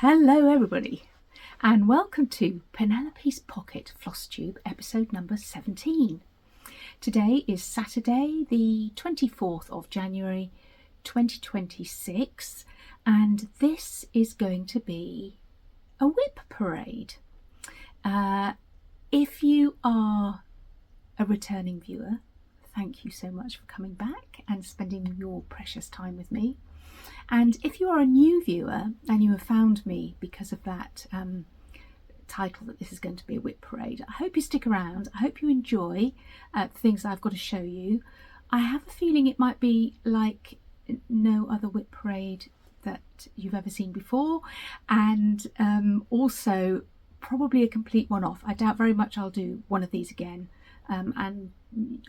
Hello everybody and welcome to Penelope's Pocket Flosstube episode number 17. Today is Saturday the 24th of January 2026 and this is going to be a WIP parade. If you are a returning viewer, thank you so much for coming back and spending your precious time with me. And if you are a new viewer and you have found me because of that title that this is going to be a WIP parade, I hope you stick around. I hope you enjoy the things I've got to show you. I have a feeling it might be like no other WIP parade that you've ever seen before, and also probably a complete one-off. I doubt very much I'll do one of these again, and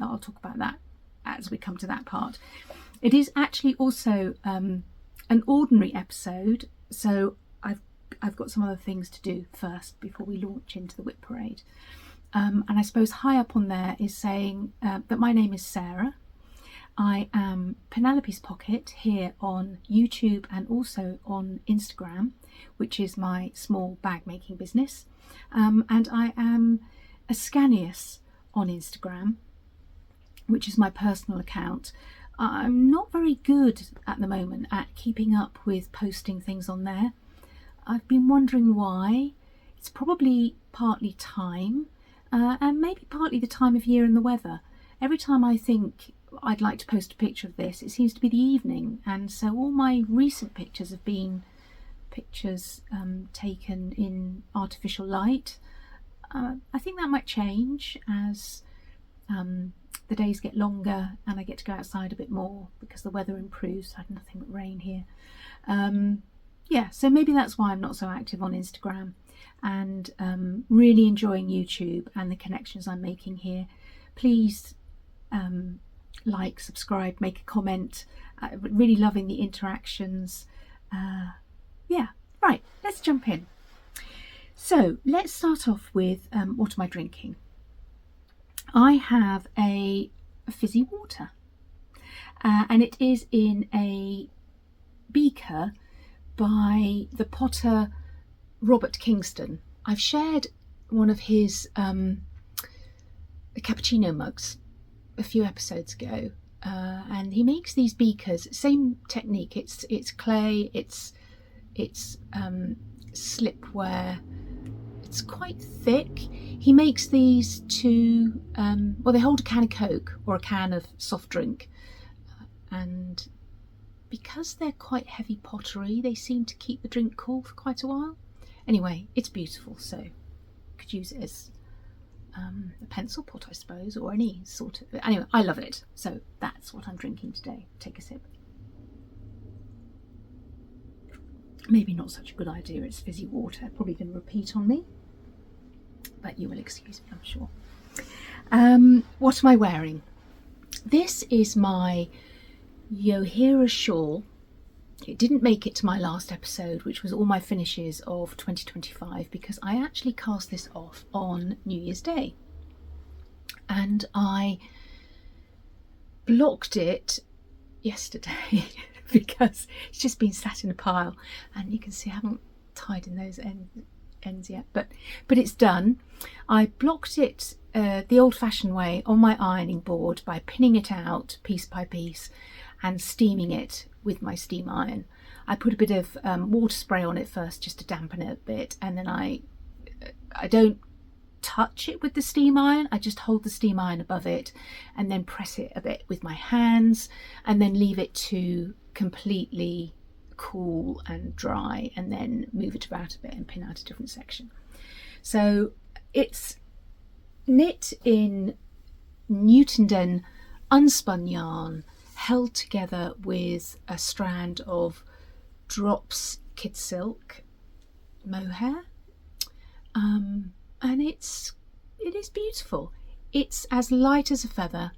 I'll talk about that as we come to that part. It is actually also an ordinary episode, so I've got some other things to do first before we launch into the WIP parade. And I suppose high up on there is saying that my name is Sarah. I am Penelope's Pocket here on YouTube and also on Instagram, which is my small bag making business. And I am Ascanius on Instagram, which is my personal account. I'm not very good at the moment at keeping up with posting things on there. I've been wondering why. It's probably partly time and maybe partly the time of year and the weather. Every time I think I'd like to post a picture of this, it seems to be the evening, and so all my recent pictures have been pictures taken in artificial light. I think that might change as the days get longer and I get to go outside a bit more because the weather improves. I had nothing but rain here. Yeah, so maybe that's why I'm not so active on Instagram, and really enjoying YouTube and the connections I'm making here. Please like, subscribe, make a comment. Really loving the interactions. Yeah, right, let's jump in. So let's start off with what am I drinking? I have a fizzy water and it is in a beaker by the potter Robert Kingston. I've shared one of his cappuccino mugs a few episodes ago, and he makes these beakers, same technique. It's clay, it's slipware. It's quite thick. He makes these to, well, they hold a can of Coke or a can of soft drink, and because they're quite heavy pottery, they seem to keep the drink cool for quite a while. Anyway, it's beautiful, so you could use it as a pencil pot, I suppose, or any sort of... Anyway, I love it, so that's what I'm drinking today. Take a sip. Maybe not such a good idea, it's fizzy water. Probably going to repeat on me, but you will excuse me, I'm sure. What am I wearing? This is my Yohira shawl. It didn't make it to my last episode, which was all my finishes of 2025, because I actually cast this off on New Year's Day. And I blocked it yesterday because it's just been sat in a pile, and you can see I haven't tied in those ends yet, but it's done. I blocked it the old-fashioned way on my ironing board by pinning it out piece by piece and steaming it with my steam iron. I put a bit of water spray on it first just to dampen it a bit, and then I don't touch it with the steam iron. I just hold the steam iron above it and then press it a bit with my hands and then leave it to completely cool and dry, and then move it about a bit and pin out a different section. So it's knit in Newtondon unspun yarn, held together with a strand of Drops Kid Silk mohair, and it is beautiful. It's as light as a feather.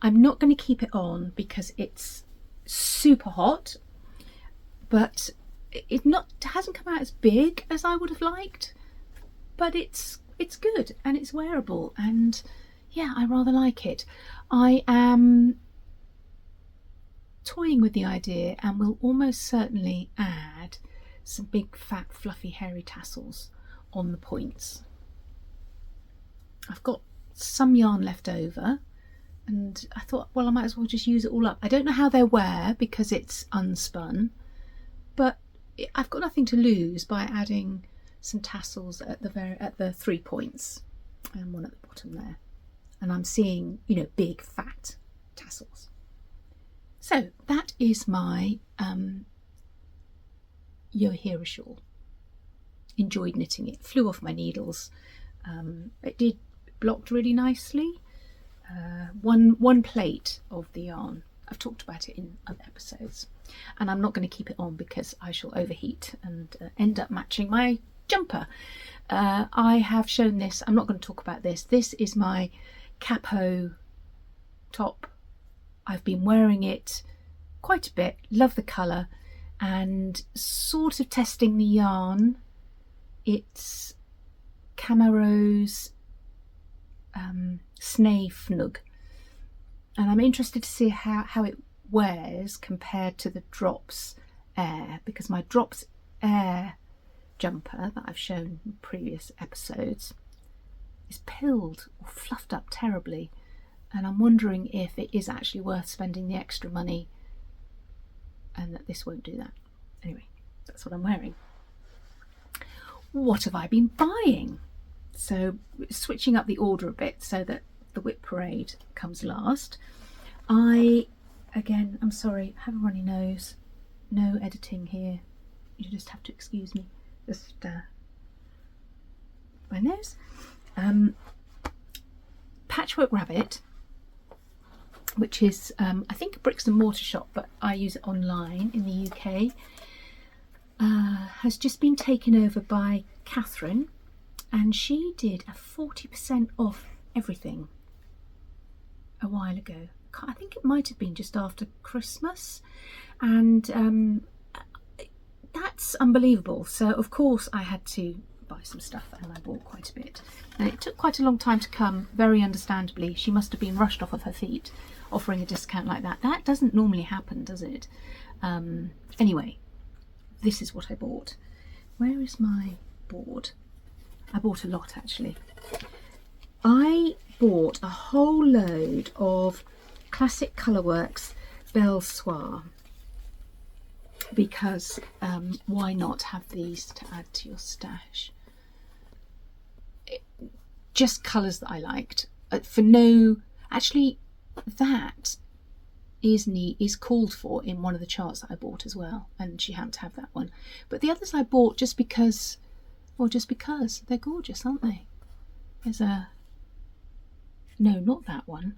I'm not going to keep it on because it's super hot, but it hasn't come out as big as I would have liked, but it's good and it's wearable, and yeah, I rather like it. I am toying with the idea and will almost certainly add some big fat fluffy hairy tassels on the points. I've got some yarn left over, and I thought, well, I might as well just use it all up. I don't know how they'll wear because it's unspun, but I've got nothing to lose by adding some tassels at the 3 points and one at the bottom there. And I'm seeing, you know, big fat tassels. So that is my Yohira shawl. Enjoyed knitting it. Flew off my needles. It blocked really nicely. One plate of the yarn. I've talked about it in other episodes, and I'm not going to keep it on because I shall overheat and end up matching my jumper. I have shown this. I'm not going to talk about this. This is my capo top. I've been wearing it quite a bit. Love the colour, and sort of testing the yarn. It's Camaro's Snafnug, and I'm interested to see how it wears compared to the Drops Air, because my Drops Air jumper that I've shown in previous episodes is pilled or fluffed up terribly, and I'm wondering if it is actually worth spending the extra money, and that this won't do that. Anyway, that's what I'm wearing. What have I been buying? So switching up the order a bit so that the WIP parade comes last. I'm sorry, I have a runny nose. No editing here. You just have to excuse me. Just my nose. Patchwork Rabbit, which is I think a bricks and mortar shop, but I use it online in the UK, has just been taken over by Catherine, and she did a 40% off everything a while ago. I think it might have been just after Christmas, and that's unbelievable. So of course I had to buy some stuff, and I bought quite a bit, and it took quite a long time to come. Very understandably, she must have been rushed off of her feet offering a discount like that. That doesn't normally happen, does it? Anyway, this is what I bought. Where is my board? I bought a lot, actually. I bought a whole load of Classic Colourworks Belle Soir, because why not have these to add to your stash? Just colours that I liked. Actually, that is called for in one of the charts that I bought as well, and she happened to have that one. But the others I bought just because they're gorgeous, aren't they? No, not that one.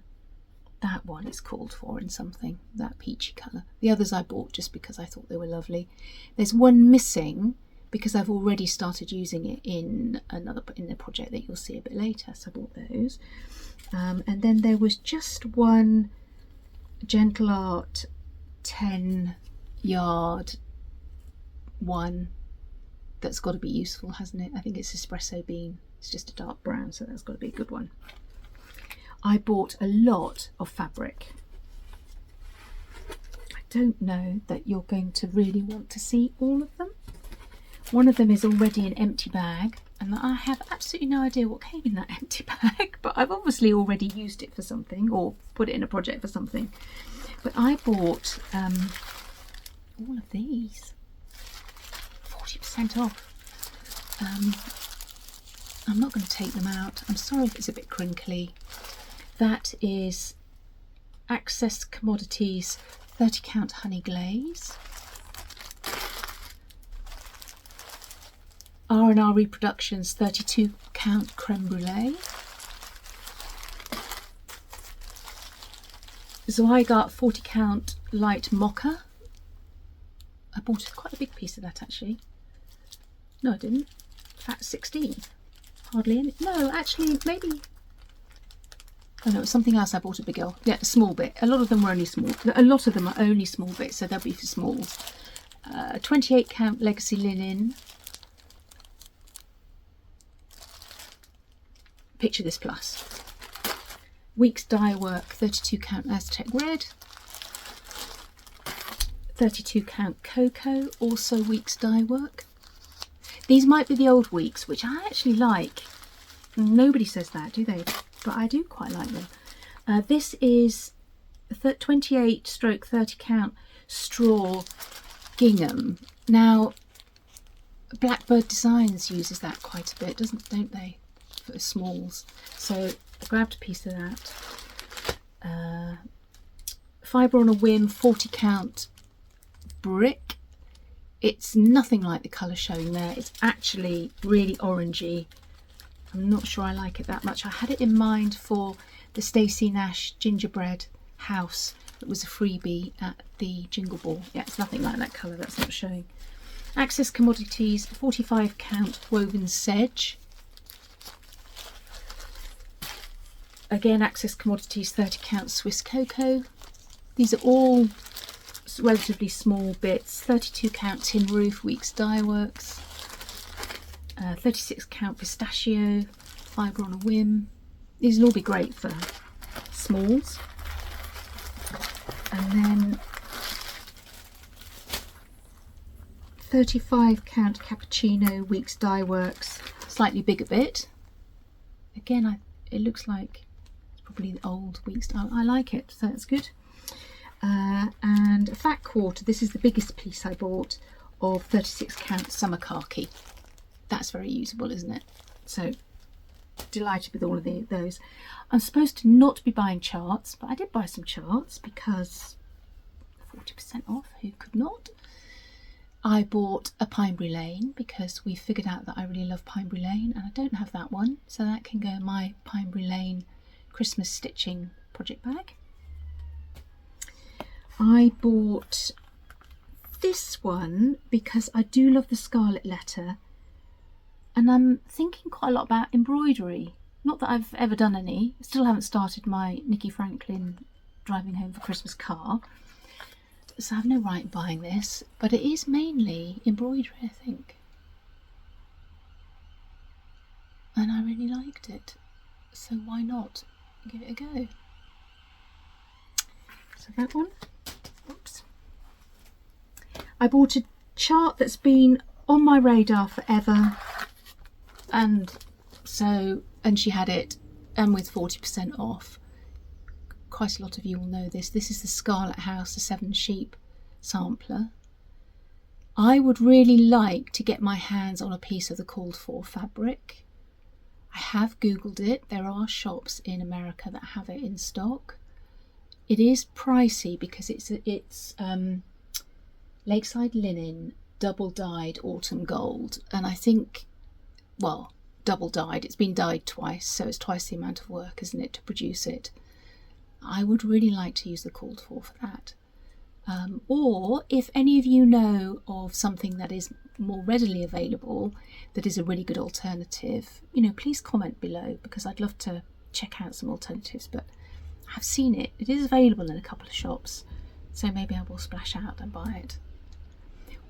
That one is called for in something, that peachy colour. The others I bought just because I thought they were lovely. There's one missing because I've already started using it in the project that you'll see a bit later, so I bought those. And then there was just one Gentle Art 10 yard one that's got to be useful, hasn't it? I think it's Espresso Bean. It's just a dark brown, so that's got to be a good one. I bought a lot of fabric. I don't know that you're going to really want to see all of them. One of them is already an empty bag, and I have absolutely no idea what came in that empty bag, but I've obviously already used it for something or put it in a project for something. But I bought all of these, 40% off. I'm not going to take them out. I'm sorry if it's a bit crinkly. That is Access Commodities 30 count honey glaze, R&R Reproductions 32 count creme brulee, Zweigart 40 count light mocha. I bought quite a big piece of that, actually. No, I didn't. At 16. Hardly any. No, actually, maybe. Oh no, it was something else I bought a bigger. Yeah, a small bit. A lot of them were only small. A lot of them are only small bits, so they'll be for smalls. 28 count legacy linen. Picture this plus. Weeks dye work 32 count Aztec red. 32 count cocoa, also Weeks dye work. These might be the old Weeks, which I actually like. Nobody says that, do they? But I do quite like them. This is 28/30 count straw gingham. Now, Blackbird Designs uses that quite a bit, don't they? For smalls. So I grabbed a piece of that. Fibre on a Whim 40 count brick. It's nothing like the colour showing there. It's actually really orangey. I'm not sure I like it that much. I had it in mind for the Stacey Nash gingerbread house that was a freebie at the Jingle Ball. Yeah, it's nothing like that colour. That's not showing. Access Commodities 45 count woven sedge. Again, Access Commodities 30 count Swiss cocoa. These are all relatively small bits. 32 count tin roof, Weeks dye works. 36 count pistachio, fibre on a Whim. These will all be great for smalls. And then 35 count cappuccino, Weeks dye works, slightly bigger bit. Again, it looks like it's probably the old Weeks dye. I like it, so that's good. And a fat quarter. This is the biggest piece I bought of 36 count summer khaki. That's very usable, isn't it? So delighted with all of those. I'm supposed to not be buying charts, but I did buy some charts because 40% off, who could not? I bought a Pinebury Lane because we figured out that I really love Pinebury Lane and I don't have that one, so that can go in my Pinebury Lane Christmas stitching project bag. I bought this one because I do love the scarlet letter. And I'm thinking quite a lot about embroidery. Not that I've ever done any. I still haven't started my Nikki Franklin driving home for Christmas car. So I have no right in buying this. But it is mainly embroidery, I think. And I really liked it. So why not give it a go? So that one. Oops. I bought a chart that's been on my radar forever. And she had it, and with 40% off. Quite a lot of you will know this. This is the Scarlet House, the 7 Sheep sampler. I would really like to get my hands on a piece of the called for fabric. I have Googled it. There are shops in America that have it in stock. It is pricey because it's Lakeside Linen, double dyed autumn gold, and I think, well, double dyed, it's been dyed twice, so it's twice the amount of work, isn't it, to produce it. I would really like to use the called for that. Or if any of you know of something that is more readily available, that is a really good alternative, please comment below, because I'd love to check out some alternatives. But I've seen it. It is available in a couple of shops, so maybe I will splash out and buy it.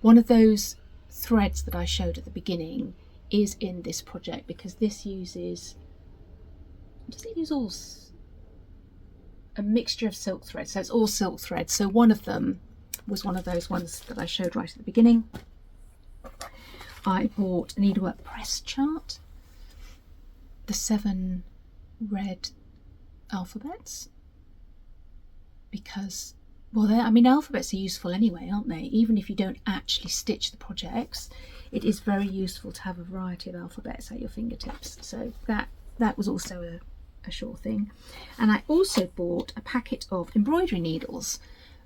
One of those threads that I showed at the beginning is in this project, because this uses, does it use all a mixture of silk threads? So it's all silk threads. So one of them was one of those ones that I showed right at the beginning. I bought a needlework press chart, the 7 red alphabets, because, well, alphabets are useful anyway, aren't they? Even if you don't actually stitch the projects, it is very useful to have a variety of alphabets at your fingertips. So that was also a sure thing. And I also bought a packet of embroidery needles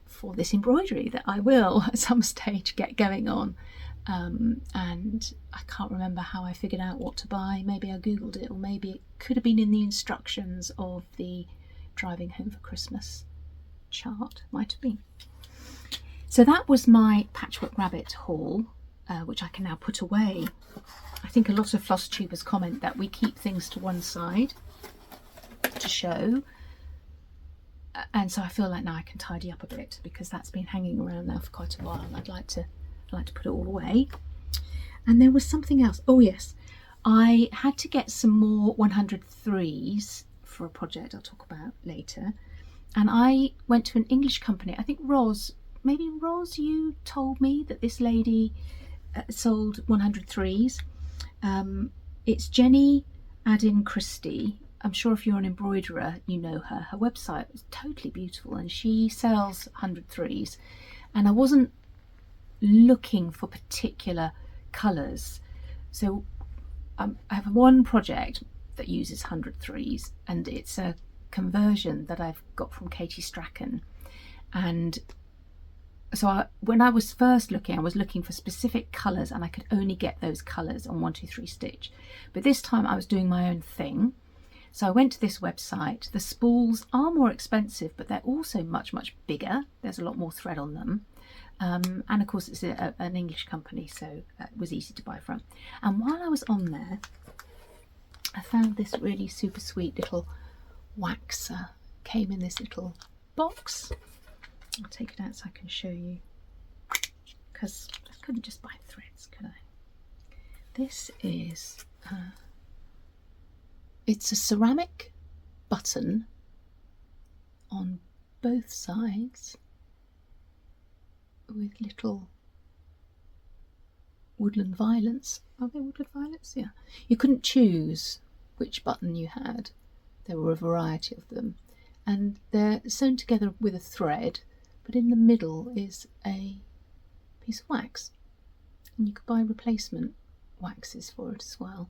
for this embroidery that I will at some stage get going on. And I can't remember how I figured out what to buy. Maybe I googled it, or maybe it could have been in the instructions of the Driving Home for Christmas chart. Might have been. So that was my Patchwork Rabbit haul, which I can now put away. I think a lot of Flosstubers comment that we keep things to one side to show, and so I feel like now I can tidy up a bit, because that's been hanging around now for quite a while, and I'd like to put it all away. And there was something else. Oh yes, I had to get some more 103s for a project I'll talk about later, and I went to an English company. I think Roz maybe Roz, you told me that this lady sold 103s. It's Jenny Adin Christie. I'm sure if you're an embroiderer, you know her. Her website is totally beautiful, and she sells 103s. And I wasn't looking for particular colours, so I have one project that uses 103s, and it's a conversion that I've got from Katie Strachan. And so when I was first looking, I was looking for specific colours, and I could only get those colours on 123 Stitch. But this time I was doing my own thing. So I went to this website. The spools are more expensive, but they're also much, much bigger. There's a lot more thread on them. And of course it's an English company, so it was easy to buy from. And while I was on there, I found this really super sweet little waxer. Came in this little box. I'll take it out so I can show you, because I couldn't just buy threads, could I? This is it's a ceramic button on both sides with little woodland violets. Are they woodland violets? Yeah. You couldn't choose which button you had. There were a variety of them, and they're sewn together with a thread, but in the middle is a piece of wax, and you could buy replacement waxes for it as well.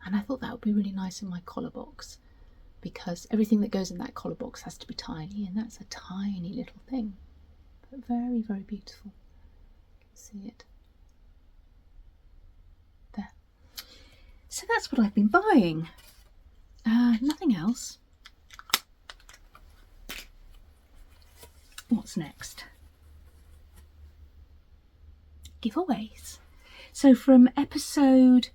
And I thought that would be really nice in my collar box, because everything that goes in that collar box has to be tiny, and that's a tiny little thing, but very, very beautiful. You can see it there. So that's what I've been buying. Nothing else. What's next? Giveaways. So from episode,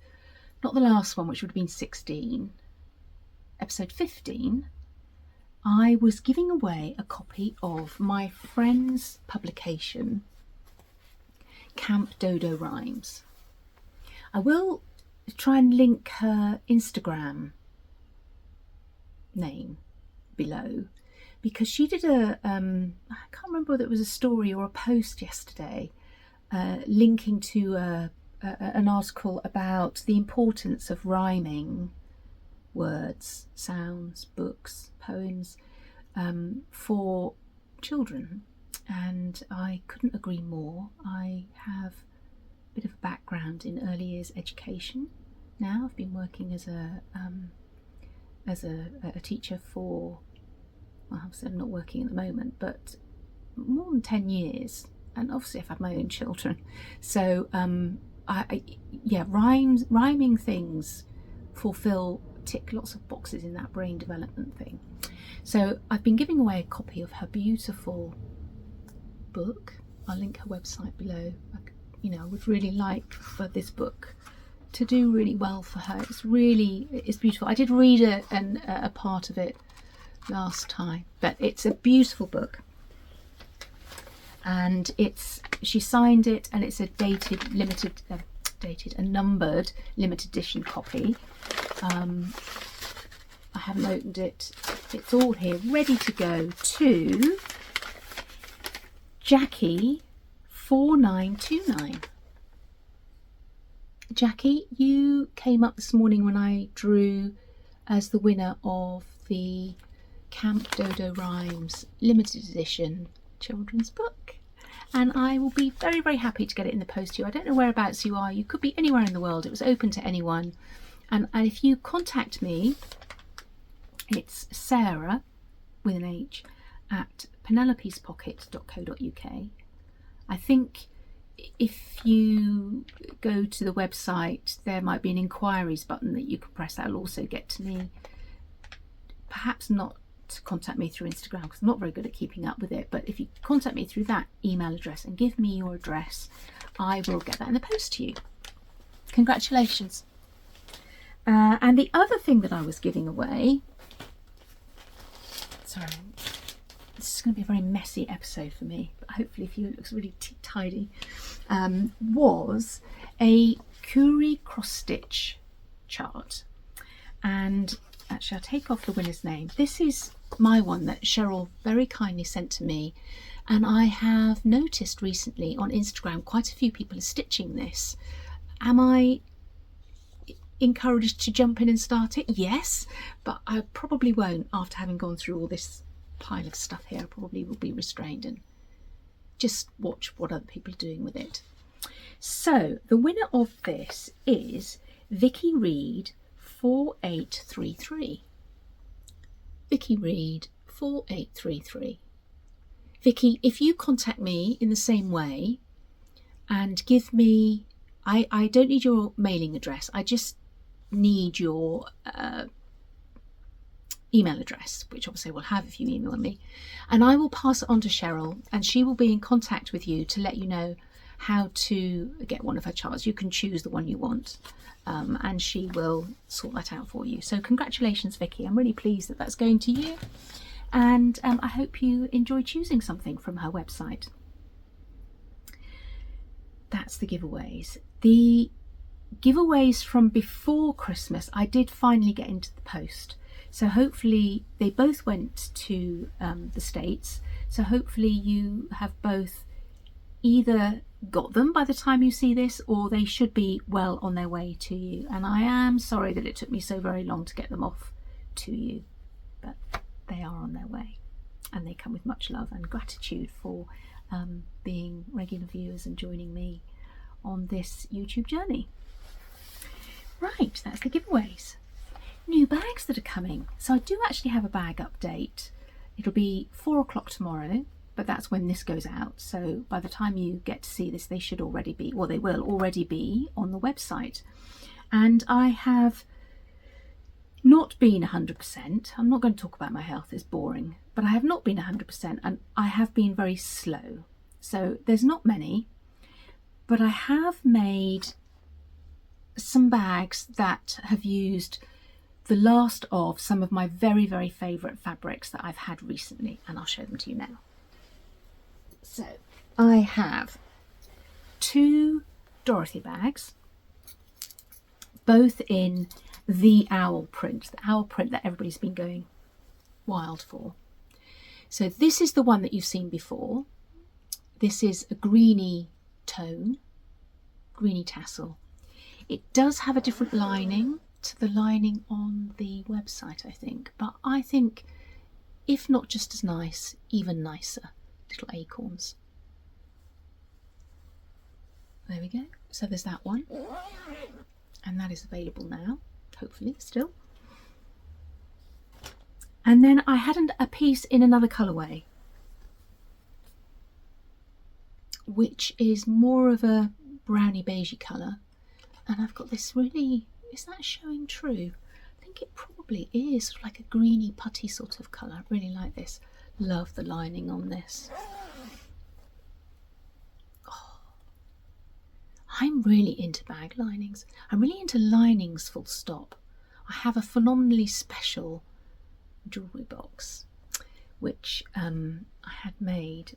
not the last one, which would have been 16, episode 15, I was giving away a copy of my friend's publication, Camp Dodo Rhymes. I will try and link her Instagram name below, because she did I can't remember whether it was a story or a post yesterday, linking to an article about the importance of rhyming words, sounds, books, poems for children. And I couldn't agree more. I have a bit of a background in early years education now. I've been working as a teacher for, well, obviously I'm not working at the moment, but more than 10 years. And obviously I've had my own children. So rhyming things tick lots of boxes in that brain development thing. So I've been giving away a copy of her beautiful book. I'll link her website below. I would really like for this book to do really well for her. It's beautiful. I did read a part of it last time, but it's a beautiful book, and she signed it, and it's a numbered limited edition copy. I haven't opened it. It's all here ready to go to Jackie 4929. Jackie, you came up this morning when I drew as the winner of the Camp Dodo Rhymes limited edition children's book, and I will be very, very happy to get it in the post to you. I don't know whereabouts you are. You could be anywhere in the world. It was open to anyone, and if you contact me, it's Sarah with an H at penelopespocket.co.uk. I think if you go to the website, there might be an inquiries button that you can press. That'll also get to me. Perhaps not to contact me through Instagram, because I'm not very good at keeping up with it, but if you contact me through that email address and give me your address, I will get that in the post to you. Congratulations. And the other thing that I was giving away, sorry, this is going to be a very messy episode for me, but hopefully for you it looks really tidy, was a Curie cross stitch chart. And actually I'll take off the winner's name. This is my one that Cheryl very kindly sent to me, and I have noticed recently on Instagram quite a few people are stitching this. Am I encouraged to jump in and start it? Yes, but I probably won't. After having gone through all this pile of stuff here, I probably will be restrained and just watch what other people are doing with it. So the winner of this is Vicky Reed 4833. Vicky Reed 4833. Vicky, if you contact me in the same way and give me, I don't need your mailing address, I just need your email address, which obviously I will have if you email me, and I will pass it on to Cheryl, and she will be in contact with you to let you know how to get one of her charts. You can choose the one you want, and she will sort that out for you. So congratulations, Vicky. I'm really pleased that that's going to you, and I hope you enjoy choosing something from her website. That's the giveaways. The giveaways from before Christmas I did finally get into the post, so hopefully they both went to the States, so hopefully you have both either got them by the time you see this, or they should be well on their way to you. And I am sorry that it took me so very long to get them off to you, but they are on their way, and they come with much love and gratitude for being regular viewers and joining me on this YouTube journey. Right, that's the giveaways. New bags that are coming. So I do actually have a bag update. It'll be 4 o'clock tomorrow, but that's when this goes out. So by the time you get to see this, they should already be, well, they will already be on the website. And I have not been 100%. I'm not going to talk about my health, it's boring, but I have not been 100%, and I have been very slow. So there's not many, but I have made some bags that have used the last of some of my very, very favourite fabrics that I've had recently, and I'll show them to you now. So I have 2 Dorothy bags, both in the owl print that everybody's been going wild for. So this is the one that you've seen before. This is a greeny tone, greeny tassel. It does have a different lining to the lining on the website, I think, but I think if not just as nice, even nicer. Little acorns. There we go. So there's that one, and that is available now, hopefully still. And then I had a piece in another colourway, which is more of a browny beigey colour, and I've got this really, is that showing true? I think it probably is, sort of like a greeny putty sort of colour. I really like this. Love the lining on this. Oh, I'm really into bag linings. I'm really into linings, full stop. I have a phenomenally special jewellery box, which I had made.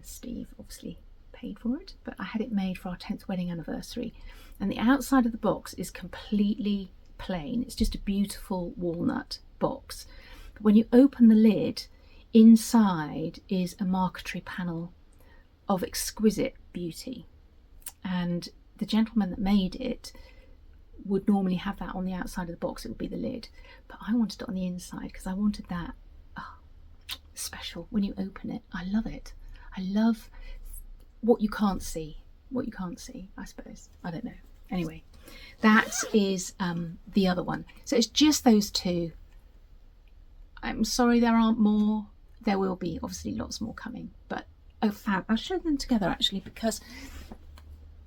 Steve obviously paid for it, but I had it made for our 10th wedding anniversary, and the outside of the box is completely plain. It's just a beautiful walnut box, but when you open the lid, inside is a marquetry panel of exquisite beauty, and the gentleman that made it would normally have that on the outside of the box. It would be the lid, but I wanted it on the inside because I wanted that special when you open it. I love it. I love what you can't see, I suppose. I don't know. Anyway, that is the other one. So it's just those 2. I'm sorry there aren't more. There will be obviously lots more coming, but oh fab. I'll show them together actually, because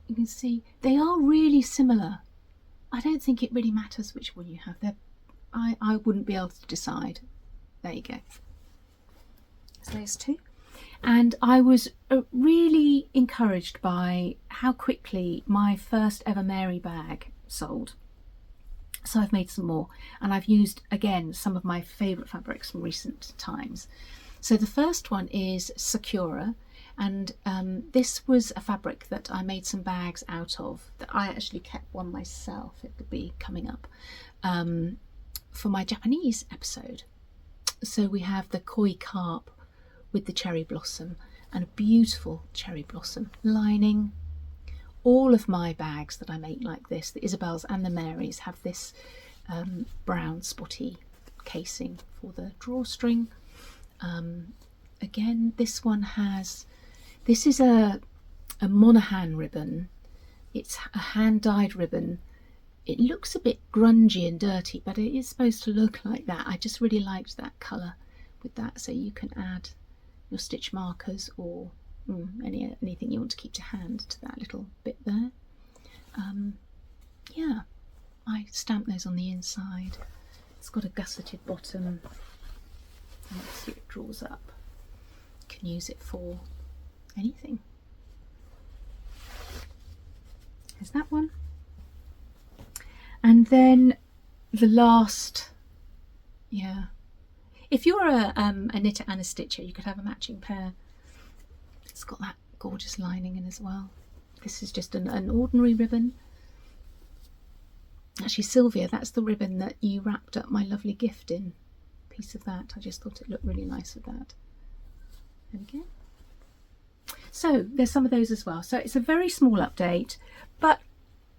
you can see they are really similar. I don't think it really matters which one you have. I wouldn't be able to decide. There you go. So those 2. And I was really encouraged by how quickly my first ever Mary bag sold. So I've made some more, and I've used again some of my favourite fabrics from recent times. So the first one is Sakura, and this was a fabric that I made some bags out of, that I actually kept one myself. It will be coming up for my Japanese episode. So we have the koi carp with the cherry blossom and a beautiful cherry blossom lining. All of my bags that I make like this, the Isabels and the Marys, have this brown spotty casing for the drawstring. Again, this one has, this is a Monaghan ribbon. It's a hand-dyed ribbon. It looks a bit grungy and dirty, but it is supposed to look like that. I just really liked that colour with that, so you can add your stitch markers or anything you want to keep to hand to that little bit there. Yeah, I stamped those on the inside. It's got a gusseted bottom. Let's see, it draws up. You can use it for anything. There's that one. And then the last, yeah. If you're a knitter and a stitcher, you could have a matching pair. It's got that gorgeous lining in as well. This is just an ordinary ribbon. Actually, Sylvia, that's the ribbon that you wrapped up my lovely gift in. A piece of that. I just thought it looked really nice with that. There we go. So there's some of those as well. So it's a very small update, but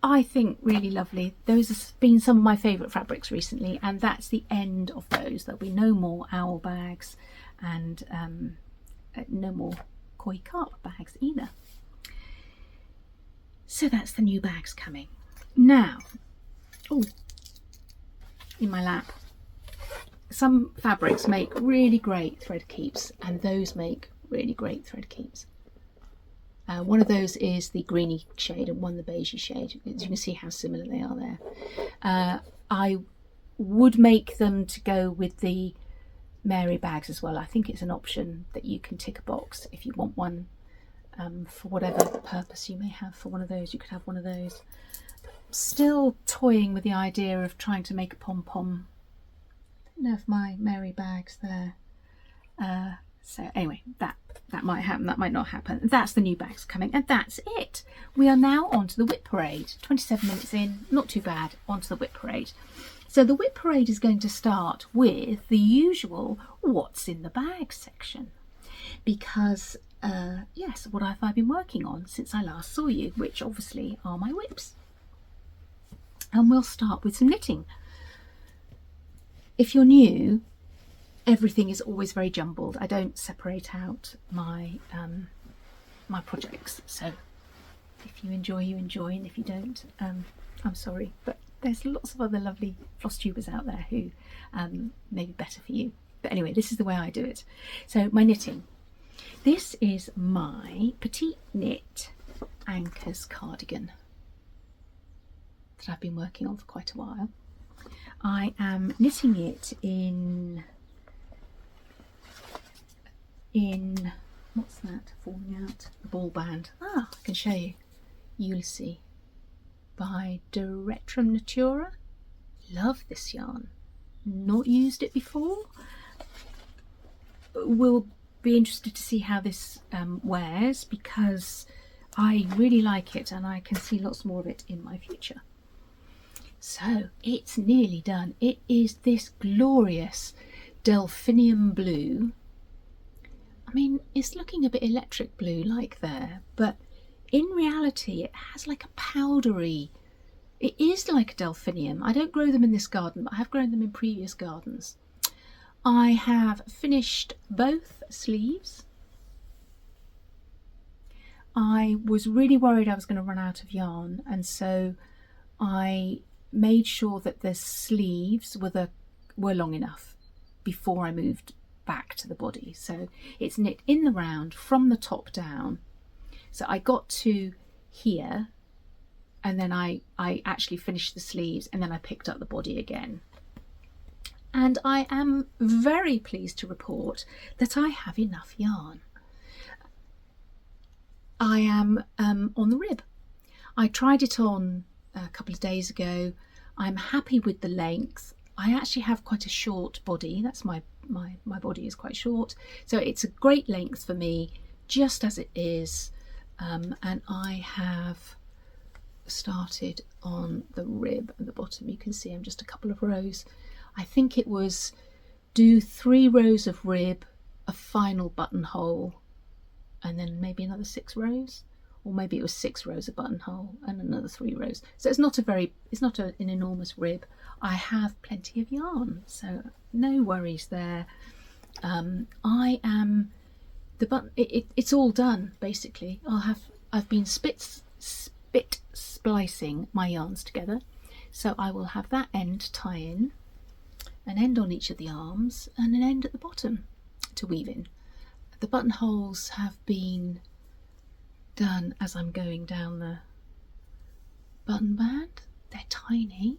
I think really lovely. Those have been some of my favourite fabrics recently, and that's the end of those. There'll be no more owl bags and no more koi carp bags either. So that's the new bags coming. Now, oh, in my lap, some fabrics make really great thread keeps, and those make really great thread keeps. One of those is the greeny shade and one the beigey shade. As you can see how similar they are there. I would make them to go with the Mary bags as well. I think it's an option that you can tick a box if you want one for whatever purpose you may have for one of those. You could have one of those. Still toying with the idea of trying to make a pom-pom. I don't know if my Mary bag's there. So anyway, that might happen, that might not happen. That's the new bags coming, and that's it. We are now on to the WIP parade. 27 minutes in, not too bad, on to the WIP parade. So the WIP parade is going to start with the usual what's in the bag section. Because, yes, what have I been working on since I last saw you, which obviously are my WIPs. And we'll start with some knitting. If you're new, everything is always very jumbled. I don't separate out my my projects, so if you enjoy, you enjoy, and if you don't, I'm sorry, but there's lots of other lovely Flosstubers out there who may be better for you. But anyway, this is the way I do it. So my knitting. This is my Petite Knit Anchors cardigan that I've been working on for quite a while. I am knitting it in what's that falling out? The ball band. I can show you. Ulysses by Directrum Natura. Love this yarn. Not used it before. We'll be interested to see how this wears, because I really like it and I can see lots more of it in my future. So it's nearly done. It is this glorious delphinium blue. I mean, it's looking a bit electric blue like there, but in reality it has like a powdery, it is like a delphinium. I don't grow them in this garden, but I have grown them in previous gardens. I have finished both sleeves. I was really worried I was going to run out of yarn, and so I made sure that the sleeves were long enough before I moved back to the body. So it's knit in the round from the top down. So I got to here, and then I actually finished the sleeves, and then I picked up the body again. And I am very pleased to report that I have enough yarn. I am on the rib. I tried it on a couple of days ago. I'm happy with the length. I actually have quite a short body. That's my body is quite short, so it's a great length for me just as it is. And I have started on the rib at the bottom. You can see I'm just a couple of rows. I think it was do 3 rows of rib, a final buttonhole, and then maybe another 6 rows, or maybe it was 6 rows of buttonhole and another 3 rows. So it's not an enormous rib. I have plenty of yarn, so no worries there. It's all done basically. I've been spit splicing my yarns together, so I will have that end tie in, an end on each of the arms and an end at the bottom to weave in. The buttonholes have been done as I'm going down the button band. They're tiny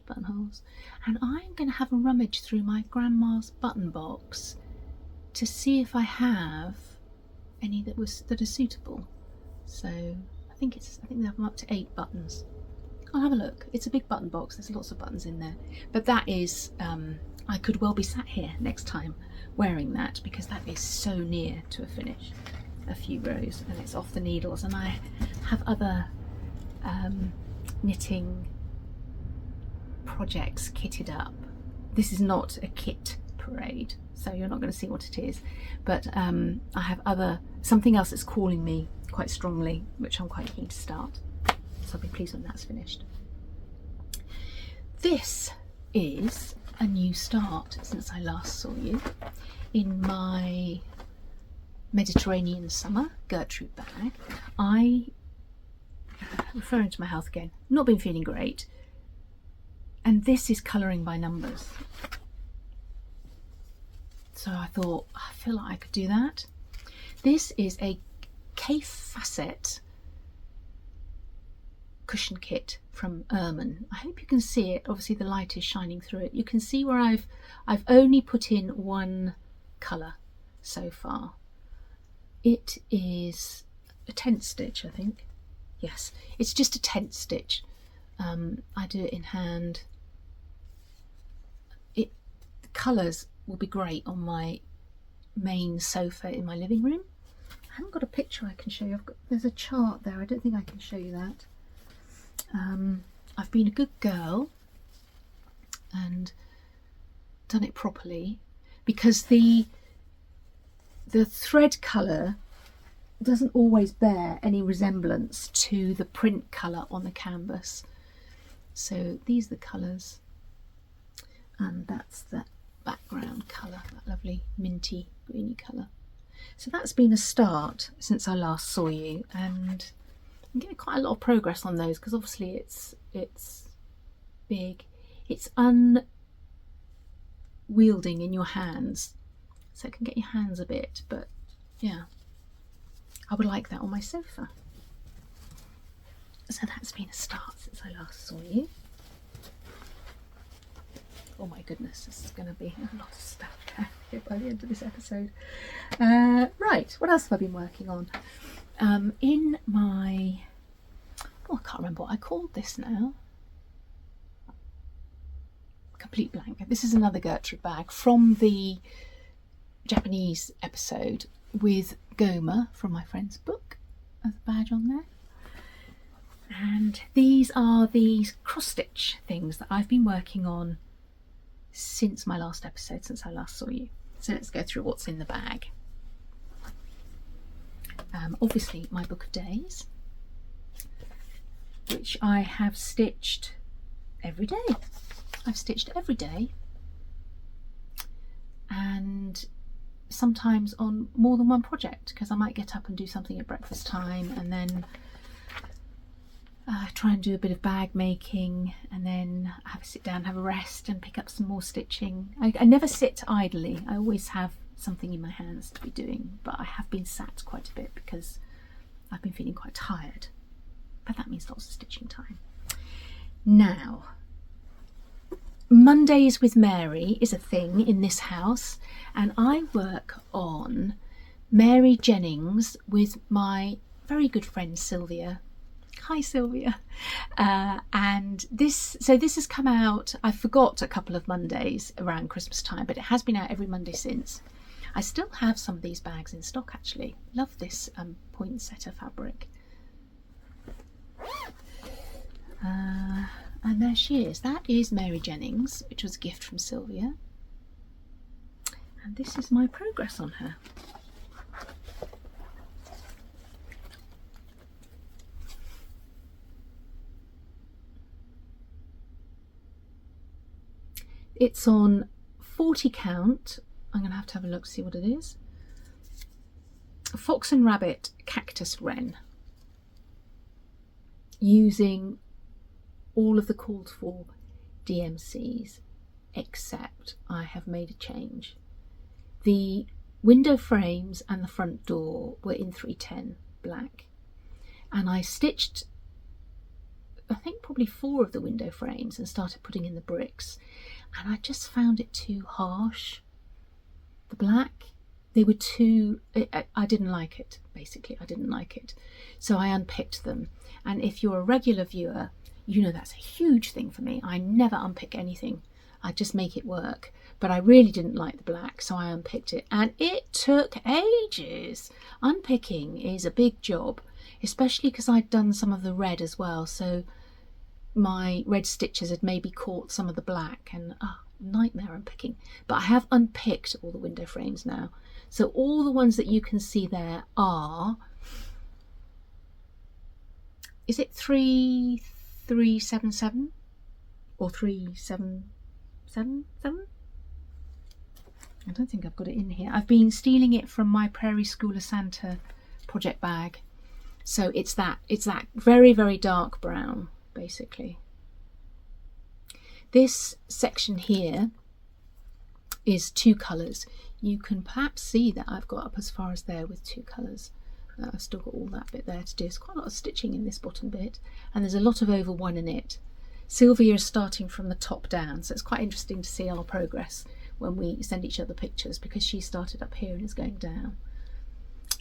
buttonholes, and I'm going to have a rummage through my grandma's button box to see if I have any that are suitable. So I think they have them up to 8 buttons. I'll have a look. It's a big button box, there's lots of buttons in there, but that is I could well be sat here next time wearing that, because that is so near to a finish. A few rows and it's off the needles, and I have other knitting projects kitted up. This is not a kit parade, so you're not going to see what it is, but I have something else that's calling me quite strongly, which I'm quite keen to start, so I'll be pleased when that's finished. This is a new start since I last saw you in my Mediterranean summer Gertrude bag. Referring to my health again, not been feeling great, and this is colouring by numbers, so I thought I feel like I could do that. This is a K Facet cushion kit from Erman. I hope you can see it. Obviously the light is shining through it. You can see where I've only put in one colour so far. It is a tent stitch, I think. Yes, it's just a tent stitch. I do it in hand. The colours will be great on my main sofa in my living room. I haven't got a picture I can show you. There's a chart there. I don't think I can show you that. I've been a good girl and done it properly, because the thread colour doesn't always bear any resemblance to the print colour on the canvas. So these are the colours, and that's the background colour, that lovely minty greeny colour. So that's been a start since I last saw you, and I'm getting quite a lot of progress on those, because obviously it's big, it's unwielding in your hands, so it can get your hands a bit, but yeah, I would like that on my sofa. So that's been a start since I last saw you. Oh my goodness, this is going to be a lot of stuff down here by the end of this episode. Right, what else have I been working on? In my... I can't remember what I called this now. Complete blank. This is another Gertrude bag from the Japanese episode with Goma from my friend's book as a badge on there. And these are these cross stitch things that I've been working on since my last episode, since I last saw you. So let's go through what's in the bag. Obviously my book of days, which I have stitched every day. I've stitched every day, and sometimes on more than one project, because I might get up and do something at breakfast time, and then try and do a bit of bag making, and then have a sit down, have a rest, and pick up some more stitching. I never sit idly. I always have something in my hands to be doing, but I have been sat quite a bit because I've been feeling quite tired, but that means lots of stitching time. Now, Mondays with Mary is a thing in this house, and I work on Mary Jennings with my very good friend Sylvia. Hi Sylvia. And this has come out, I forgot, a couple of Mondays around Christmas time, but it has been out every Monday since. I still have some of these bags in stock actually. Love this poinsettia fabric. And there she is. That is Mary Jennings, which was a gift from Sylvia. And this is my progress on her. It's on 40 count. I'm going to have a look to see what it is. Fox and Rabbit Cactus Wren. Using all of the called for DMCs, except I have made a change. The window frames and the front door were in 310 black, and I stitched I think probably 4 of the window frames and started putting in the bricks, and I just found it too harsh. The black, they were too, I didn't like it, basically. I didn't like it. So I unpicked them. And if you're a regular viewer, you know that's a huge thing for me. I never unpick anything. I just make it work. But I really didn't like the black, so I unpicked it. And it took ages. Unpicking is a big job, especially because I'd done some of the red as well. So my red stitches had maybe caught some of the black, and nightmare unpicking. But I have unpicked all the window frames now. So all the ones that you can see there are, is it 3377 or 3777? I don't think I've got it in here. I've been stealing it from my Prairie School of Santa project bag. So it's that very, very dark brown, basically. This section here is 2 colours. You can perhaps see that I've got up as far as there with 2 colours. I've still got all that bit there to do. There's quite a lot of stitching in this bottom bit, and there's a lot of over 1 in it. Sylvia is starting from the top down, so it's quite interesting to see our progress when we send each other pictures, because she started up here and is going down.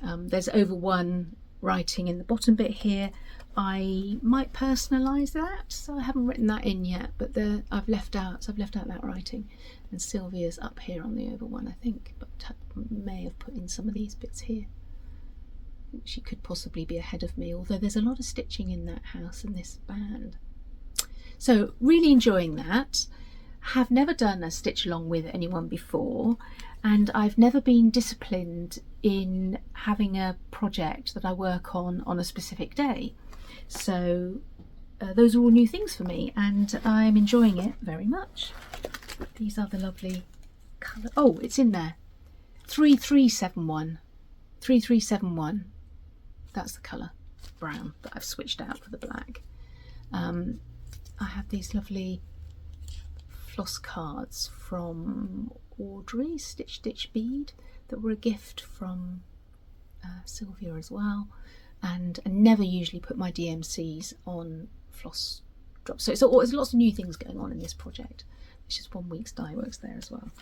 There's over 1 writing in the bottom bit here. I might personalise that, so I haven't written that in yet, but I've left out that writing. And Sylvia's up here on the over 1, I think, but may have put in some of these bits here. I think she could possibly be ahead of me, although there's a lot of stitching in that house and this band. So really enjoying that. Have never done a stitch along with anyone before, and I've never been disciplined in having a project that I work on a specific day. So those are all new things for me, and I'm enjoying it very much. These are the lovely colour. Oh, it's in there. 3371. 3371. That's the colour, brown, that I've switched out for the black. I have these lovely floss cards from Audrey, Stitch Stitch Bead, that were a gift from Sylvia as well. And I never usually put my DMCs on floss drops. So there's lots of new things going on in this project. It's just 1 week's dye works there as well.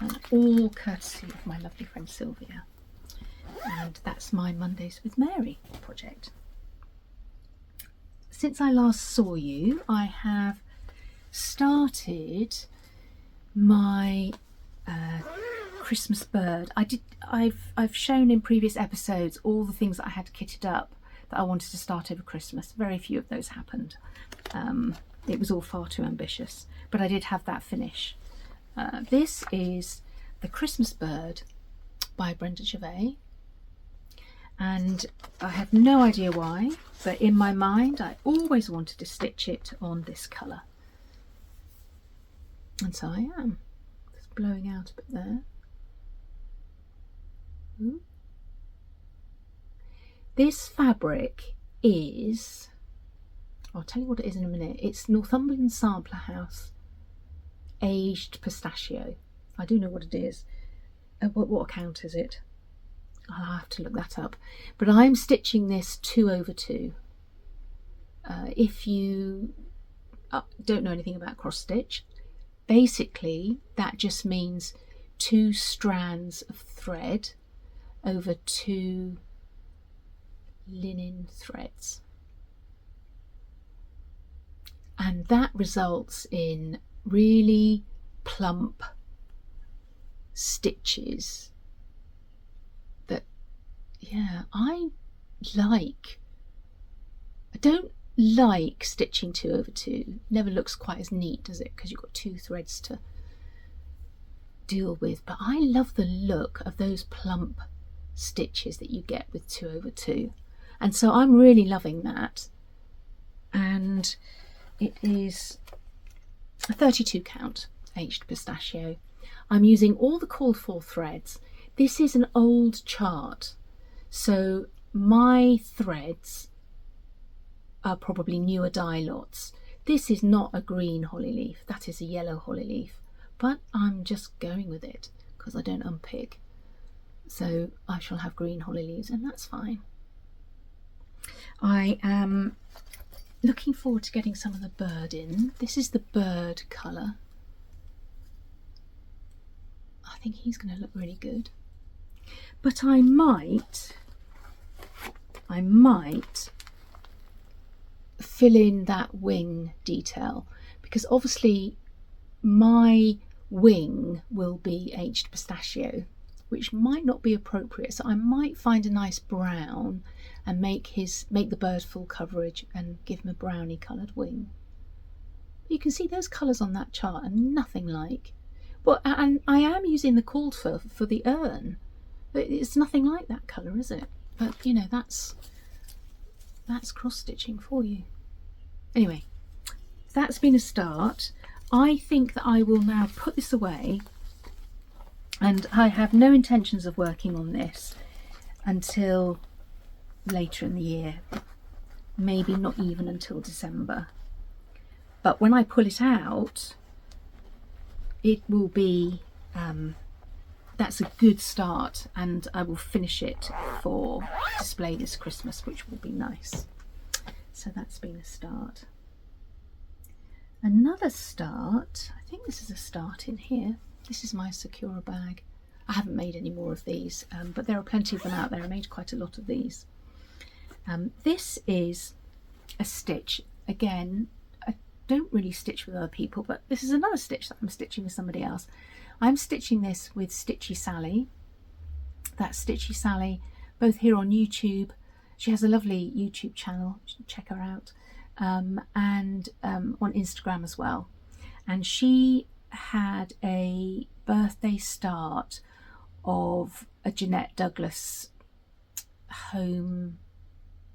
And all courtesy of my lovely friend Sylvia. And that's my Mondays with Mary project. Since I last saw you, I have started my Christmas bird. I've shown in previous episodes all the things that I had kitted up that I wanted to start over Christmas. Very few of those happened. It was all far too ambitious, but I did have that finish. This is the Christmas bird by Brenda Gervais, and I have no idea why, but in my mind I always wanted to stitch it on this colour, and so I am. Just blowing out a bit there. Ooh. This fabric is, I'll tell you what it is in a minute. It's Northumberland Sampler House Aged Pistachio. I do know what it is. What account is it? I'll have to look that up. But I'm stitching this 2/2. If you don't know anything about cross stitch, basically that just means 2 strands of thread over 2 linen threads, and that results in really plump stitches that, yeah, I like. I don't like stitching 2/2. Never looks quite as neat, does it? Because you've got 2 threads to deal with, but I love the look of those plump stitches that you get with 2/2, and so I'm really loving that. And it is a 32 count aged pistachio. I'm using all the called for threads. This is an old chart, so my threads are probably newer dye lots. This is not a green holly leaf, that is a yellow holly leaf, but I'm just going with it because I don't unpick. So I shall have green holly leaves, and that's fine. I am looking forward to getting some of the bird in. This is the bird colour. I think he's going to look really good. But I might fill in that wing detail, because obviously my wing will be aged pistachio, which might not be appropriate, so I might find a nice brown and make the bird full coverage and give him a browny coloured wing. You can see those colours on that chart are nothing like, well, and I am using the called for the urn. It's nothing like that colour, is it? But you know, that's cross stitching for you. Anyway, that's been a start. I think that I will now put this away, and I have no intentions of working on this until later in the year, maybe not even until December. But when I pull it out, it will be that's a good start, and I will finish it for display this Christmas, which will be nice. So that's been a start. Another start, I think this is a start in here. This is my Sakura bag. I haven't made any more of these, but there are plenty of them out there. I made quite a lot of these. This is a stitch. Again, I don't really stitch with other people, but this is another stitch that I'm stitching with somebody else. I'm stitching this with Stitchy Sally. That's Stitchy Sally, both here on YouTube. She has a lovely YouTube channel, you should check her out, and on Instagram as well. And she had a birthday start of a Jeanette Douglas home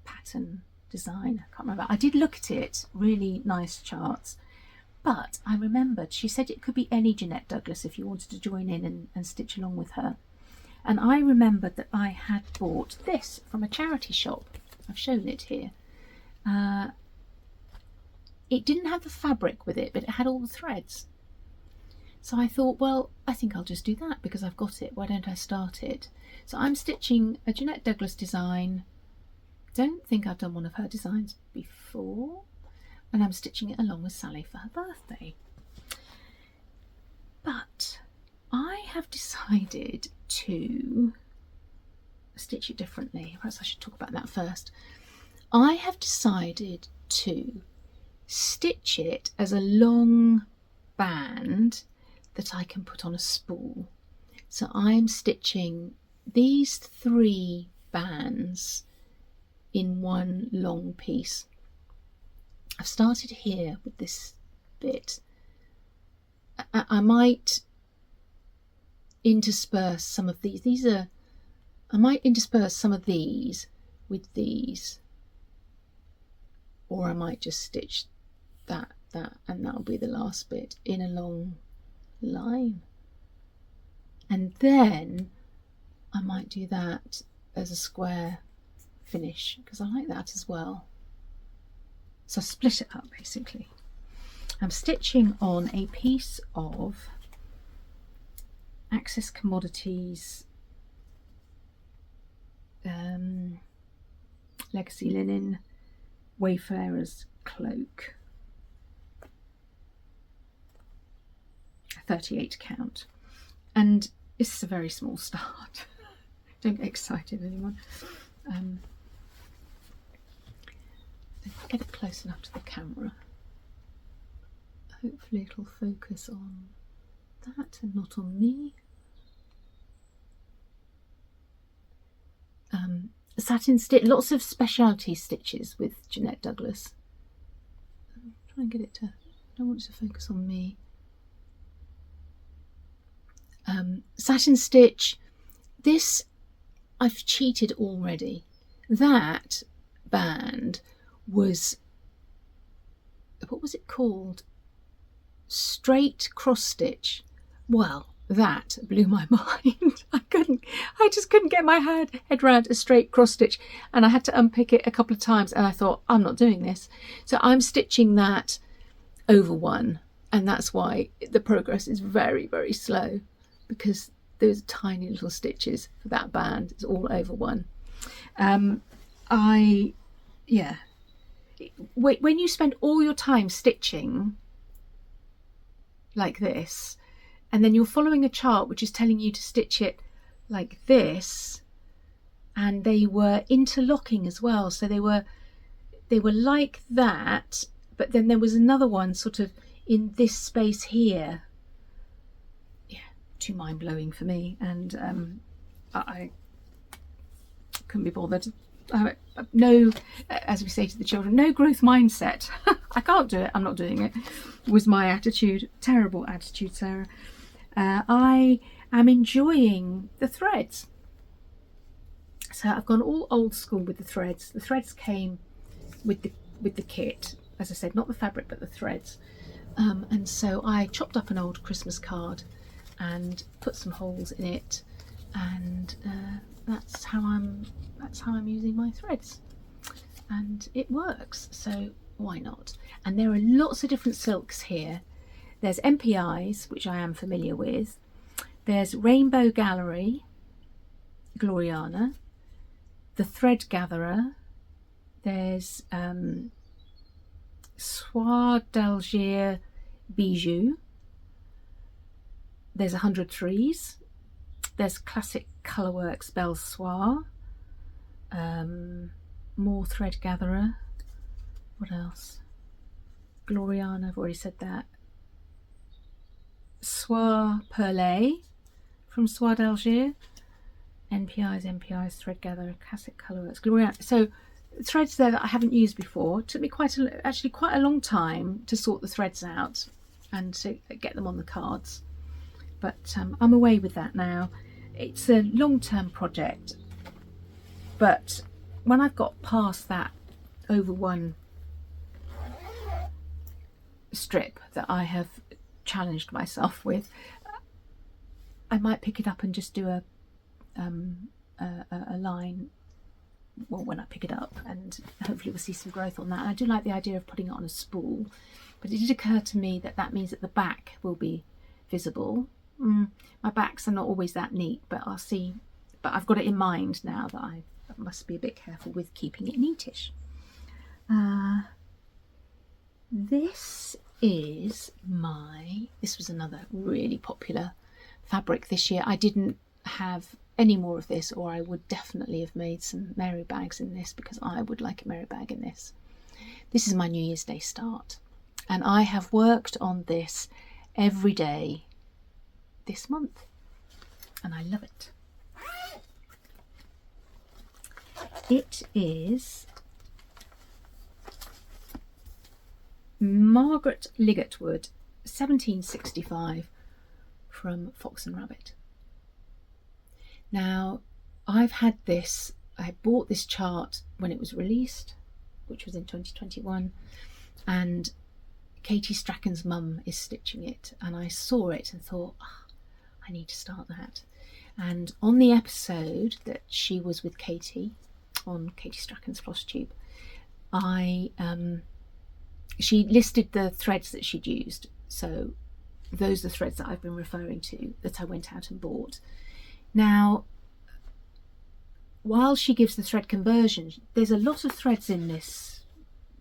pattern design. I can't remember. I did look at it, really nice charts. But I remembered, she said it could be any Jeanette Douglas if you wanted to join in and stitch along with her. And I remembered that I had bought this from a charity shop. I've shown it here. It didn't have the fabric with it, but it had all the threads. So I thought, well, I think I'll just do that because I've got it. Why don't I start it? So I'm stitching a Jeanette Douglas design. Don't think I've done one of her designs before. And I'm stitching it along with Sally for her birthday. But I have decided to stitch it differently. Perhaps I should talk about that first. I have decided to stitch it as a long band that I can put on a spool. So I'm stitching these 3 bands in one long piece. I've started here with this bit. I might intersperse some of these. I might intersperse some of these with these, or I might just stitch that, and that'll be the last bit in a long line. And then I might do that as a square finish because I like that as well. So I split it up basically. I'm stitching on a piece of Access Commodities Legacy Linen Wayfarer's Cloak, 38 count, and this is a very small start. Don't get excited, anyone. Get it close enough to the camera. Hopefully it'll focus on that and not on me. Satin stitch, lots of specialty stitches with Jeanette Douglas. Try and get it to, I don't want it to focus on me. Satin stitch. This, I've cheated already. That band was, what was it called? Straight cross stitch. Well, that blew my mind. I just couldn't get my head around a straight cross stitch, and I had to unpick it a couple of times, and I thought, I'm not doing this. So I'm stitching that over one, and that's why the progress is very, very slow, because those tiny little stitches for that band is all over one. When you spend all your time stitching like this, and then you're following a chart which is telling you to stitch it like this, and they were interlocking as well, so they were like that, but then there was another one sort of in this space here. Yeah, too mind-blowing for me, and I couldn't be bothered. No, as we say to the children, no growth mindset. I can't do it, I'm not doing it, was my attitude. Terrible attitude, Sarah. I am enjoying the threads. So I've gone all old school with the threads. The threads came with the kit, as I said, not the fabric but the threads. And so I chopped up an old Christmas card and put some holes in it, and that's how I'm using my threads, and it works, so why not? And there are lots of different silks here. There's MPIs, which I am familiar with. There's Rainbow Gallery, Gloriana, the Thread Gatherer. There's Soie d'Alger Bijou. There's 100 Threes. There's Classic Colourworks Belle Soie. More Thread Gatherer. What else? Gloriana, I've already said that. Soie Perlée from Soie d'Alger. MPIs, Thread Gatherer, Classic Colourworks, Gloriana. So threads there that I haven't used before. It took me quite a long time to sort the threads out and to get them on the cards. But I'm away with that now. It's a long-term project, but when I've got past that over one strip that I have challenged myself with, I might pick it up and just do a line, well, when I pick it up, and hopefully we'll see some growth on that. And I do like the idea of putting it on a spool, but it did occur to me that that means that the back will be visible. My backs are not always that neat, but I'll see. But I've got it in mind now that I must be a bit careful with keeping it neatish. This was another really popular fabric this year. I didn't have any more of this, or I would definitely have made some Mary bags in this, because I would like a Mary bag in this. This is my New Year's Day start, and I have worked on this every day this month, and I love it. It is Margaret Liggett-Wood, 1765, from Fox and Rabbit. Now, I've had this, I bought this chart when it was released, which was in 2021, and Katie Strachan's mum is stitching it, and I saw it and thought, I need to start that. And on the episode that she was with Katie, on Katie Strachan's Flosstube, she listed the threads that she'd used. So those are the threads that I've been referring to, that I went out and bought. Now, while she gives the thread conversion, there's a lot of threads in this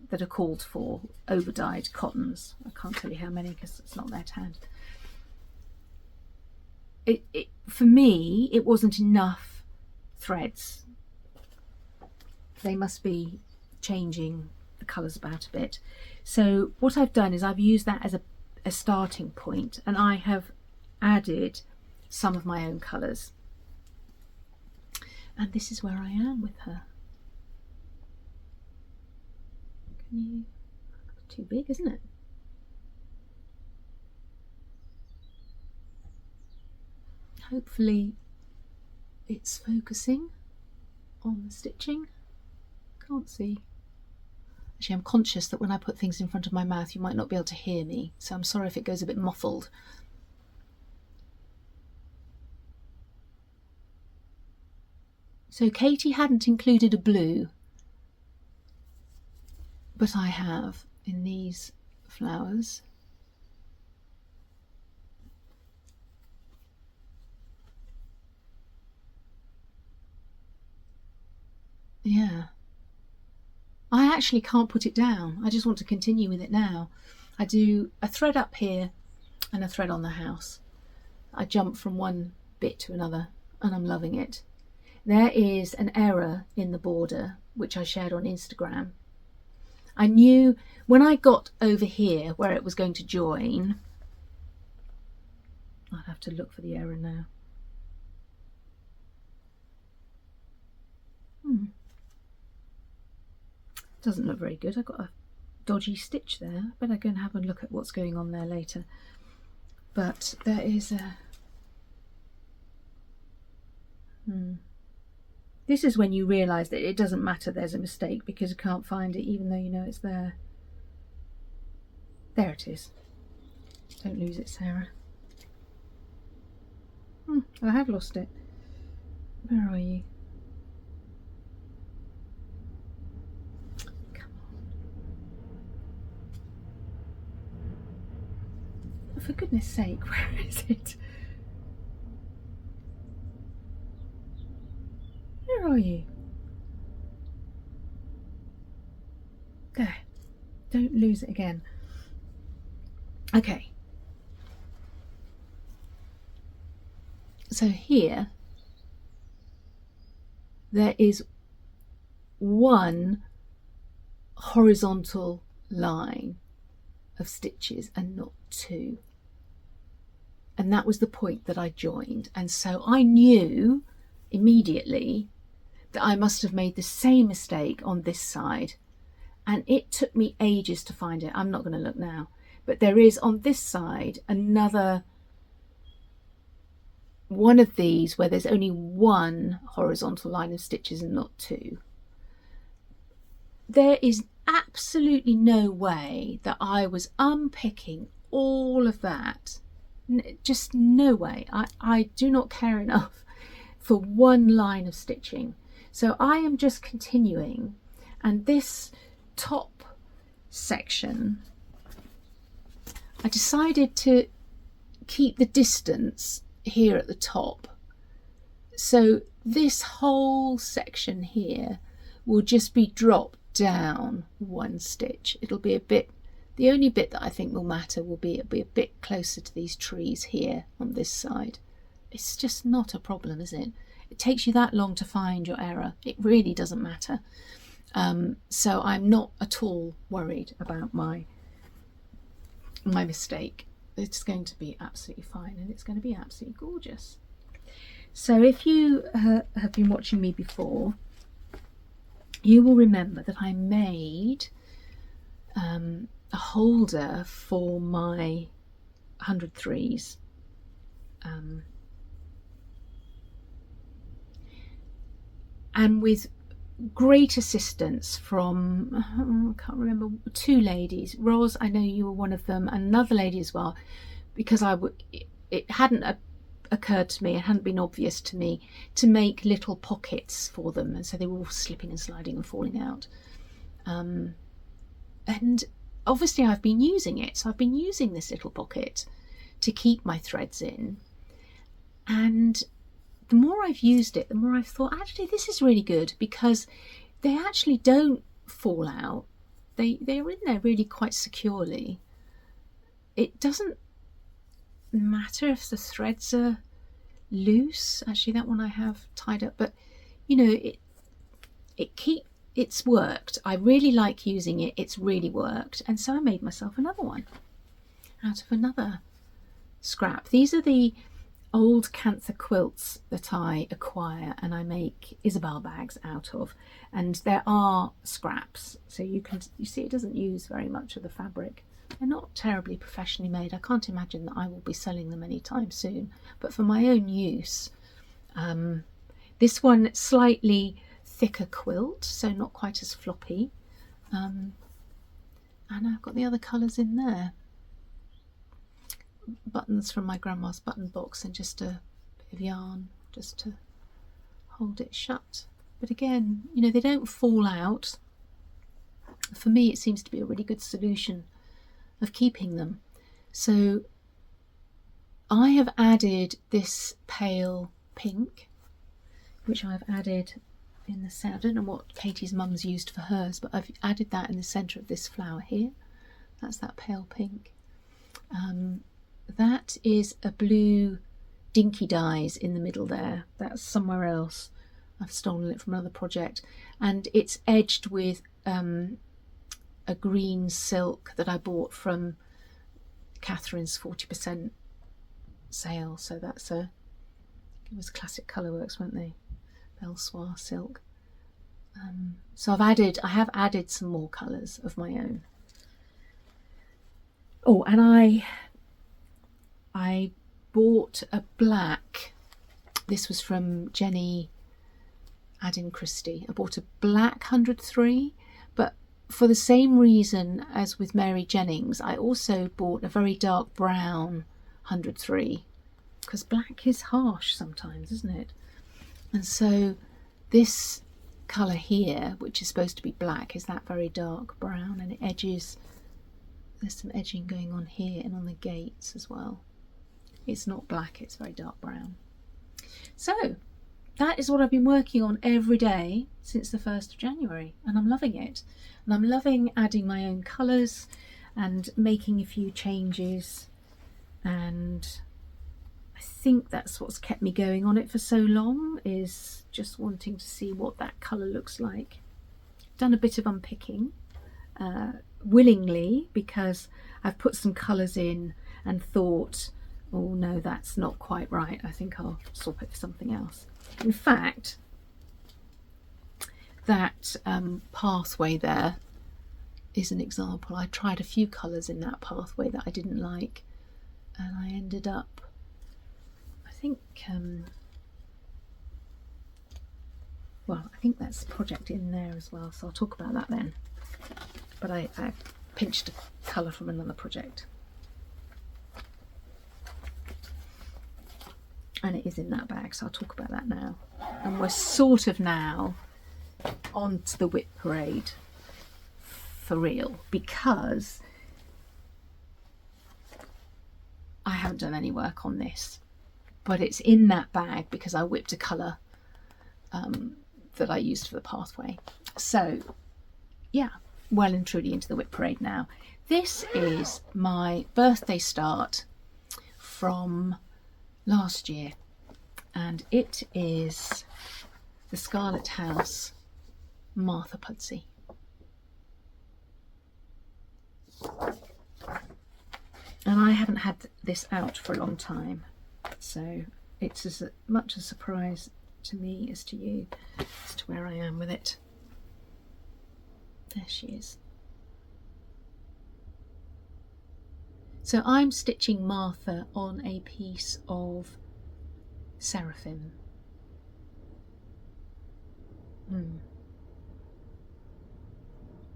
that are called for, over-dyed cottons. I can't tell you how many because it's not there to hand. For me, it wasn't enough threads. They must be changing the colours about a bit. So what I've done is I've used that as a starting point, and I have added some of my own colours. And this is where I am with her. Too big, isn't it? Hopefully it's focusing on the stitching. Can't see. Actually, I'm conscious that when I put things in front of my mouth you might not be able to hear me, so I'm sorry if it goes a bit muffled. So Katie hadn't included a blue, but I have in these flowers. Yeah. I actually can't put it down. I just want to continue with it now. I do a thread up here and a thread on the house. I jump from one bit to another and I'm loving it. There is an error in the border, which I shared on Instagram. I knew when I got over here where it was going to join, I'll have to look for the error now. Doesn't look very good. I've got a dodgy stitch there. I better go and have a look at what's going on there later. But there is a... This is when you realise that it doesn't matter there's a mistake because you can't find it even though you know it's there. There it is. Don't lose it, Sarah. I have lost it. Where are you? Come on. For goodness sake, where is it? Where are you? There. Don't lose it again. Okay. So here, there is one horizontal line of stitches and not two. And that was the point that I joined. And so I knew immediately that I must have made the same mistake on this side, and it took me ages to find it. I'm not going to look now, but there is on this side another one of these where there's only one horizontal line of stitches and not two. There is absolutely no way that I was unpicking all of that. Just no way. I do not care enough for one line of stitching. So I am just continuing, and this top section, I decided to keep the distance here at the top. So this whole section here will just be dropped down one stitch. It'll be a bit, the only bit that I think will matter will be it'll be a bit closer to these trees here on this side. It's just not a problem, is it? It takes you that long to find your error. It really doesn't matter. So I'm not at all worried about my mistake. It's going to be absolutely fine, and it's going to be absolutely gorgeous. So if you have been watching me before, you will remember that I made a holder for my 100 threes. And with great assistance from, I can't remember, two ladies. Ros, I know you were one of them, and another lady as well, because it hadn't occurred to me, it hadn't been obvious to me to make little pockets for them, and so they were all slipping and sliding and falling out. And obviously I've been using it, so I've been using this little pocket to keep my threads in, and the more I've used it, the more I've thought, actually this is really good, because they actually don't fall out. They're in there really quite securely. It doesn't matter if the threads are loose. Actually, that one I have tied up, but you know, it's worked. I really like using it. It's really worked, and so I made myself another one out of another scrap. These are the old Cantha quilts that I acquire and I make Isabel bags out of, and there are scraps, so you see it doesn't use very much of the fabric. They're not terribly professionally made. I can't imagine that I will be selling them anytime soon, but for my own use. This one, slightly thicker quilt, so not quite as floppy. And I've got the other colours in there. Buttons from my grandma's button box and just a bit of yarn just to hold it shut. But again, you know, they don't fall out. For me, it seems to be a really good solution of keeping them. So I have added this pale pink, which I've added in the centre. I don't know what Katie's mum's used for hers, but I've added that in the centre of this flower here. That's that pale pink. That is a blue Dinky Dyes in the middle there. That's somewhere else. I've stolen it from another project, and it's edged with a green silk that I bought from Catherine's 40% sale. So that's it was Classic Colourworks, weren't they? Belsoir silk. So I have added some more colours of my own. Oh, and I bought a black. This was from Jenny Adin Christie. I bought a black 103, but for the same reason as with Mary Jennings, I also bought a very dark brown 103, because black is harsh sometimes, isn't it? And so this colour here, which is supposed to be black, is that very dark brown, and it edges. There's some edging going on here and on the gates as well. It's not black, it's very dark brown. So that is what I've been working on every day since the 1st of January, and I'm loving it. And I'm loving adding my own colours and making a few changes, and I think that's what's kept me going on it for so long, is just wanting to see what that colour looks like. Done a bit of unpicking willingly, because I've put some colours in and thought, oh no, that's not quite right, I think I'll swap it for something else. In fact, that pathway there is an example. I tried a few colours in that pathway that I didn't like, and I ended up, I think well, I think that's a project in there as well, so I'll talk about that then. But I pinched a colour from another project, and it is in that bag, so I'll talk about that now. And we're sort of now on to the WIP parade for real, because I haven't done any work on this, but it's in that bag because I whipped a colour that I used for the pathway. So yeah, well and truly into the WIP parade now. This is my birthday start from last year, and it is the Scarlet House Martha Pudsey. And I haven't had this out for a long time, so it's as much a surprise to me as to you as to where I am with it. There she is. So I'm stitching Martha on a piece of Seraphim.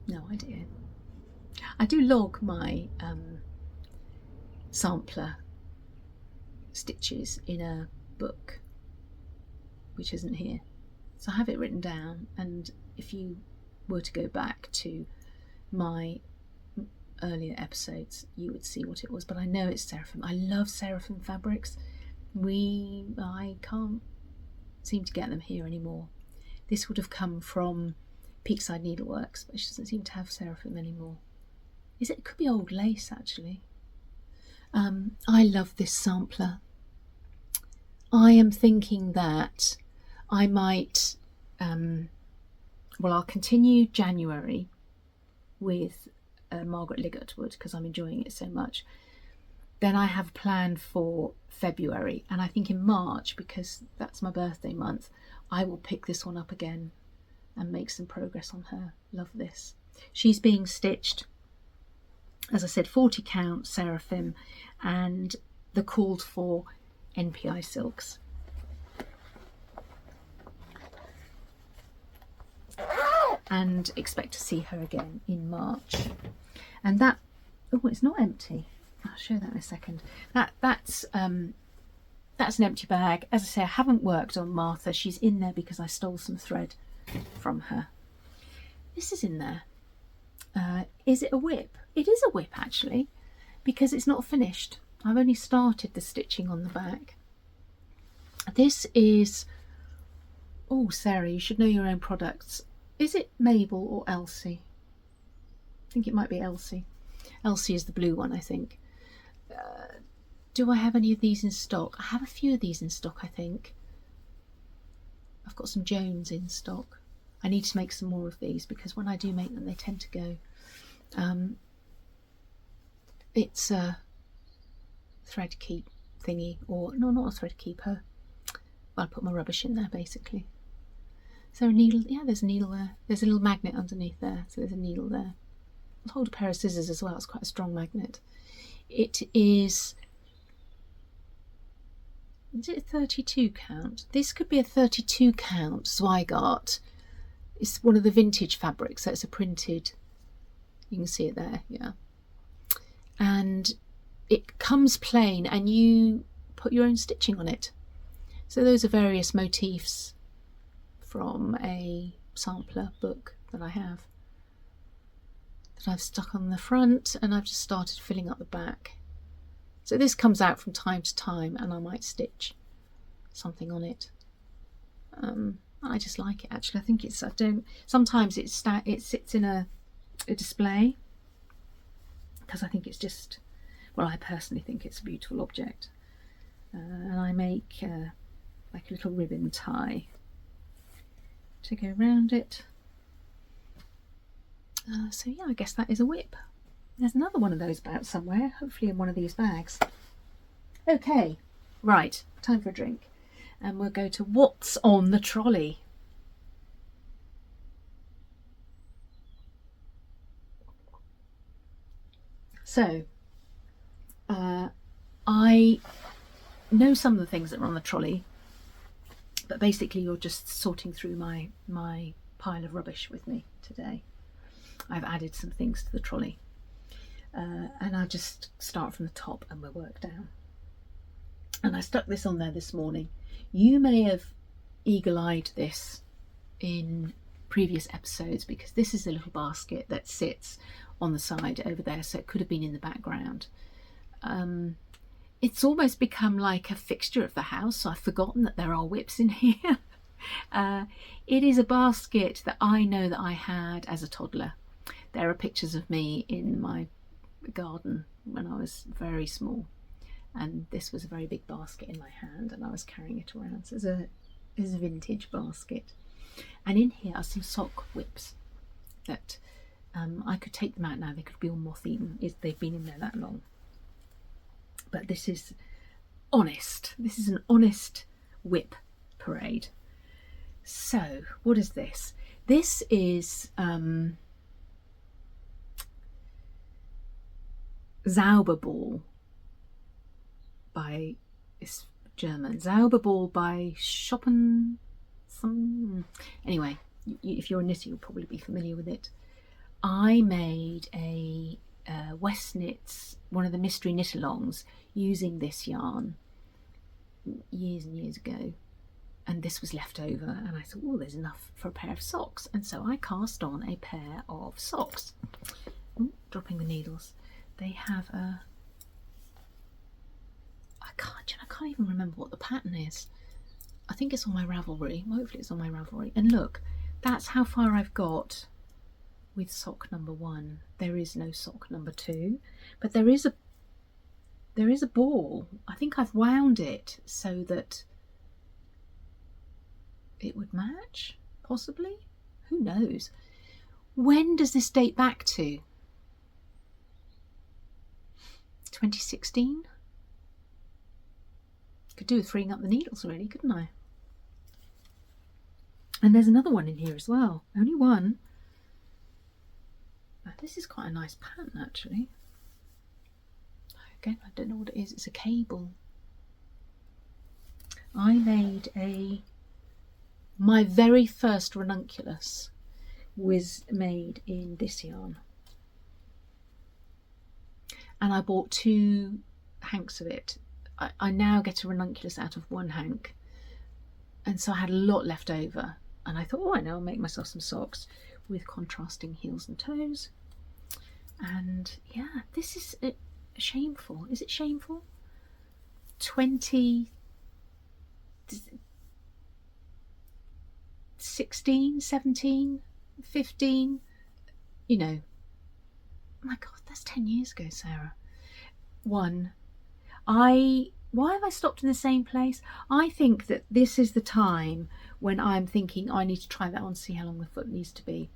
No idea. I do log my sampler stitches in a book, which isn't here. So I have it written down, and if you were to go back to my earlier episodes, you would see what it was. But I know it's Seraphim. I love Seraphim fabrics. I can't seem to get them here anymore. This would have come from Peakside Needleworks, but she doesn't seem to have Seraphim anymore. It could be old lace, actually. I love this sampler. I am thinking that I might, I'll continue January with Margaret Liggett wood because I'm enjoying it so much. Then I have planned for February, and I think in March, because that's my birthday month, I will pick this one up again and make some progress on her. Love this. She's being stitched As I said, 40 count seraphim and the called for NPI silks. And expect to see her again in March. And that, oh, it's not empty. I'll show that in a second. That's an empty bag. As I say, I haven't worked on Martha. She's in there because I stole some thread from her. This is in there. Is it a WIP? It is a WIP actually, because it's not finished. I've only started the stitching on the back. This is, oh Sarah, you should know your own products. Is it Mabel or Elsie? I think it might be Elsie. Elsie is the blue one, I think. Do I have any of these in stock? I have a few of these in stock, I think. I've got some Jones in stock. I need to make some more of these because when I do make them, they tend to go. It's a thread keep thingy, or no, not a thread keeper. Well, I put my rubbish in there basically. Is there a needle? Yeah, there's a needle there. There's a little magnet underneath there, so there's a needle there. I'll hold a pair of scissors as well. It's quite a strong magnet. It is it a 32 count? This could be a 32 count Zweigart. It's one of the vintage fabrics, so it's a printed, you can see it there, yeah. And it comes plain and you put your own stitching on it. So those are various motifs from a sampler book that I have, that I've stuck on the front, and I've just started filling up the back. So this comes out from time to time and I might stitch something on it. I just like it actually. I think it's, I don't, sometimes it sits in a display because I think it's just, well, I personally think it's a beautiful object. And I make like a little ribbon tie to go around it. So yeah, I guess that is a WIP. There's another one of those about somewhere, hopefully in one of these bags. Okay, right, time for a drink. And we'll go to what's on the trolley. So, I know some of the things that are on the trolley, but basically you're just sorting through my pile of rubbish with me today. I've added some things to the trolley. And I'll just start from the top and we'll work down. And I stuck this on there this morning. You may have eagle-eyed this in previous episodes because this is a little basket that sits on the side over there, so it could have been in the background. It's almost become like a fixture of the house, so I've forgotten that there are WIPs in here. It is a basket that I know that I had as a toddler. There are pictures of me in my garden when I was very small, and this was a very big basket in my hand and I was carrying it around. So it's a vintage basket, and in here are some sock WIPs that I could take them out now. They could be all moth-eaten. They've been in there that long, but this is honest. This is an honest WIP parade. So what is this? This is Zauberball by, it's German, Zauberball by Schoppen. Anyway, if you're a knitter you'll probably be familiar with it. I made a West Knits, one of the mystery knit-alongs, using this yarn years and years ago, and this was left over and I thought, oh, there's enough for a pair of socks, and so I cast on a pair of socks. Ooh, dropping the needles. They have a, I can't even remember what the pattern is. I think it's on my Ravelry. Hopefully it's on my Ravelry. And look, that's how far I've got with sock number 1. There is no sock number 2, but there is a ball. I think I've wound it so that it would match, possibly. Who knows? When does this date back to? 2016? Could do with freeing up the needles really, couldn't I? And there's another one in here as well. Only one. This is quite a nice pattern actually. Again, I don't know what it is. It's a cable. I made my very first ranunculus was made in this yarn. And I bought 2 hanks of it. I now get a ranunculus out of 1 hank. And so I had a lot left over. And I thought, oh, I know, I'll make myself some socks with contrasting heels and toes. And yeah, this is shameful. Is it shameful? 16, 17, 15, you know. My God, that's 10 years ago, Sarah. Why have I stopped in the same place? I think that this is the time when I'm thinking I need to try that on, see how long the foot needs to be.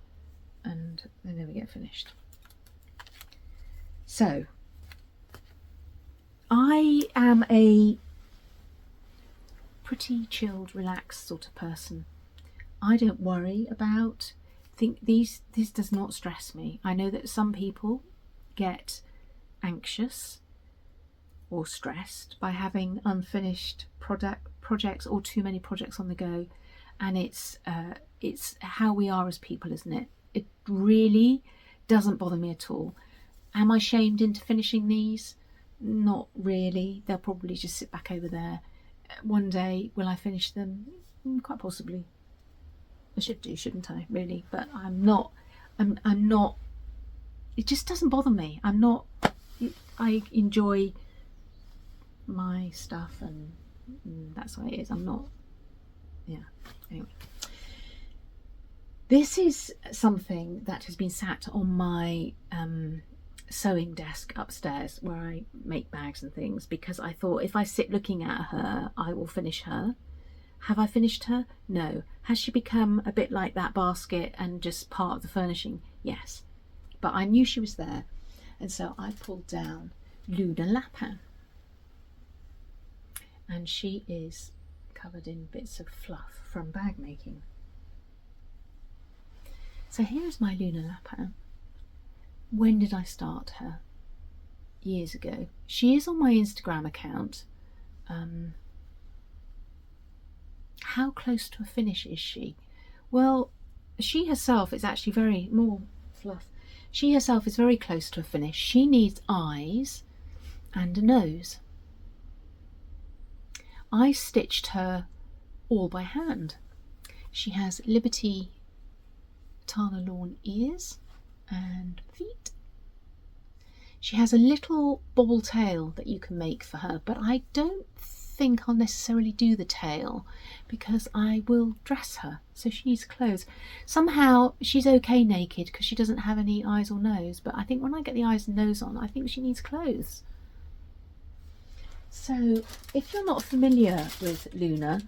And then we get finished. So, I am a pretty chilled, relaxed sort of person. I don't worry about this does not stress me. I know that some people get anxious or stressed by having unfinished projects or too many projects on the go, and it's how we are as people, isn't it? It really doesn't bother me at all. Am I shamed into finishing these? Not really. They'll probably just sit back over there. One day, will I finish them? Quite possibly. I should do, shouldn't I? Really, but I'm not. I'm not. It just doesn't bother me. I'm not. I enjoy my stuff, and that's what it is. I'm not. Yeah. Anyway. This is something that has been sat on my sewing desk upstairs where I make bags and things, because I thought if I sit looking at her, I will finish her. Have I finished her? No. Has she become a bit like that basket and just part of the furnishing? Yes. But I knew she was there, and so I pulled down Luna Lapin. And she is covered in bits of fluff from bag making. So here's my Luna Lapin. When did I start her? Years ago. She is on my Instagram account. How close to a finish is she? Well, she herself is actually very more fluff. She herself is very close to a finish. She needs eyes and a nose. I stitched her all by hand. She has Liberty Tana Lawn ears and feet. She has a little bobble tail that you can make for her, but I don't think I'll necessarily do the tail because I will dress her, so she needs clothes. Somehow she's okay naked because she doesn't have any eyes or nose, but I think when I get the eyes and nose on, I think she needs clothes. So if you're not familiar with Luna,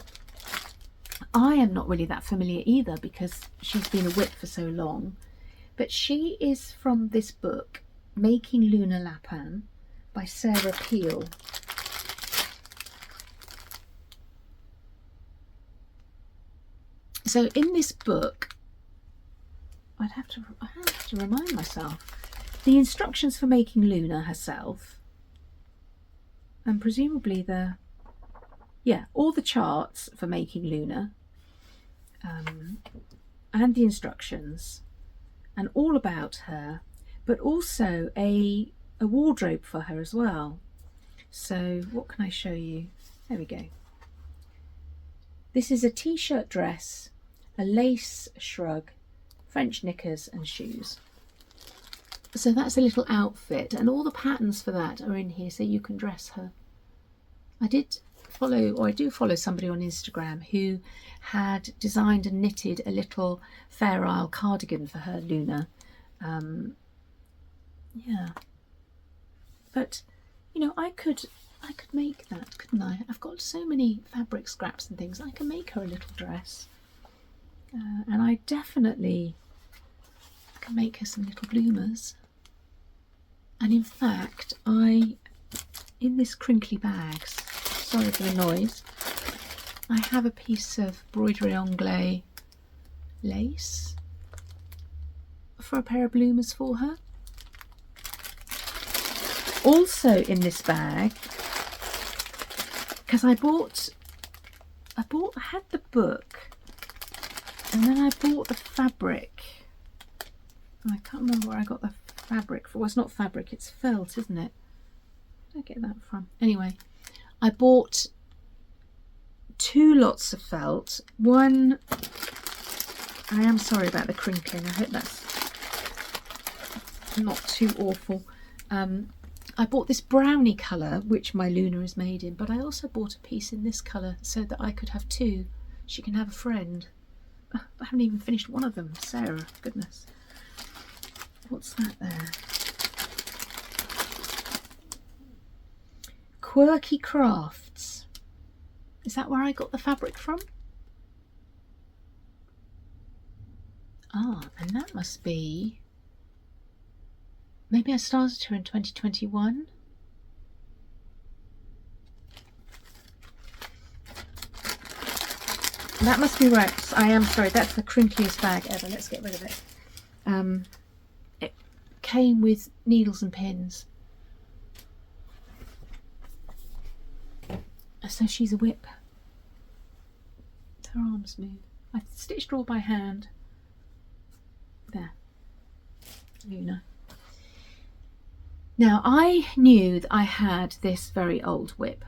I am not really that familiar either because she's been a WIP for so long, but she is from this book, Making Luna Lapin by Sarah Peel. So in this book, I have to remind myself, the instructions for making Luna herself, and presumably all the charts for making Luna, and the instructions, and all about her, but also a wardrobe for her as well. So what can I show you? There we go. This is a t-shirt dress, a lace shrug, French knickers and shoes. So that's a little outfit, and all the patterns for that are in here so you can dress her. I do follow somebody on Instagram who had designed and knitted a little Fair Isle cardigan for her Luna. Yeah, but you know, I could make that, couldn't I? I've got so many fabric scraps and things. I can make her a little dress, and I definitely can make her some little bloomers. And in fact, in this crinkly bag, sorry for the noise, I have a piece of broderie anglais lace for a pair of bloomers for her. Also in this bag, because I had the book, and then I bought the fabric. And I can't remember where I got the fabric from. Well, it's not fabric, it's felt, isn't it? Where did I get that from? Anyway, I bought 2 lots of felt. One, I am sorry about the crinkling. I hope that's not too awful. I bought this brownie colour, which my Luna is made in, but I also bought a piece in this colour so that I could have 2. She can have a friend. I haven't even finished one of them. Sarah, goodness. What's that there? Quirky Crafts. Is that where I got the fabric from? Ah, and that must be... Maybe I started her in 2021. That must be right. I am sorry, that's the crinkliest bag ever. Let's get rid of it. It came with needles and pins. So she's a WIP. Her arms move. I stitched her all by hand. There. Luna. Now, I knew that I had this very old WIP,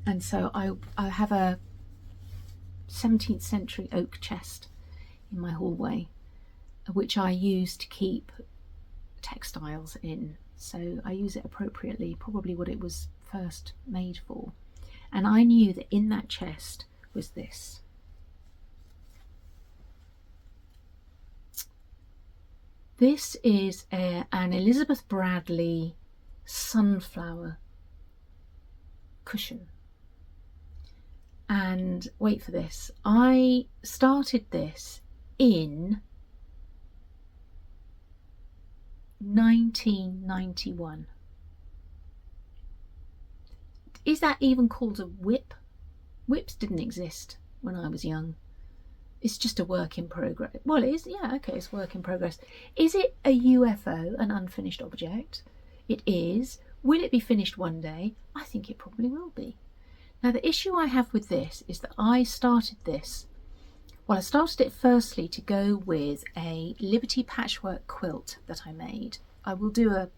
and so I have a 17th century oak chest in my hallway, which I use to keep textiles in, so I use it appropriately, probably what it was first made for. And I knew that in that chest was this. This is an Elizabeth Bradley sunflower cushion. And wait for this, I started this in 1991. Is that even called a WIP? WIPs didn't exist when I was young. It's just a work in progress. Well, it is, yeah, okay, it's work in progress. Is it a UFO, an unfinished object? It is. Will it be finished one day? I think it probably will be. Now, the issue I have with this is that I started this. Well, I started it firstly to go with a Liberty patchwork quilt that I made. I will do a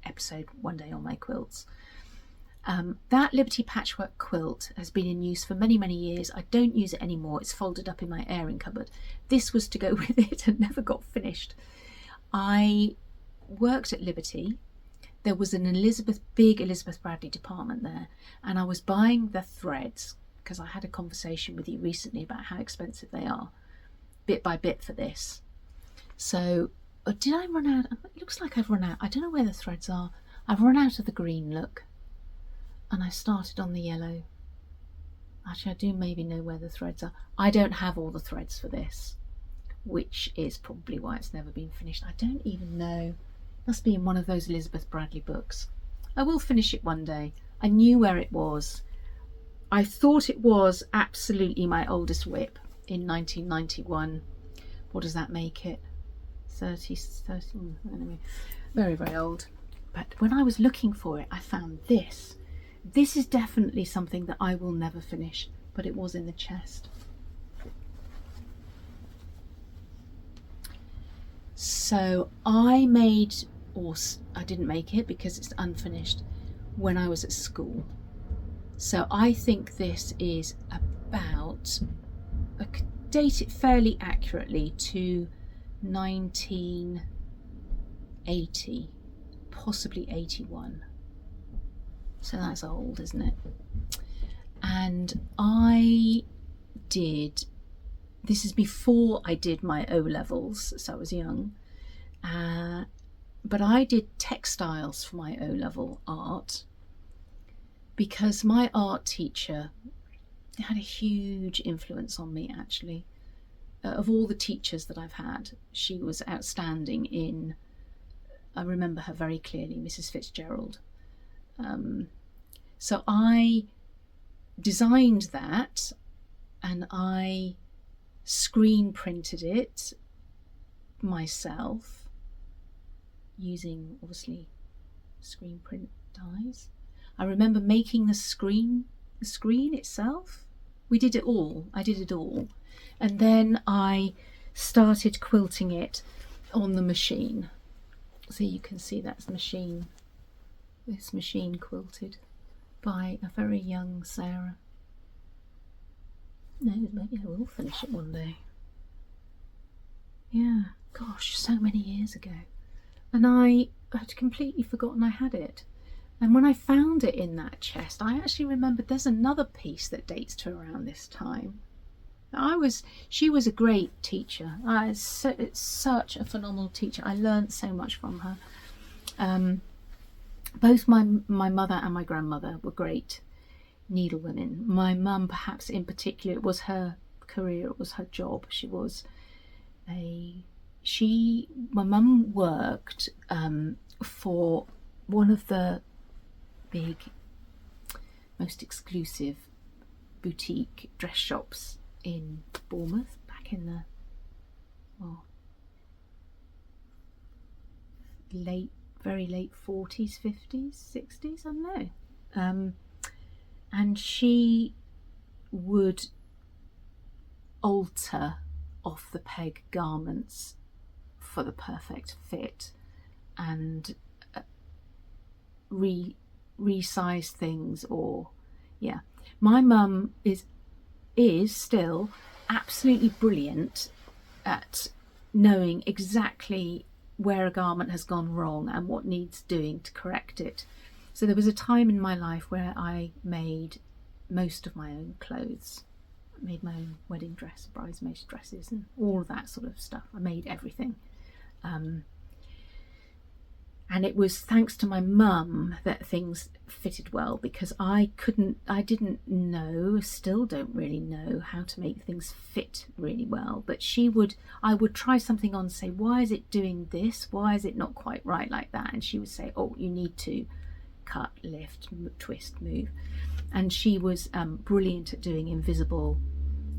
episode one day on my quilts. That Liberty patchwork quilt has been in use for many, many years. I don't use it anymore. It's folded up in my airing cupboard. This was to go with it and never got finished. I worked at Liberty. There was an big Elizabeth Bradley department there, and I was buying the threads because I had a conversation with you recently about how expensive they are, bit by bit for this. So, did I run out? It looks like I've run out. I don't know where the threads are. I've run out of the green look. And I started on the yellow. Actually, I do maybe know where the threads are. I don't have all the threads for this, which is probably why it's never been finished. I don't even know. It must be in one of those Elizabeth Bradley books. I will finish it one day. I knew where it was. I thought it was absolutely my oldest WIP in 1991. What does that make it? 30, anyway, very, very old. But when I was looking for it, I found this. This is definitely something that I will never finish, but it was in the chest. So I made, or I didn't make it because it's unfinished, when I was at school. So I think this is about, I could date it fairly accurately to 1980, possibly 81. So that's old, isn't it? And I did, this is before I did my O-levels, so I was young, but I did textiles for my O-level art because my art teacher had a huge influence on me, actually. Of all the teachers that I've had, she was outstanding in, I remember her very clearly, Mrs. Fitzgerald. So I designed that and I screen printed it myself, using obviously screen print dies. I remember making the screen itself. We did it all. I did it all. And then I started quilting it on the machine. So you can see that's machine. This machine quilted by a very young Sarah. No, maybe I will finish it one day. Yeah, gosh, so many years ago. And I had completely forgotten I had it. And when I found it in that chest, I actually remembered there's another piece that dates to around this time. She was a great teacher. It's such a phenomenal teacher. I learned so much from her. Both my mother and my grandmother were great needlewomen. My mum, perhaps in particular, it was her career, it was her job. My mum worked for one of the big, most exclusive boutique dress shops in Bournemouth back in the very late 40s, 50s, 60s, I don't know. And she would alter off the peg garments for the perfect fit and resize things, or yeah. My mum is still absolutely brilliant at knowing exactly where a garment has gone wrong and what needs doing to correct it. So there was a time in my life where I made most of my own clothes. I made my own wedding dress, bridesmaid dresses, and all of that sort of stuff. I made everything. And it was thanks to my mum that things fitted well, because I didn't know, still don't really know how to make things fit really well. But I would try something on, say, why is it doing this? Why is it not quite right like that? And she would say, oh, you need to cut, lift, twist, move. And she was brilliant at doing invisible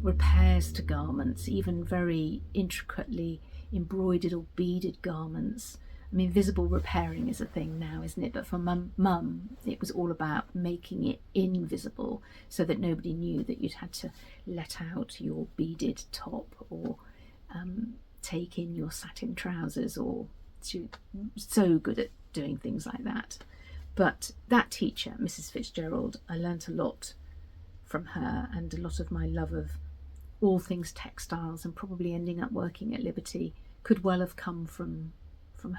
repairs to garments, even very intricately embroidered or beaded garments. I mean, visible repairing is a thing now, isn't it? But for mum, it was all about making it invisible so that nobody knew that you'd had to let out your beaded top or take in your satin trousers, or she was so good at doing things like that. But that teacher, Mrs. Fitzgerald, I learnt a lot from her, and a lot of my love of all things textiles and probably ending up working at Liberty could well have come from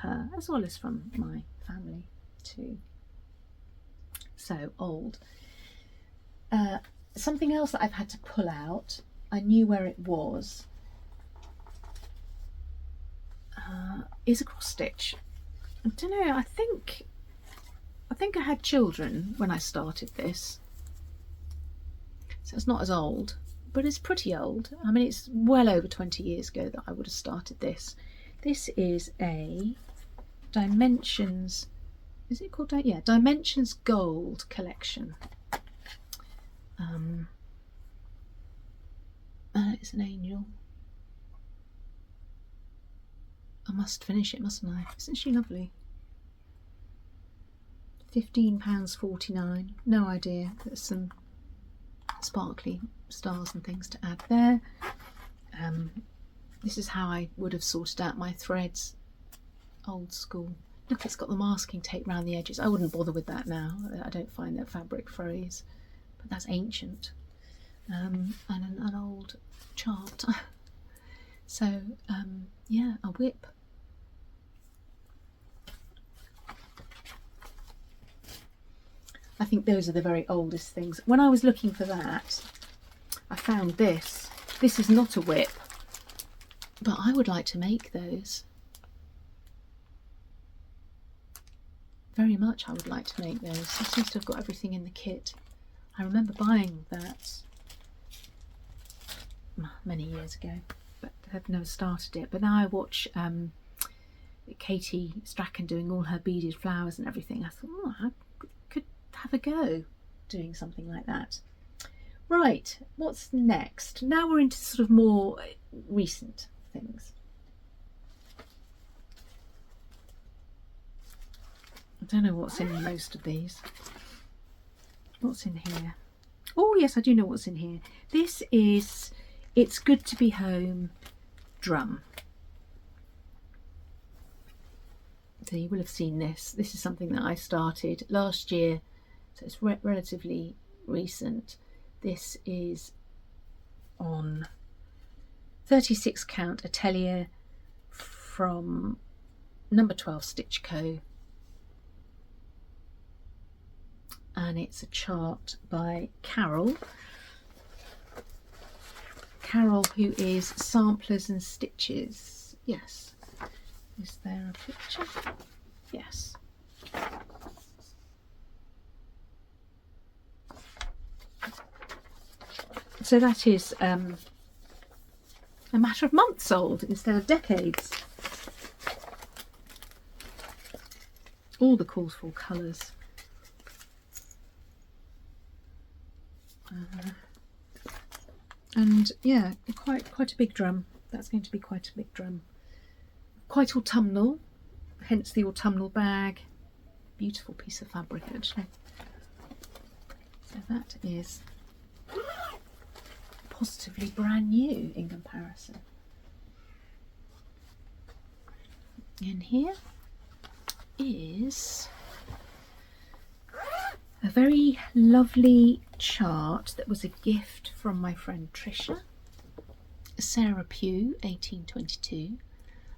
her, as well as from my family too. So old. Something else that I've had to pull out, I knew where it was, is a cross stitch. I don't know, I think I had children when I started this, so it's not as old, but it's pretty old. I mean, it's well over 20 years ago that I would have started this. This is a Dimensions, is it called? Yeah, Dimensions Gold collection. It's an angel. I must finish it, mustn't I? Isn't she lovely? £15.49. No idea. There's some sparkly stars and things to add there. This is how I would have sorted out my threads, old school. Look, it's got the masking tape around the edges. I wouldn't bother with that now. I don't find that fabric frays, but that's ancient. And an old chart. So yeah, a WIP. I think those are the very oldest things. When I was looking for that, I found this. This is not a WIP, but I would like to make those. Very much I would like to make those. It seems to have got everything in the kit. I remember buying that many years ago, but I've never started it. But now I watch Katie Strachan doing all her beaded flowers and everything. I thought, oh, I could have a go doing something like that. Right, what's next? Now we're into sort of more recent things. don't know what's in most of these. What's in here? Oh yes, I do know what's in here. This is It's Good to Be Home drum. So you will have seen this. This is something that I started last year, so it's relatively recent. This is on 36 count Atelier from number 12 Stitch Co. And it's a chart by Carol. Carol, who is Samplers and Stitches. Yes. Is there a picture? Yes. So that is a matter of months old instead of decades. All the calls for colours. And yeah, quite a big drum. That's going to be quite a big drum. Quite autumnal, hence the autumnal bag. Beautiful piece of fabric actually. So that is positively brand new in comparison. In here is a very lovely chart that was a gift from my friend Tricia. Sarah Pugh, 1822. I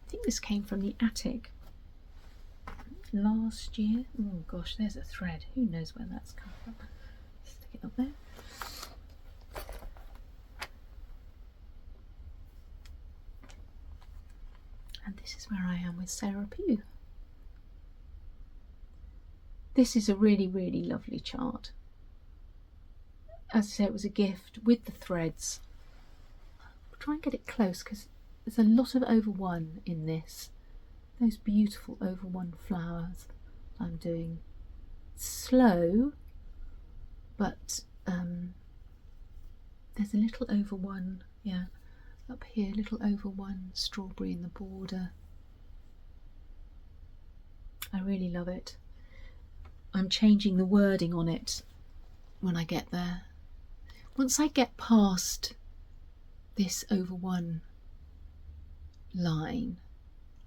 think this came from the attic last year. Oh gosh, there's a thread. Who knows where that's come from? Stick it up there. And this is where I am with Sarah Pugh. This is a really, really lovely chart. As I say, it was a gift with the threads. I'll try and get it close because there's a lot of over one in this. Those beautiful over one flowers I'm doing. Slow, but there's a little over one, yeah, up here, little over one strawberry in the border. I really love it. I'm changing the wording on it when I get there. Once I get past this over one line,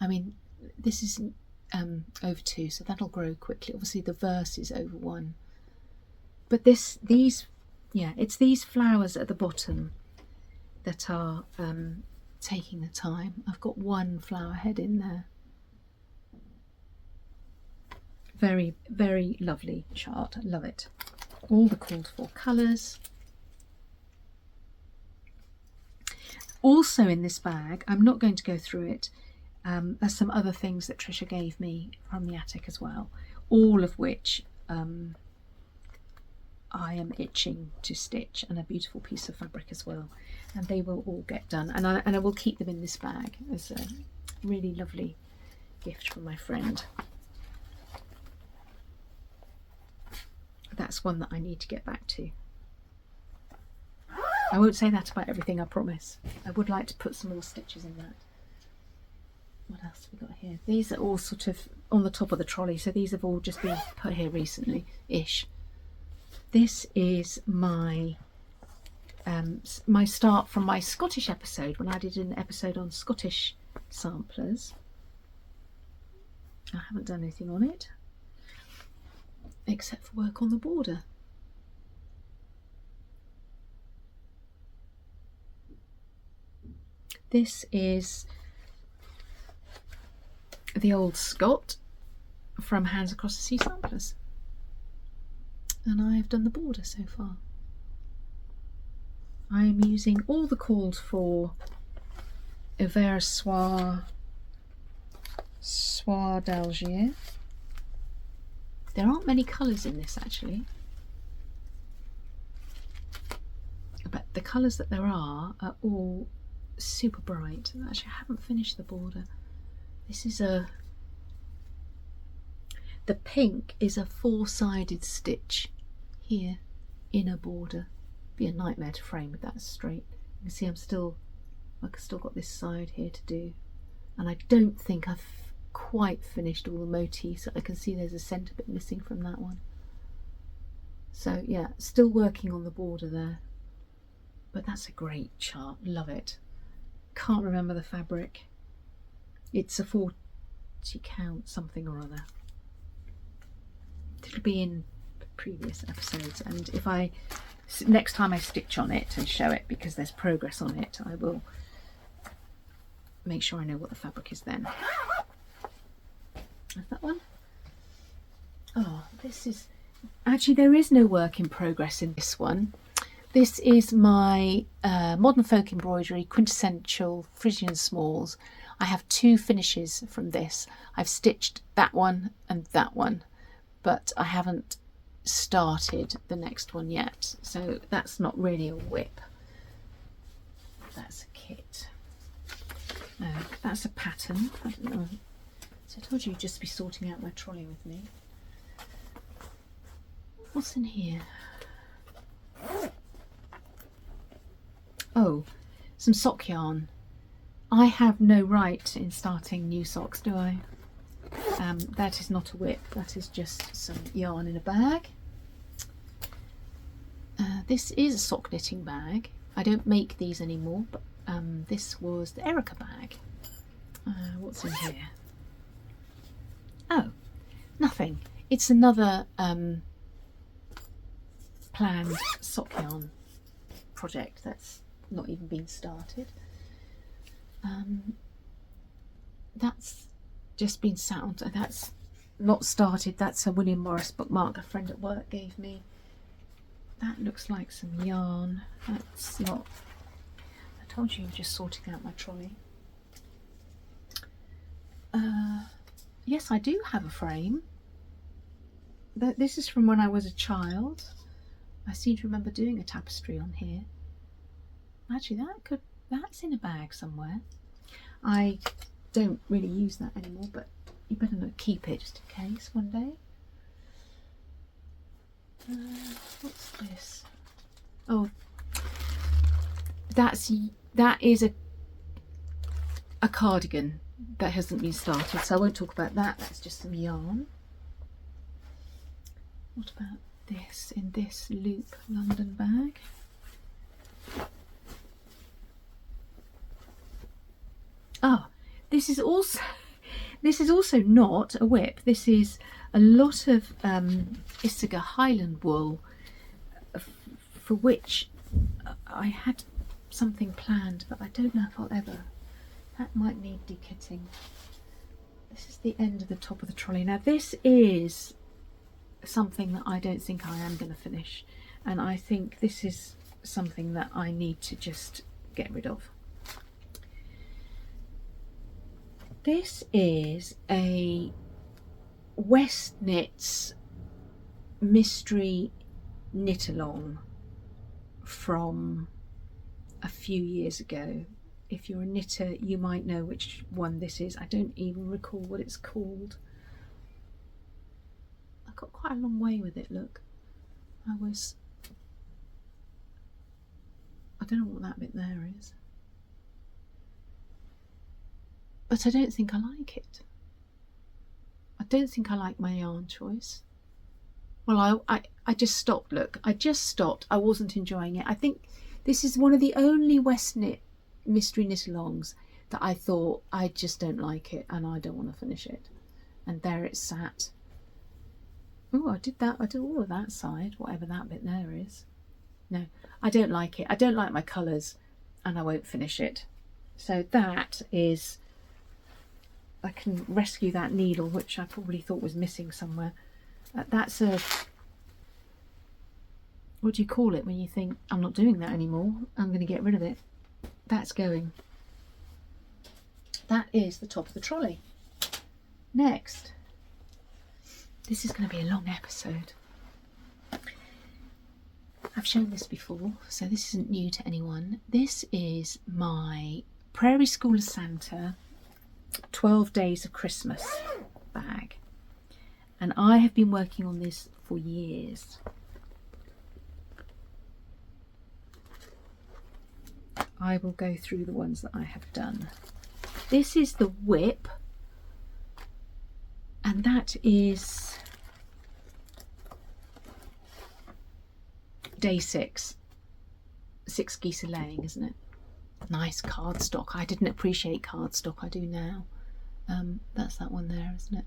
I mean, this is over two, so that'll grow quickly. Obviously the verse is over one, but it's these flowers at the bottom that are taking the time. I've got one flower head in there. Very, very lovely chart. I love it. All the called for colours. Also in this bag, I'm not going to go through it, there's some other things that Tricia gave me from the attic as well, all of which I am itching to stitch, and a beautiful piece of fabric as well, and they will all get done, and I will keep them in this bag as a really lovely gift from my friend. That's one that I need to get back to. I won't say that about everything, I promise. I would like to put some more stitches in that. What else have we got here? These are all sort of on the top of the trolley, so these have all just been put here recently-ish. This is my my start from my Scottish episode, when I did an episode on Scottish samplers. I haven't done anything on it, except for work on the border. This is the old Scott from Hands Across the Sea Samplers, and I have done the border so far. I am using all the called for Hiver Soir d'Alger. There aren't many colours in this actually, but the colours that there are all super bright. Actually, I haven't finished the border. This is the pink is a four-sided stitch here in a border. Be a nightmare to frame with that straight. You can see I've still got this side here to do, and I don't think I've quite finished all the motifs. I can see there's a centre bit missing from that one. So yeah, still working on the border there. But that's a great chart, love it. Can't remember the fabric. It's a 40 count something or other. It'll be in previous episodes, and if I next time I stitch on it and show it, because there's progress on it, I will make sure I know what the fabric is then. Is that one? Oh, this is actually, there is no work in progress in this one. This is my Modern Folk Embroidery Quintessential Frisian Smalls. I have 2 finishes from this. I've stitched that one and that one, but I haven't started the next one yet. So that's not really a WIP. That's a kit. That's a pattern. I don't know. So I told you you'd just be sorting out my trolley with me. What's in here? Oh, some sock yarn. I have no right in starting new socks, do I? That is not a WIP, that is just some yarn in a bag. This is a sock knitting bag. I don't make these anymore, but this was the Erica bag. What's in here? Oh, nothing. It's another planned sock yarn project that's not even been started. That's just been sat on. That's not started. That's a William Morris bookmark a friend at work gave me. That looks like some yarn. That's not. I told you, just sorting out my trolley. Yes, I do have a frame. This is from when I was a child. I seem to remember doing a tapestry on here. Actually, that's in a bag somewhere. I don't really use that anymore, but you better not keep it just in case one day. What's this? Oh, that is a cardigan that hasn't been started, so I won't talk about that. That's just some yarn. What about this in this loop London bag? Ah, this is also not a WIP. This is a lot of Isaga Highland wool, for which I had something planned, but I don't know if I'll ever. That might need dekitting. This is the end of the top of the trolley. Now this is something that I don't think I am going to finish, and I think this is something that I need to just get rid of. This is a West Knits mystery knit along from a few years ago. If you're a knitter, you might know which one this is. I don't even recall what it's called. I got quite a long way with it, look. I don't know what that bit there is. But I don't think I like it. I don't think I like my yarn choice. Well, I just stopped, look. I just stopped. I wasn't enjoying it. I think this is one of the only West Knit mystery knit-alongs that I thought, I just don't like it and I don't want to finish it. And there it sat. Oh, I did all of that side, whatever that bit there is. No, I don't like it. I don't like my colours and I won't finish it. So that is... I can rescue that needle, which I probably thought was missing somewhere. That's a... What do you call it when you think, I'm not doing that anymore, I'm going to get rid of it? That's going. That is the top of the trolley. Next. This is going to be a long episode. I've shown this before, so this isn't new to anyone. This is my Prairie School of Santa 12 Days of Christmas bag, and I have been working on this for years. I will go through the ones that I have done. This is the WIP And that is day 6. 6 geese are laying, isn't it? Nice cardstock. I didn't appreciate cardstock, I do now. That's that one there, isn't it?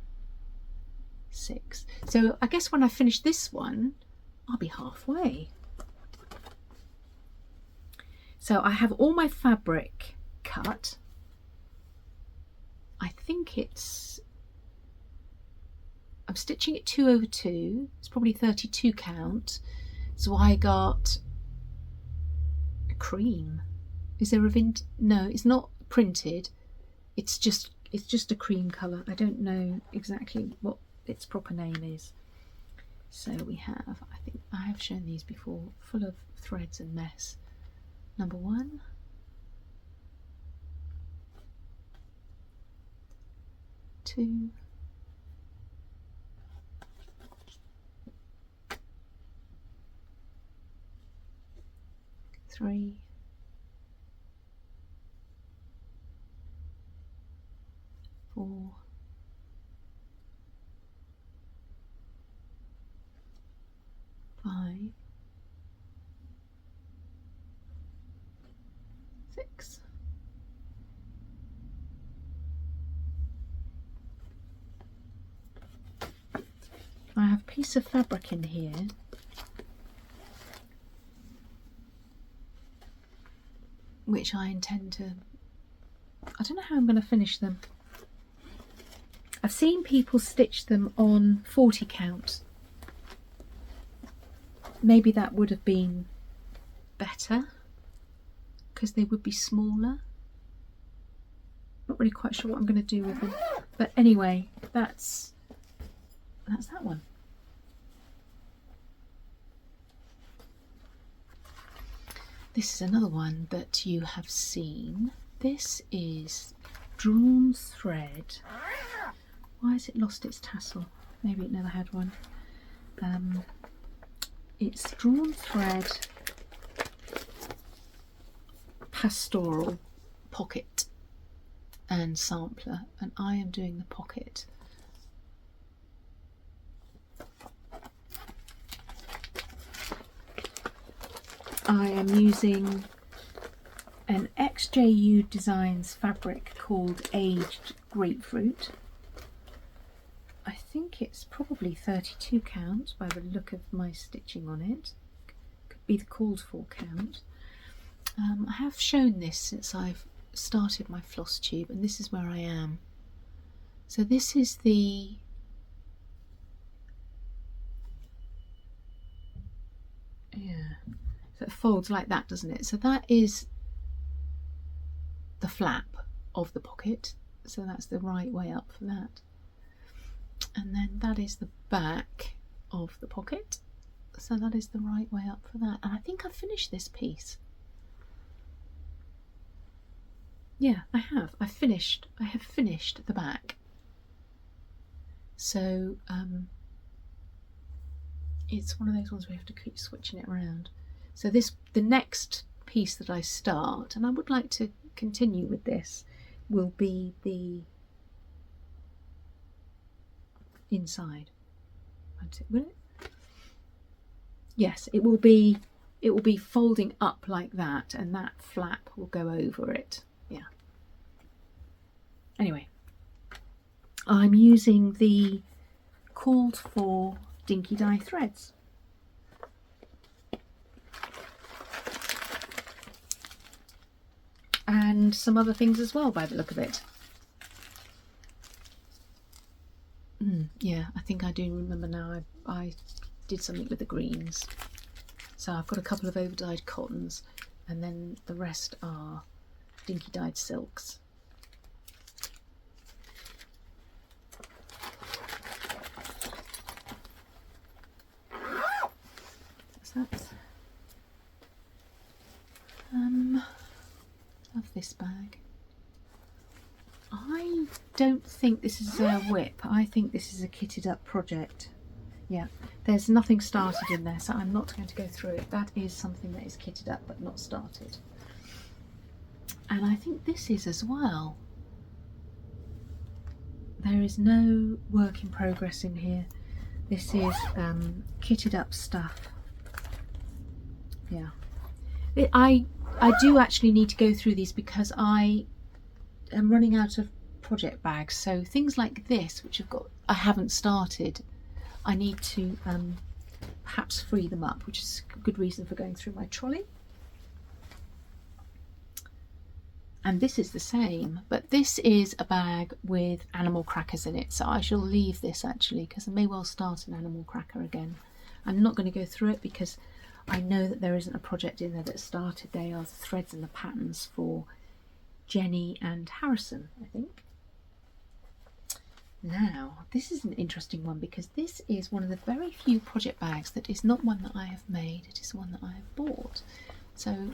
6. So I guess when I finish this one, I'll be halfway. So I have all my fabric cut. I think I'm stitching it 2 over 2. It's probably 32 count. So I got a cream. Is there a no, it's not printed. It's just a cream colour. I don't know exactly what its proper name is. So we have, I think I have shown these before, full of threads and mess. Number 1. 2. 3. 4. 5. 6. I have a piece of fabric in here which I intend to, I don't know how I'm going to finish them. I've seen people stitch them on 40 count. Maybe that would have been better because they would be smaller. Not really quite sure what I'm going to do with them, but anyway, that's that one. This is another one that you have seen. This is drawn thread. Why has it lost its tassel? Maybe it never had one. It's drawn thread pastoral pocket and sampler, and I am doing the pocket. I am using an XJU Designs fabric called Aged Grapefruit. I think it's probably 32 count by the look of my stitching on it. Could be the called for count. I have shown this since I've started my Flosstube, and this is where I am. So this is the so it folds like that, doesn't it? So that is the flap of the pocket, so that's the right way up for that. And then that is the back of the pocket, so that is the right way up for that. And I think I've finished this piece. Yeah, I have. I have finished the back. So it's one of those ones we have to keep switching it around. So the next piece that I start, and I would like to continue with this, will be the inside. Will it? Yes, it will be folding up like that, and that flap will go over it. Yeah. Anyway, I'm using the called for dinky dye threads. And some other things as well by the look of it. Yeah, I think I do remember now. I did something with the greens. So I've got a couple of over dyed cottons, and then the rest are dinky dyed silks. That's that. Love this bag. I don't think this is a WIP. I think this is a kitted up project. Yeah, there's nothing started in there, so I'm not going to go through it. That is something that is kitted up but not started. And I think this is as well. there is no work in progress in here. This is kitted up stuff. Yeah, I do actually need to go through these because I am running out of project bags. So things like this, which I haven't started, I need to perhaps free them up, which is a good reason for going through my trolley. And this is the same, but this is a bag with animal crackers in it, so I shall leave this actually because I may well start an animal cracker again. I'm not going to go through it because I know that there isn't a project in there that started. They are the threads and the patterns for Jenny and Harrison, I think. Now, this is an interesting one because this is one of the very few project bags that is not one that I have made, it is one that I have bought. So,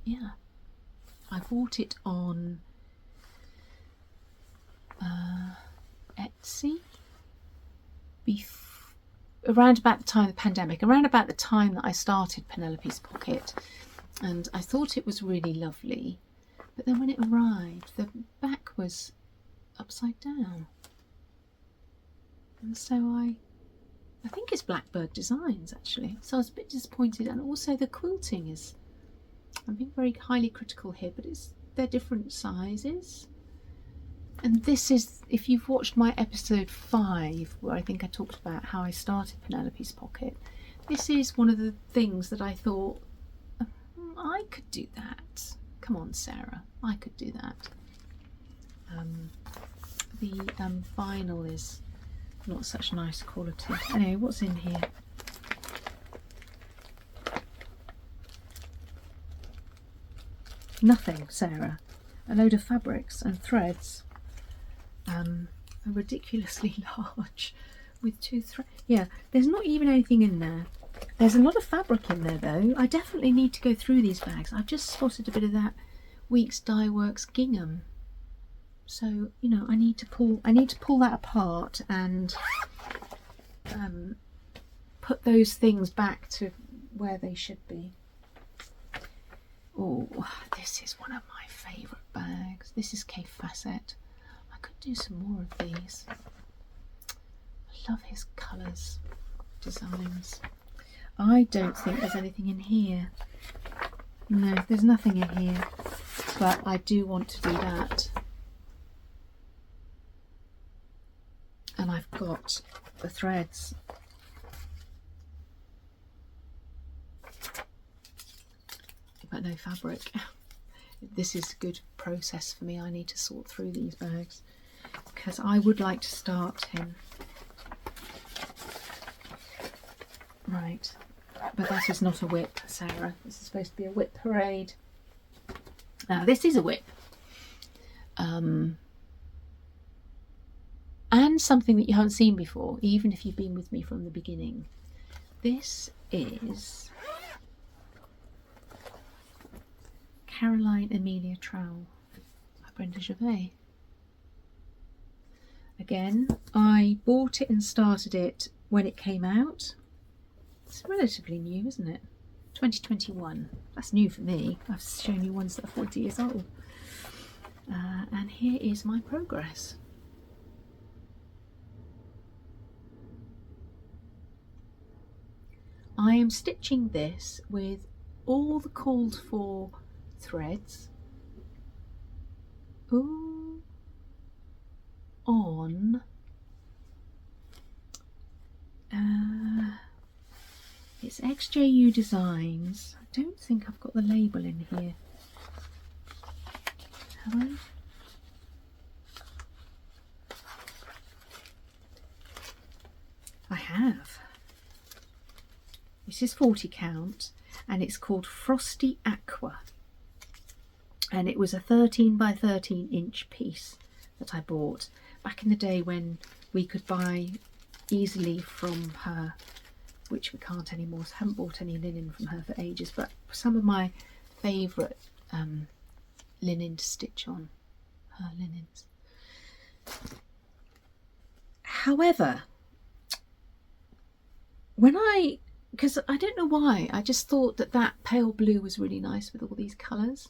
yeah, I bought it on Etsy around about the time of the pandemic, around about the time that I started Penelope's Pocket, and I thought it was really lovely, but then when it arrived the back was upside down, and so I think it's Blackbird Designs actually, so I was a bit disappointed. And also the quilting is, I'm being very highly critical here, but they're different sizes. And this is, if you've watched my episode 5 where I think I talked about how I started Penelope's Pocket, this is one of the things that I thought, I could do that. Come on Sarah, I could do that. The vinyl is not such nice quality. Anyway, what's in here? Nothing, Sarah. A load of fabrics and threads. Are ridiculously large with 2 threads. Yeah, there's not even anything in there. There's a lot of fabric in there though. I definitely need to go through these bags. I've just spotted a bit of that Weeks Dye Works gingham. So, you know, I need to pull that apart and put those things back to where they should be. Oh, this is one of my favourite bags. This is K Facet. I could do some more of these. I love his colours, designs. I don't think there's anything in here. No, there's nothing in here, but I do want to do that. And I've got the threads. But no fabric. This is a good process for me. I need to sort through these bags because I would like to start him. Right, but that is not a WIP, Sarah. This is supposed to be a WIP parade. Now this is a WIP. And something that you haven't seen before, even if you've been with me from the beginning. This is Caroline Amelia Trowell by Brenda Gervais. Again, I bought it and started it when it came out. It's relatively new, isn't it? 2021. That's new for me. I've shown you ones that are 40 years old. And here is my progress. I am stitching this with all the called for threads on it's XJU Designs. I don't think I've got the label in here. Have I? I have. This is 40 count and it's called Frosty Aqua, and it was a 13 by 13 inch piece that I bought back in the day when we could buy easily from her, which we can't anymore, so I haven't bought any linen from her for ages, but some of my favourite linen to stitch on, her linens. However, because I don't know why, I just thought that pale blue was really nice with all these colours,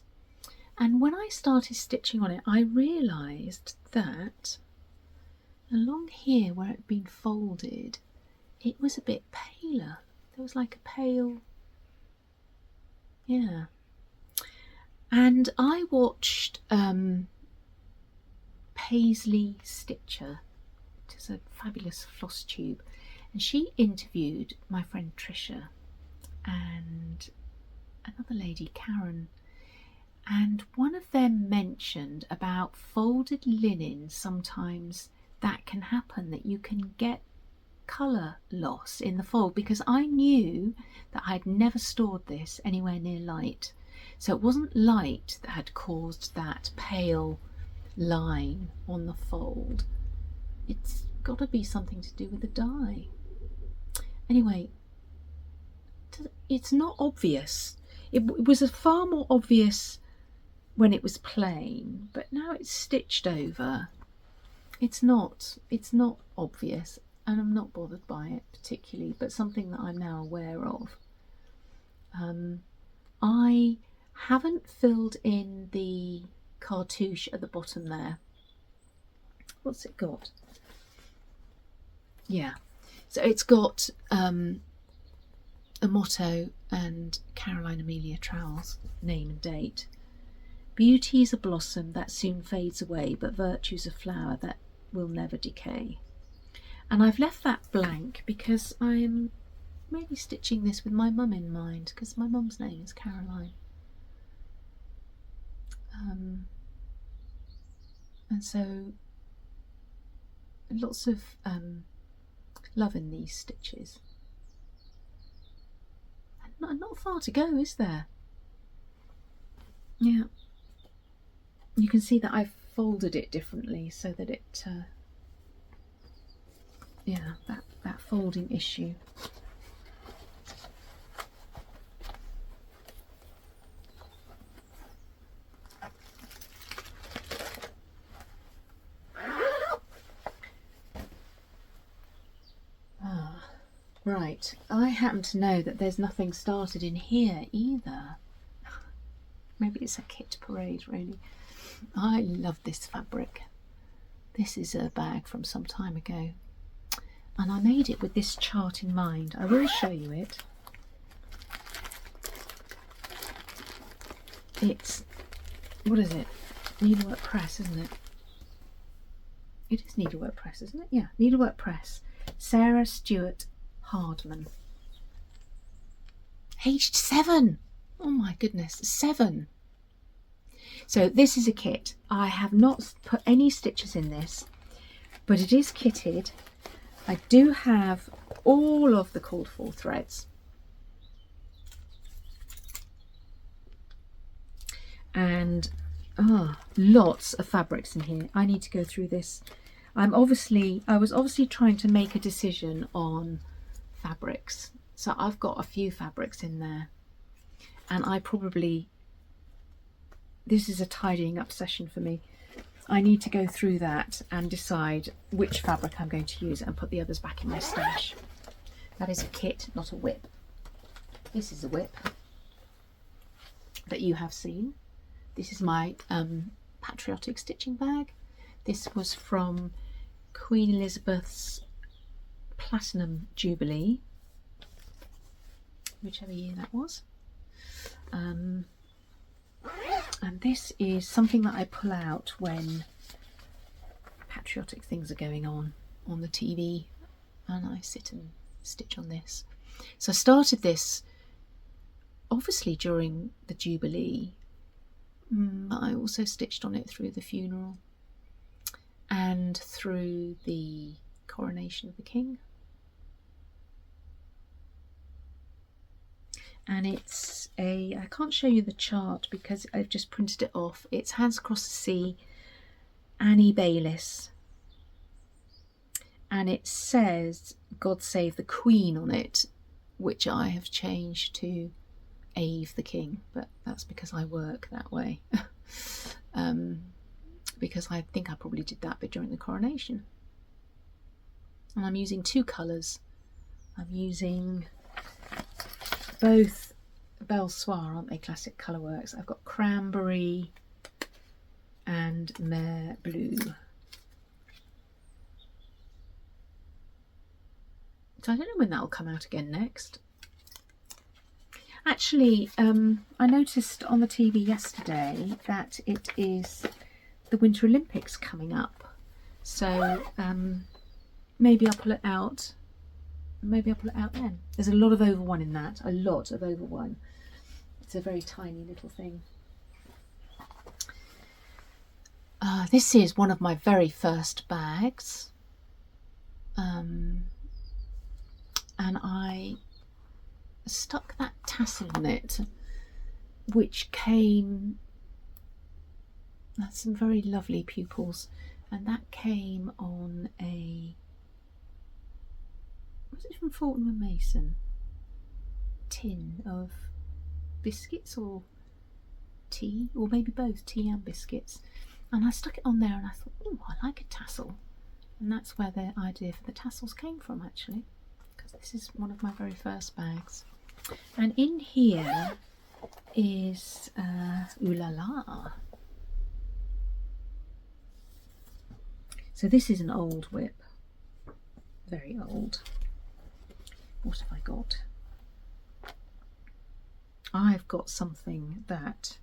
And when I started stitching on it, I realised that along here where it had been folded, it was a bit paler. There was like a pale, yeah. And I watched Paisley Stitcher, which is a fabulous Flosstube, and she interviewed my friend Trisha and another lady, Karen, and one of them mentioned about folded linen. Sometimes that can happen, that you can get colour loss in the fold, because I knew that I'd never stored this anywhere near light, so it wasn't light that had caused that pale line on the fold. It's got to be something to do with the dye. Anyway, it's not obvious. It was a far more obvious when it was plain, but now it's stitched over. It's not obvious, and I'm not bothered by it particularly, but something that I'm now aware of. I haven't filled in the cartouche at the bottom there. What's it got? Yeah, so it's got a motto and Caroline Amelia Trowell's name and date. Beauty is a blossom that soon fades away, but virtue's a flower that will never decay. And I've left that blank because I'm really stitching this with my mum in mind, because my mum's name is Caroline. And so lots of love in these stitches. And not far to go, is there? Yeah. You can see that I've folded it differently so that it, yeah, that folding issue. Right, I happen to know that there's nothing started in here either. Maybe it's a kit parade, really. I love this fabric. This is a bag from some time ago, and I made it with this chart in mind. I will show you it. It's, what is it? Needlework Press, isn't it? It is Needlework Press, isn't it? Yeah, Needlework Press. Sarah Stewart Hardman. Aged 7. Oh my goodness, 7. So this is a kit. I have not put any stitches in this, but it is kitted. I do have all of the called for threads. And lots of fabrics in here. I need to go through this. I was obviously trying to make a decision on fabrics, so I've got a few fabrics in there, and this is a tidying up session for me. I need to go through that and decide which fabric I'm going to use and put the others back in my stash. That is a kit, not a WIP. This is a WIP that you have seen. This is my patriotic stitching bag. This was from Queen Elizabeth's Platinum Jubilee, whichever year that was. And this is something that I pull out when patriotic things are going on the TV, and I sit and stitch on this. So I started this obviously during the Jubilee, but I also stitched on it through the funeral and through the coronation of the King. And it's I can't show you the chart because I've just printed it off. It's Hands Across the Sea, Annie Baylis, and it says God Save the Queen on it, which I have changed to Ave the King, but that's because I work that way. Because I think I probably did that bit during the coronation. And I'm using two colours. I'm using both Belle Soir, aren't they, classic colourworks. I've got cranberry and Mer Blue. So I don't know when that will come out again next. Actually, I noticed on the TV yesterday that it is the Winter Olympics coming up. So maybe I'll pull it out. Maybe I'll pull it out then. There's a lot of over one in that. A lot of over one. It's a very tiny little thing. This is one of my very first bags. And I stuck that tassel on it, which came, that's some very lovely pupils, and that came on a, was it from Fulton & Mason? Tin of biscuits or tea, or maybe both, tea and biscuits. And I stuck it on there and I thought, oh, I like a tassel. And that's where the idea for the tassels came from, actually, because this is one of my very first bags. And in here is ooh la la. So this is an old WIP, very old. What have I got? I've got something that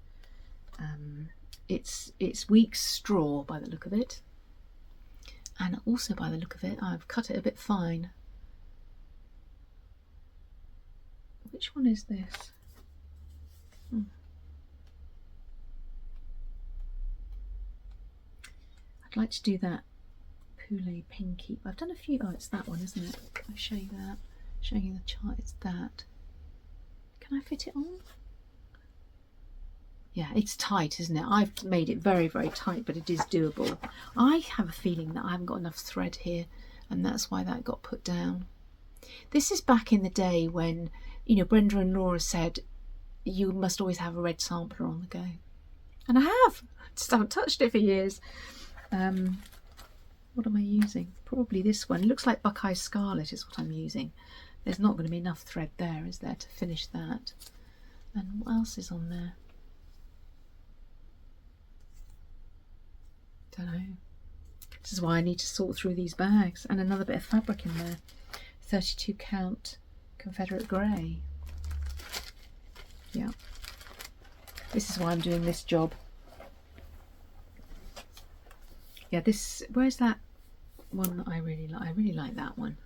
it's Week's straw by the look of it, and also by the look of it I've cut it a bit fine. Which one is this? I'd like to do that Poulet Pinky. I've done a few. Oh, it's that one, isn't it? I'll show you that. Showing you the chart. It's that. Can I fit it on? Yeah, it's tight, isn't it? I've made it very, very tight, but it is doable. I have a feeling that I haven't got enough thread here, and that's why that got put down. This is back in the day when, you know, Brenda and Laura said you must always have a red sampler on the go. And I have. Just haven't touched it for years. What am I using? Probably this one. It looks like Buckeye Scarlet is what I'm using. There's not going to be enough thread there, is there, to finish that? And what else is on there? Don't know. This is why I need to sort through these bags. And another bit of fabric in there. 32 count Confederate grey. Yeah. This is why I'm doing this job. Yeah, this, where's that one that I really like? I really like that one.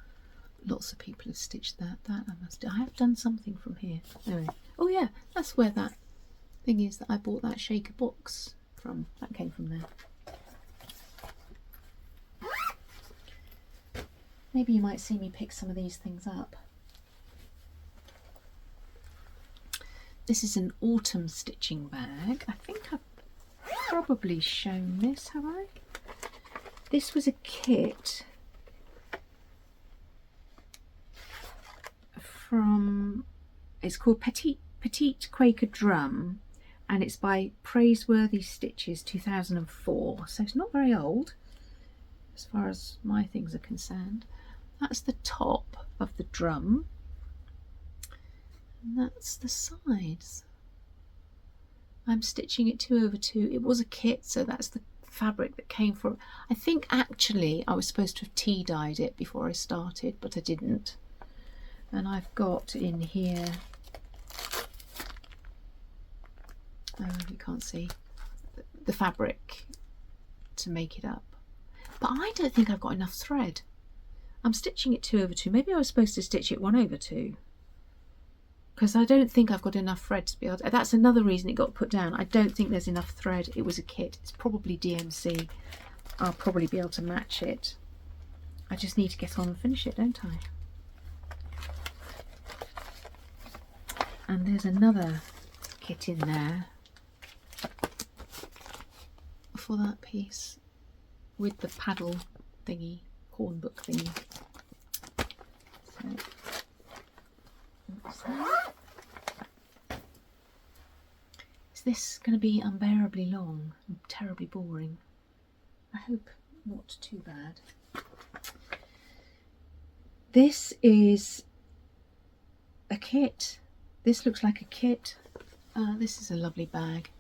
Lots of people have stitched that. I have done something from here. Anyway. Oh yeah, that's where that thing is that I bought that shaker box from. That came from there. Maybe you might see me pick some of these things up. This is an autumn stitching bag. I think I've probably shown this, have I? This was a kit from, it's called Petite Quaker Drum, and it's by Praiseworthy Stitches 2004, so it's not very old as far as my things are concerned. That's the top of the drum, and that's the sides. I'm stitching it 2/2. It was a kit, so that's the fabric that came from. I think actually I was supposed to have tea dyed it before I started, but I didn't. And I've got in here, you can't see, the fabric to make it up. But I don't think I've got enough thread. I'm stitching it 2/2. Maybe I was supposed to stitch it 1/2, because I don't think I've got enough thread to be able to, that's another reason it got put down. I don't think there's enough thread. It was a kit. It's probably DMC. I'll probably be able to match it. I just need to get on and finish it, don't I? And there's another kit in there for that piece with the paddle thingy, horn book thingy. So, what's that? Is this going to be unbearably long and terribly boring? I hope not too bad. This is a kit. This looks like a kit. This is a lovely bag.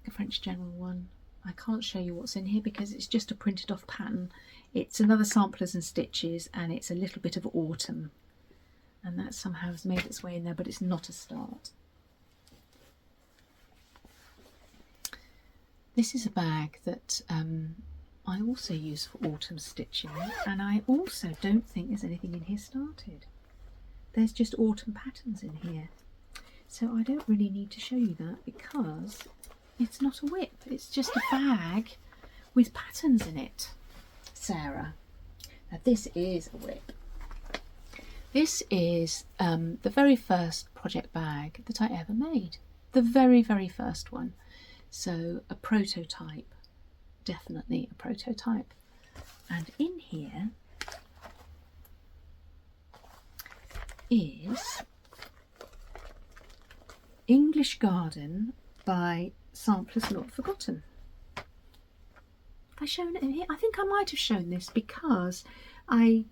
a French General one. I can't show you what's in here because it's just a printed off pattern. It's another Samplers and Stitches, and it's a little bit of autumn, and that somehow has made its way in there, but it's not a start. This is a bag that I also use for autumn stitching, and I also don't think there's anything in here started. There's just autumn patterns in here, so I don't really need to show you that because it's not a WIP, it's just a bag with patterns in it, Sarah. Now this is a WIP. This is the very first project bag that I ever made, the very first one. So a prototype, definitely a prototype. And in here is English Garden by Samplers Not Forgotten. Have I shown it in here? I think I might have shown this because I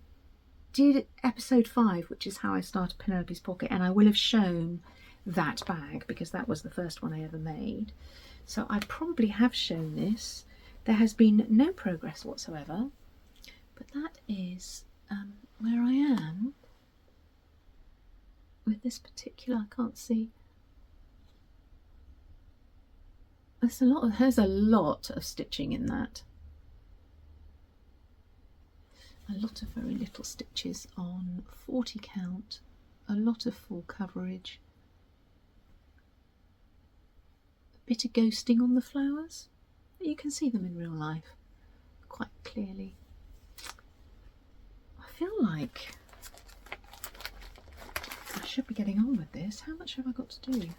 did episode 5, which is how I started Penelope's Pocket, and I will have shown that bag because that was the first one I ever made. So I probably have shown this. There has been no progress whatsoever, but that is where I am with this particular, I can't see. There's a lot of stitching in that. A lot of very little stitches on 40 count, a lot of full coverage, a bit of ghosting on the flowers. You can see them in real life quite clearly. I feel like I should be getting on with this. How much have I got to do?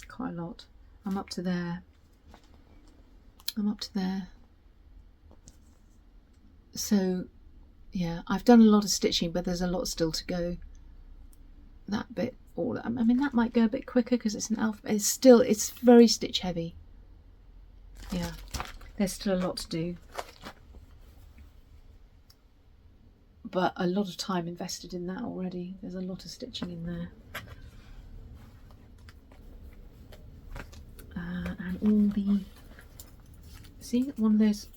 Quite a lot. I'm up to there. So yeah, I've done a lot of stitching, but there's a lot still to go. That bit, I mean, that might go a bit quicker because it's an alphabet. It's very stitch heavy. Yeah, there's still a lot to do, but a lot of time invested in that already. There's a lot of stitching in there. And all the, see, one of those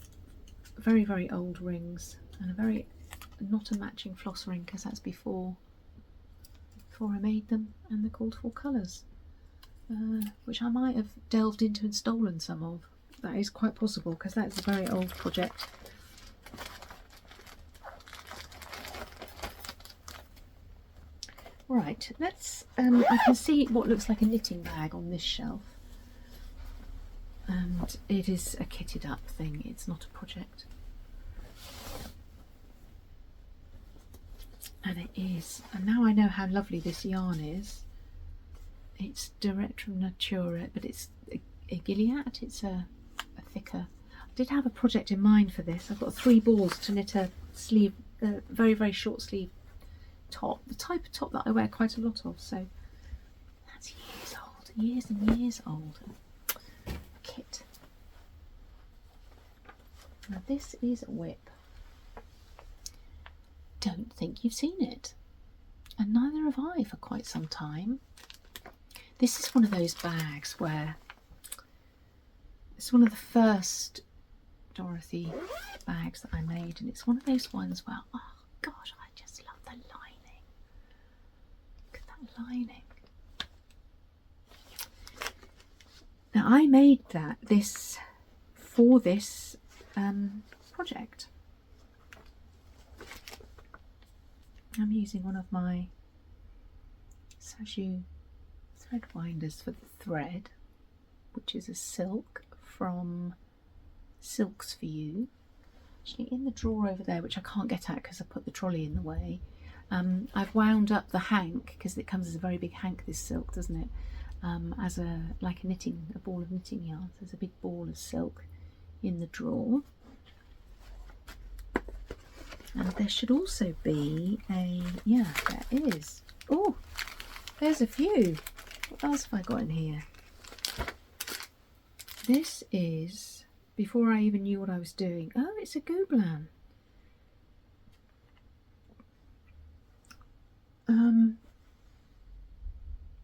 very old rings, and not a matching floss ring because that's before I made them, and they're called for colours, which I might have delved into and stolen some of. That is quite possible because that's a very old project. Right, let's I can see what looks like a knitting bag on this shelf, and it is a kitted up thing, it's not a project. And it is, and now I know how lovely this yarn is. It's direct from Natura, but it's a Gilead, it's a thicker. I did have a project in mind for this. I've got 3 balls to knit a sleeve, very short sleeve top, the type of top that I wear quite a lot of, so that's years and years old kit. Now this is a WIP. Don't think you've seen it, and neither have I for quite some time. This is one of those bags where it's one of the first Dorothy bags that I made, and it's one of those ones where, oh gosh, I just love the lining. Look at that lining. Now I made this for this project. I'm using one of my Saju thread winders for the thread, which is a silk from Silks for You. Actually in the drawer over there, which I can't get at because I put the trolley in the way, I've wound up the hank, because it comes as a very big hank, this silk, doesn't it, as a ball of knitting yarn. So there's a big ball of silk in the drawer. And there should also be a, yeah, there is. Oh, there's a few. What else have I got in here? This is, before I even knew what I was doing. Oh, it's a goubelin.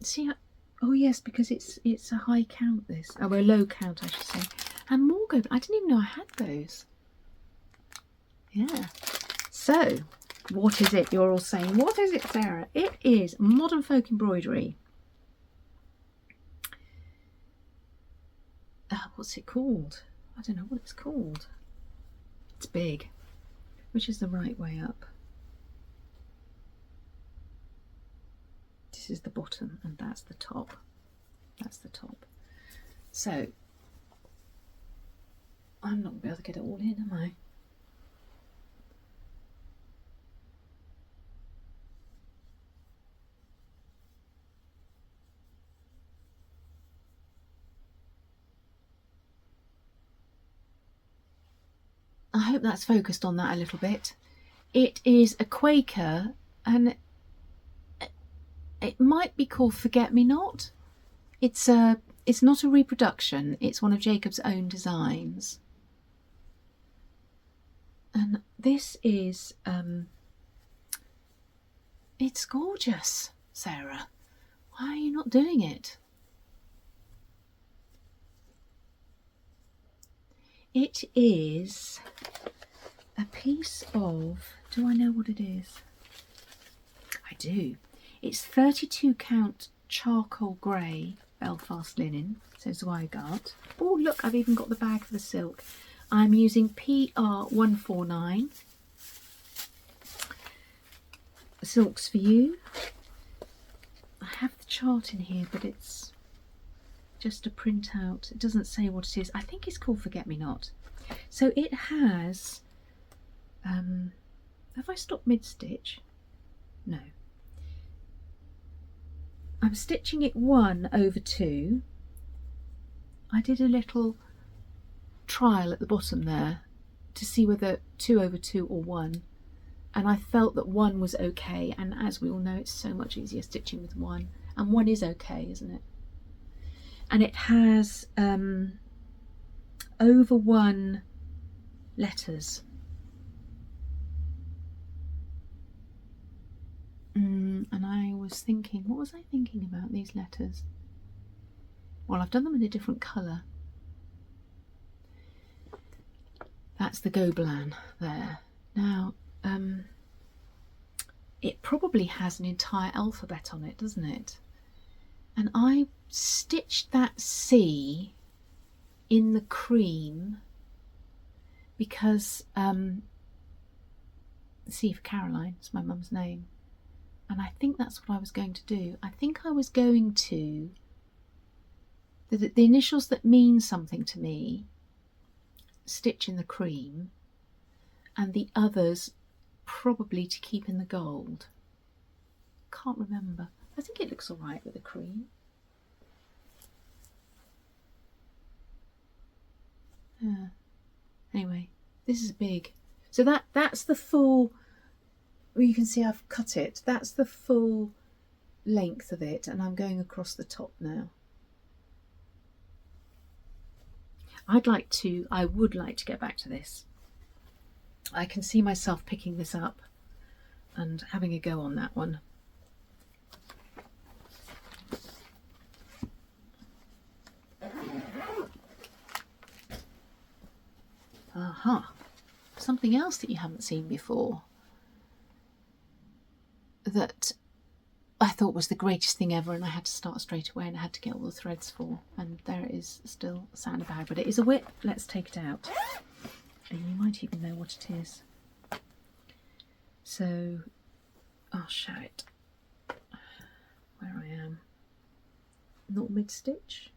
See, Oh yes, because it's a high count this. Oh, a low count I should say. And more go. I didn't even know I had those. Yeah. So, what is it? You're all saying, what is it, Sarah? It is Modern Folk Embroidery. What's it called? I don't know what it's called. It's big. Which is the right way up? This is the bottom and that's the top. That's the top. So, I'm not going to be able to get it all in, am I? I hope that's focused on that a little bit. It is a Quaker and it might be called Forget Me Not. It's not a reproduction, it's one of Jacob's own designs. And this is it's gorgeous, Sarah. Why are you not doing it? It is a piece of, do I know what it is? I do. It's 32 count charcoal grey Belfast linen, so Zweigart. Oh look, I've even got the bag for the silk. I'm using PR149. Silks for You. I have the chart in here, but it's just a printout. It doesn't say what it is. I think it's called Forget Me Not. So it has, have I stopped mid-stitch? No. I'm stitching it 1 over 2. I did a little trial at the bottom there to see whether 2 over 2 or 1, and I felt that 1 was okay, and as we all know it's so much easier stitching with 1, and 1 is okay, isn't it? And it has over 1 letters. And I was thinking, what was I thinking about these letters? Well, I've done them in a different colour. That's the Gobelin there. Now, it probably has an entire alphabet on it, doesn't it? And I stitched that C in the cream because C for Caroline is my mum's name, and I think that's what I was going to do. I think I was going to the initials that mean something to me stitch in the cream, and the others probably to keep in the gold. Can't remember. I think it looks all right with the cream. Yeah. Anyway, this is big. So that's the full, well, you can see I've cut it. That's the full length of it, and I'm going across the top now. I would like to get back to this. I can see myself picking this up and having a go on that one. Aha, something else that you haven't seen before that I thought was the greatest thing ever, and I had to start straight away and I had to get all the threads for, and there it is, still sat in a bag, but it is a WIP. Let's take it out and you might even know what it is. So I'll show it where I am. Not mid-stitch,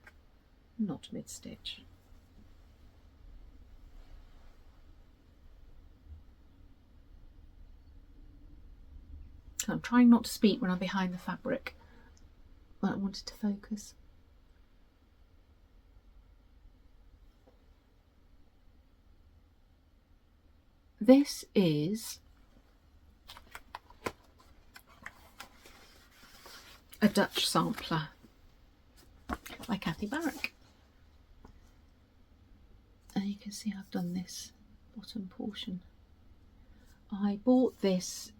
not mid-stitch. I'm trying not to speak when I'm behind the fabric, but I wanted to focus. This is a Dutch sampler by Kathy Barrack. And you can see I've done this bottom portion. I bought this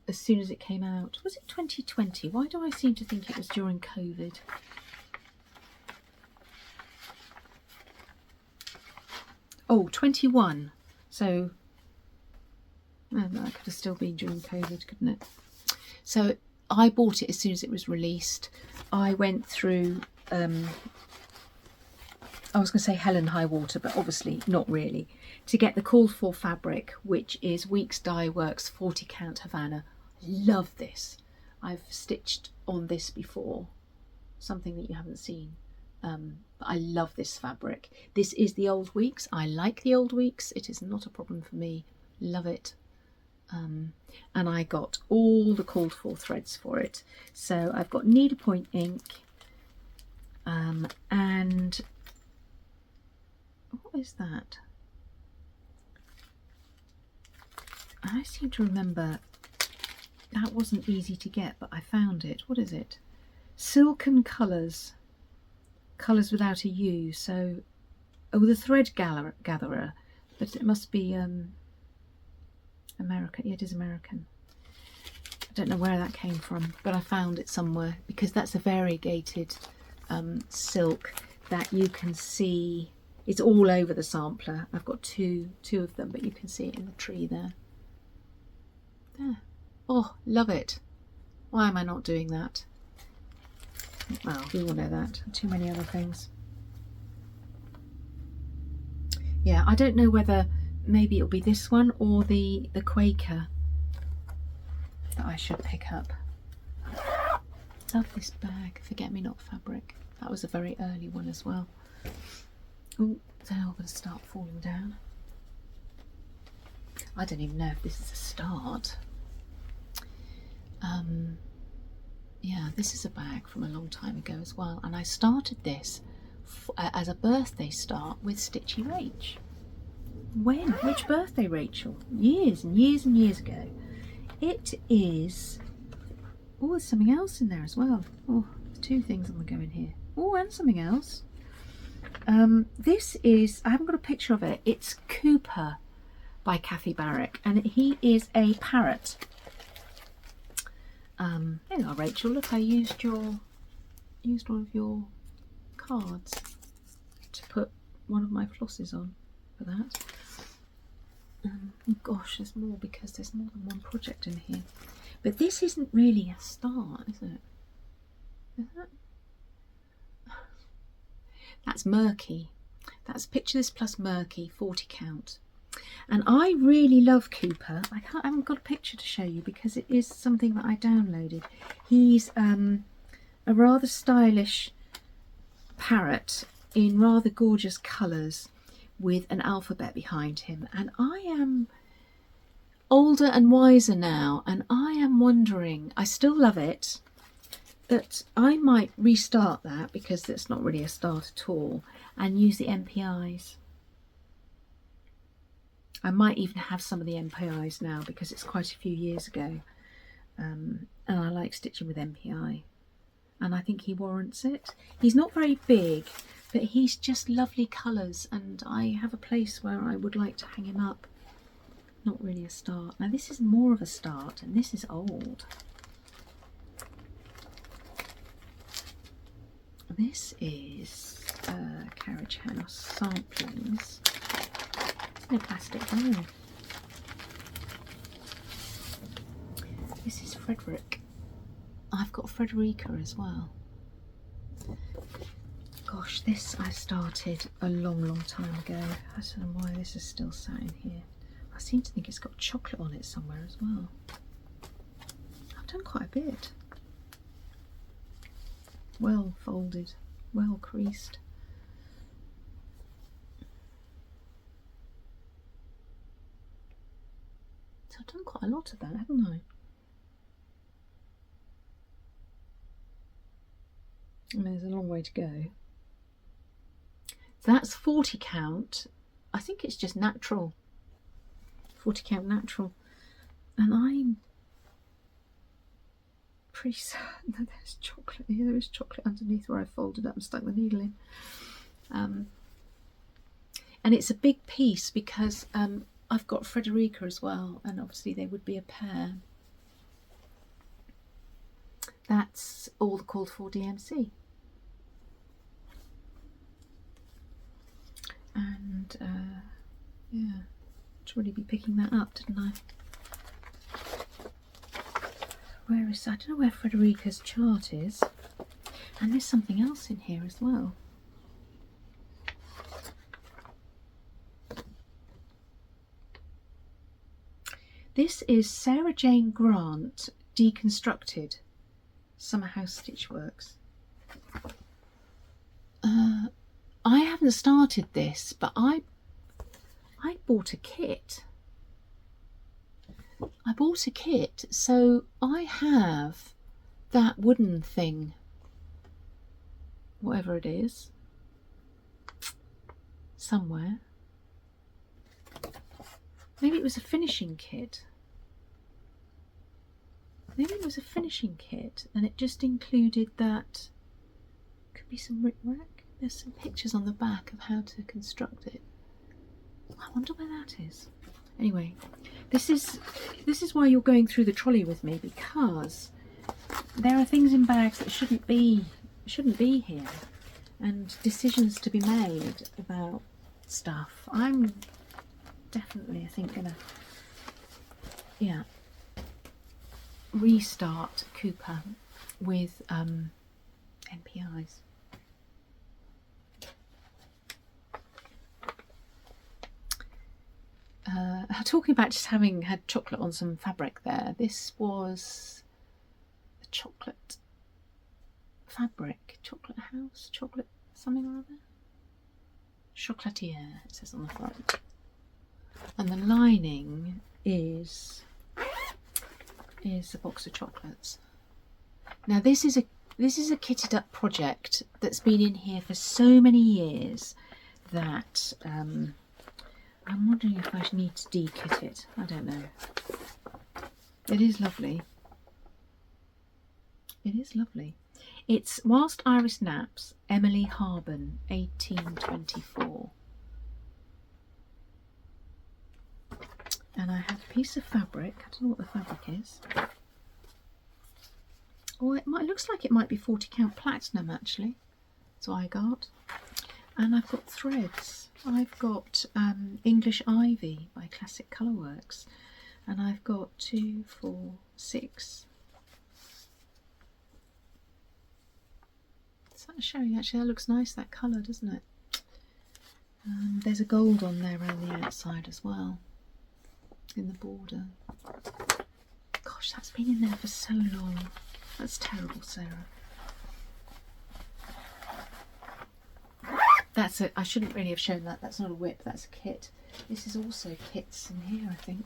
as soon as it came out. Was it 2020? Why do I seem to think it was during COVID? Oh, 21. So that could have still been during COVID, couldn't it? So I bought it as soon as it was released. I went through, I was going to say hell and high water, but obviously not really, to get the called for fabric, which is Weeks Dye Works 40 count Havana. Love this. I've stitched on this before, something that you haven't seen. But I love this fabric. This is the old Weeks. I like the old Weeks. It is not a problem for me. Love it. And I got all the called for threads for it. So I've got needlepoint ink, and what is that? I seem to remember that wasn't easy to get, but I found it. What is it? Silken Colours. Colours without a U. So, oh, the thread gatherer, but it must be American. Yeah, it is American. I don't know where that came from, but I found it somewhere, because that's a variegated silk that you can see. It's all over the sampler. I've got two of them, but you can see it in the tree there. There. Oh, love it. Why am I not doing that? Well, we all know that. Too many other things. Yeah, I don't know whether maybe it'll be this one or the Quaker that I should pick up. Love this bag. Forget-me-not fabric. That was a very early one as well. Oh, they're all going to start falling down. I don't even know if this is a start. Yeah, this is a bag from a long time ago as well, and I started this as a birthday start with Stitchy Rach. When? Which birthday, Rachel? Years and years and years ago. It is... oh, there's something else in there as well. Oh, there's two things on the go in here. Oh, and something else. This is... I haven't got a picture of it. It's Cooper by Kathy Barrick, and he is a parrot. There you are, Rachel. Look, I used one of your cards to put one of my flosses on for that. Oh gosh, there's more, because there's more than one project in here. But this isn't really a start, is it? Is it? That's Murky. That's Picture This plus Murky, 40 count. And I really love Cooper. I haven't got a picture to show you because it is something that I downloaded. He's a rather stylish parrot in rather gorgeous colours with an alphabet behind him. And I am older and wiser now, and I am wondering, I still love it, but I might restart that, because that's not really a start at all, and use the MPIs. I might even have some of the MPIs now, because it's quite a few years ago, and I like stitching with MPI, and I think he warrants it. He's not very big, but he's just lovely colours, and I have a place where I would like to hang him up. Not really a start. Now this is more of a start, and this is old. This is Carriage House Samplings. No plastic bag. This is Frederick. I've got Frederica as well. Gosh, this I started a long time ago. I don't know why this is still sat in here. I seem to think it's got chocolate on it somewhere as well. I've done quite a bit. Well folded, well creased. So I've done quite a lot of that, haven't I? And there's a long way to go. So that's 40 count. I think it's just natural. 40 count natural. And I'm pretty certain that there's chocolate here. There is chocolate underneath where I folded up and stuck the needle in. And it's a big piece because I've got Frederica as well, and obviously they would be a pair. That's all called for DMC. And should really be picking that up, didn't I? Where is, I don't know where Frederica's chart is. And there's something else in here as well. This is Sarah Jane Grant Deconstructed Summer House Stitchworks. I haven't started this, but I bought a kit. I bought a kit, so I have that wooden thing, whatever it is, somewhere. Maybe it was a finishing kit. Maybe it was a finishing kit and it just included that. Could be some rickrack. There's some pictures on the back of how to construct it. I wonder where that is. Anyway, this is why you're going through the trolley with me, because there are things in bags that shouldn't be here, and decisions to be made about stuff. I'm definitely, I think, gonna restart Cooper with NPIs. Talking about just having had chocolate on some fabric there, this was a chocolate fabric, chocolate house, chocolate something or other, chocolatier it says on the front, and the lining is a box of chocolates. Now this is a kitted up project that's been in here for so many years that I'm wondering if I need to de-kit it. I don't know. It is lovely. It is lovely. It's Whilst Iris Naps, Emily Harben, 1824. And I have a piece of fabric. I don't know what the fabric is. Or it looks like it might be 40 count platinum actually. That's what I got. And I've got threads. I've got English Ivy by Classic Colourworks, and I've got 2, 4, 6. Is that showing? Actually, that looks nice, that colour, doesn't it? There's a gold on there around the outside as well, in the border. Gosh, that's been in there for so long. That's terrible, Sarah. That's it. I shouldn't really have shown that. That's not a WIP, that's a kit. This is also kits in here, I think.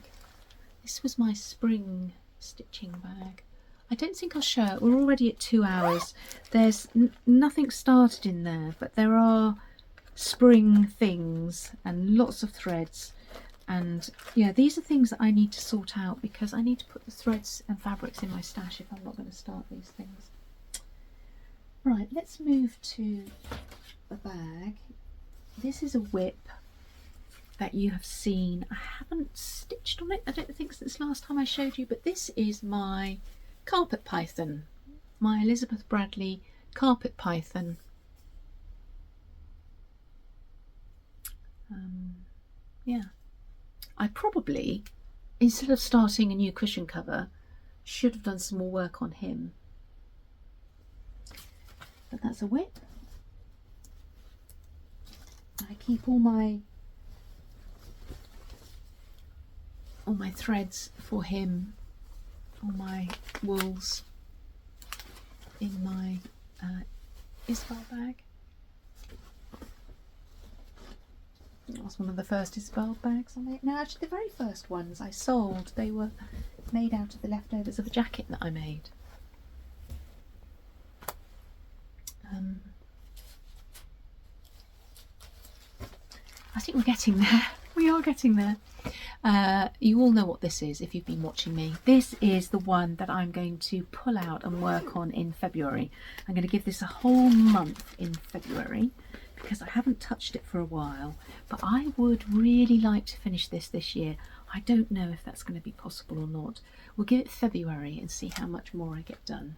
This was my spring stitching bag. I don't think I'll show it. We're already at 2 hours. There's nothing started in there, but there are spring things and lots of threads. And yeah, these are things that I need to sort out because I need to put the threads and fabrics in my stash if I'm not going to start these things. Right, let's move to a bag. This is a WIP that you have seen. I haven't stitched on it, I don't think since last time I showed you, but this is my carpet python, my Elizabeth Bradley carpet python. Yeah, I probably, instead of starting a new cushion cover, should have done some more work on him, but that's a WIP. I keep all my threads for him, all my wools in my Isabel bag. That was one of the first Isabel bags I made. No, actually the very first ones I sold, they were made out of the leftovers of a jacket that I made. I think we're getting there. We are getting there. You all know what this is if you've been watching me. This is the one that I'm going to pull out and work on in February. I'm going to give this a whole month in February because I haven't touched it for a while, but I would really like to finish this year. I don't know if that's going to be possible or not. We'll give it February and see how much more I get done.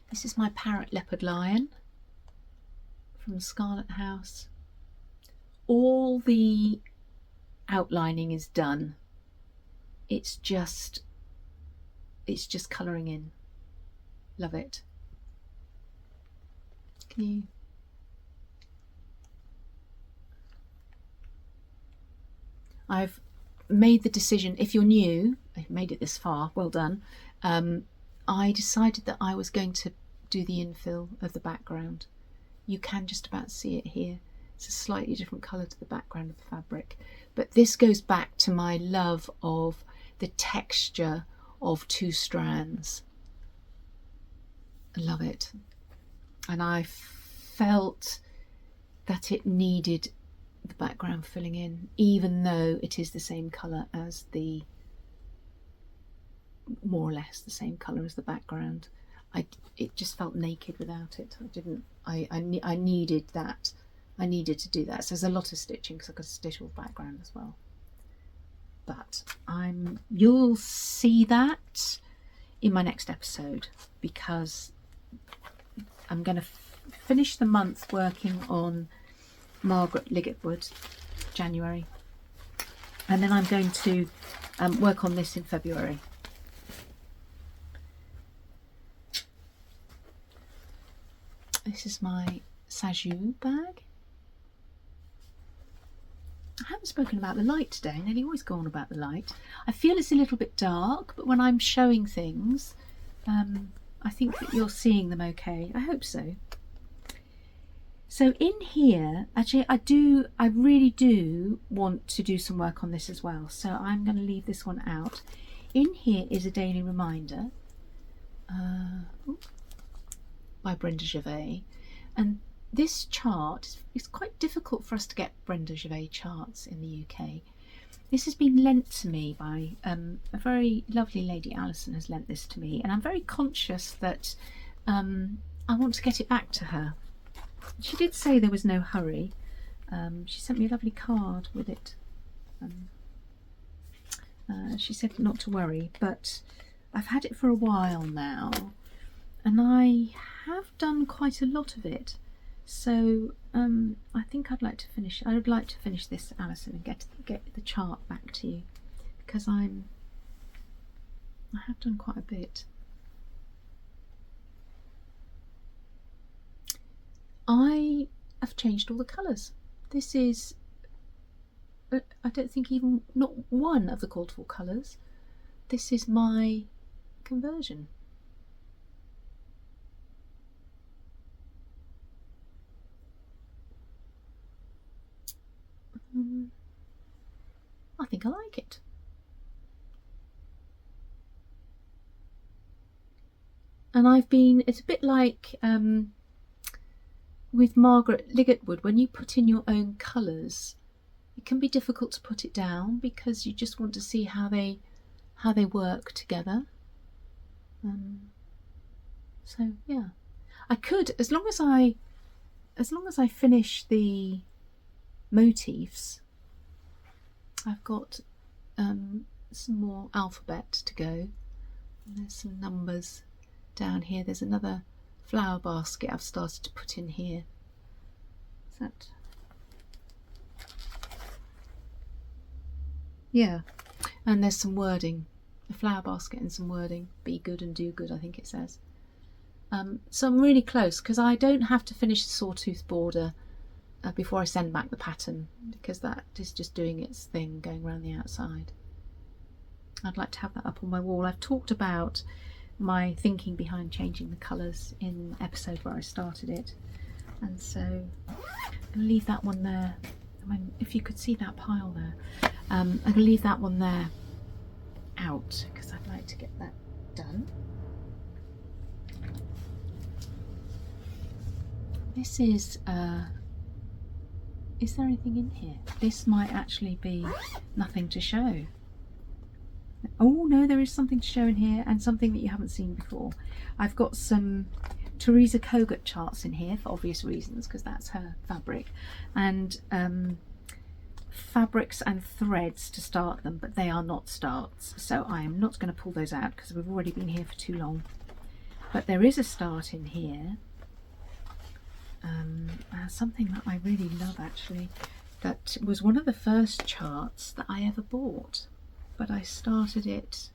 This is my parrot leopard lion from Scarlet House. all the outlining is done. It's just colouring in. Love it. Can you? I've made the decision, if you're new, I've made it this far, well done. I decided that I was going to do the infill of the background. You can just about see it here. It's a slightly different colour to the background of the fabric. But this goes back to my love of the texture of two strands. I love it. And I felt that it needed the background filling in, even though it is the same colour as the, more or less the same colour as the background. It just felt naked without it. I needed that. I needed to do that. So there's a lot of stitching because I've got a stitchable background as well. But you'll see that in my next episode, because I'm going to finish the month working on Margaret Liggett-Wood, January, and then I'm going to work on this in February. This is my Sajou bag. I haven't spoken about the light today. I nearly always go on about the light. I feel it's a little bit dark, but when I'm showing things, I think that you're seeing them okay. I hope so. So in here, actually, I really do want to do some work on this as well. So I'm going to leave this one out. In here is a daily reminder by Brenda Gervais, and this chart is quite difficult for us to get Brenda Gervais charts in the UK. This has been lent to me by a very lovely lady. Alison has lent this to me, and I'm very conscious that I want to get it back to her. She did say there was no hurry. She sent me a lovely card with it. She said not to worry, but I've had it for a while now, and I have done quite a lot of it. So I think I'd like to finish. I would like to finish this, Alison, and get the chart back to you, because I have done quite a bit. I have changed all the colours. This is, I don't think even not one of the called for colours. This is my conversion. I think I like it. And it's a bit like with Margaret Liggett-Wood, when you put in your own colours, it can be difficult to put it down because you just want to see how they work together. So yeah, I could, as long as I finish the motifs. I've got some more alphabet to go. And there's some numbers down here. There's another flower basket I've started to put in here. Is that? Yeah. And there's some wording. A flower basket and some wording. Be good and do good, I think it says. So I'm really close, because I don't have to finish the sawtooth border before I send back the pattern, because that is just doing its thing, going around the outside. I'd like to have that up on my wall. I've talked about my thinking behind changing the colours in the episode where I started it, and so I'm going to leave that one there. I mean, if you could see that pile there, I'm going to leave that one there out, because I'd like to get that done. This is there anything in here? This might actually be nothing to show. Oh no, there is something to show in here, and something that you haven't seen before. I've got some Teresa Kogut charts in here for obvious reasons, because that's her fabric, and fabrics and threads to start them, but they are not starts, so I am not going to pull those out because we've already been here for too long. But there is a start in here. Something that I really love, actually. that was one of the first charts that I ever bought, but I started it,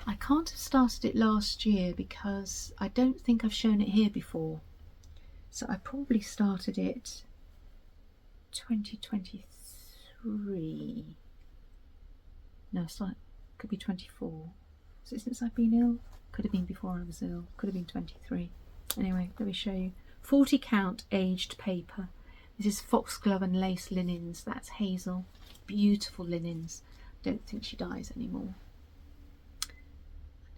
I can't have started it last year because I don't think I've shown it here before, so I probably started it 2023. No, it's like, could be 24. Is it since I've been ill? Could have been before I was ill. Could have been 23. Anyway, let me show you. 40 count aged paper. This is foxglove and lace linens. That's Hazel. Beautiful linens. Don't think she dyes anymore. And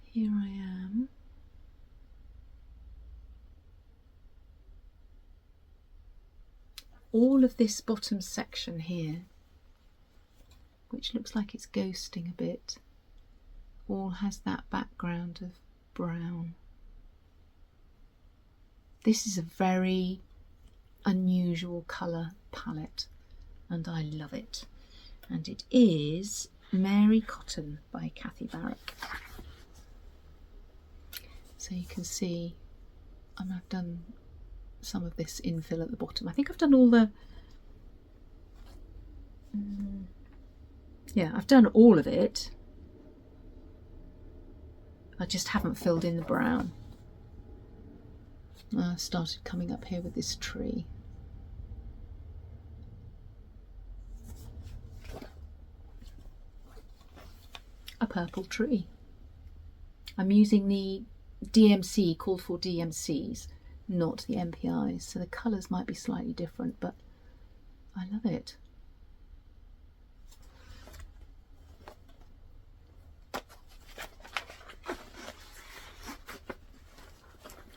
here I am. All of this bottom section here, which looks like it's ghosting a bit, all has that background of brown. This is a very unusual colour palette and I love it. And it is Mary Cotton by Kathy Barrick. So you can see I've done some of this infill at the bottom. I think I've done all the yeah, I've done all of it. I just haven't filled in the brown. I started coming up here with this tree. A purple tree. I'm using the DMC, called for DMCs, not the MPIs, so the colours might be slightly different, but I love it.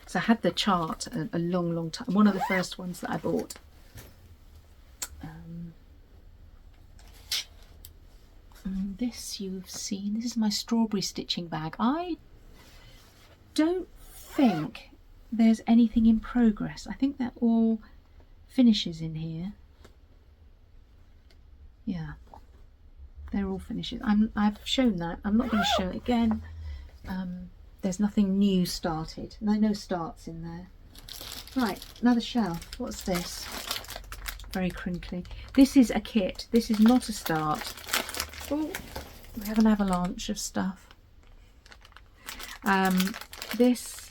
So I had the chart a long time, one of the first ones that I bought. This you've seen, this is my strawberry stitching bag. I don't think there's anything in progress. I think they're all finishes in here. Yeah, they're all finishes. I've shown that. I'm not going to show it again. There's nothing new started. No starts in there. Right, another shelf. What's this? Very crinkly. This is a kit. This is not a start. Oh, we have an avalanche of stuff. This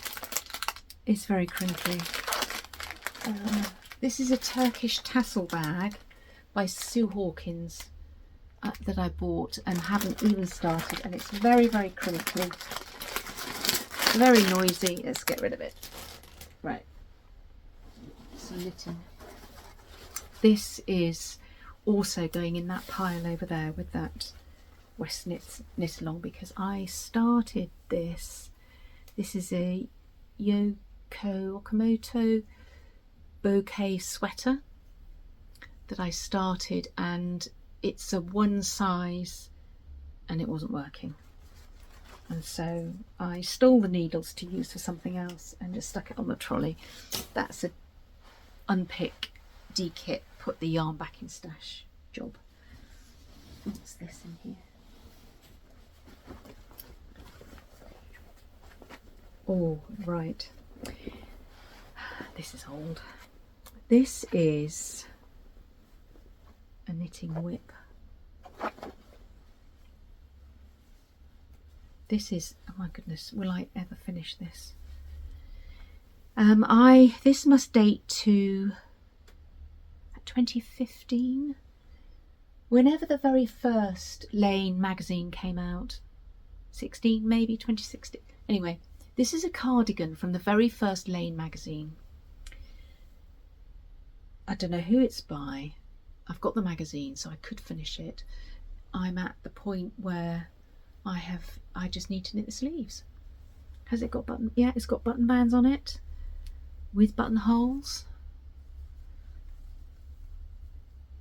is very crinkly. This is a Turkish tassel bag by Sue Hawkins that I bought and haven't even started, and it's very crinkly. Very noisy. Let's get rid of it. Right. Some knitting. This is also going in that pile over there with that West knit along, because I started this. This is a Yoko Okamoto bouquet sweater that I started, and it's a one size and it wasn't working. And so I stole the needles to use for something else and just stuck it on the trolley. That's a unpick, dekit, put the yarn back in stash job. What's this in here? Oh, right. This is old. This is a knitting WIP. This is, oh my goodness, will I ever finish this? This must date to 2015, whenever the very first Lane magazine came out. 16, maybe 2016. Anyway, this is a cardigan from the very first Lane magazine. I don't know who it's by. I've got the magazine, so I could finish it. I'm at the point where I just need to knit the sleeves. Has it got button? Yeah, it's got button bands on it with buttonholes.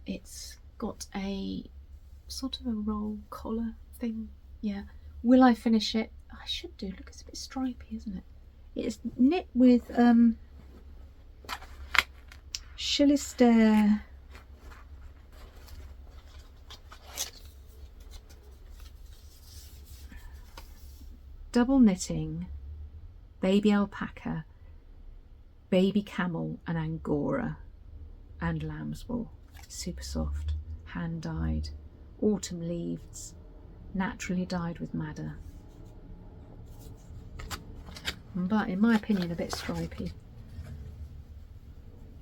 It's got a sort of a roll collar thing. Yeah. Will I finish it? I should do. Look, it's a bit stripy, isn't it? It's knit with Chilister double knitting, baby alpaca, baby camel and angora and lamb's wool. Super soft, hand dyed, autumn leaves, naturally dyed with madder. But in my opinion, a bit stripy.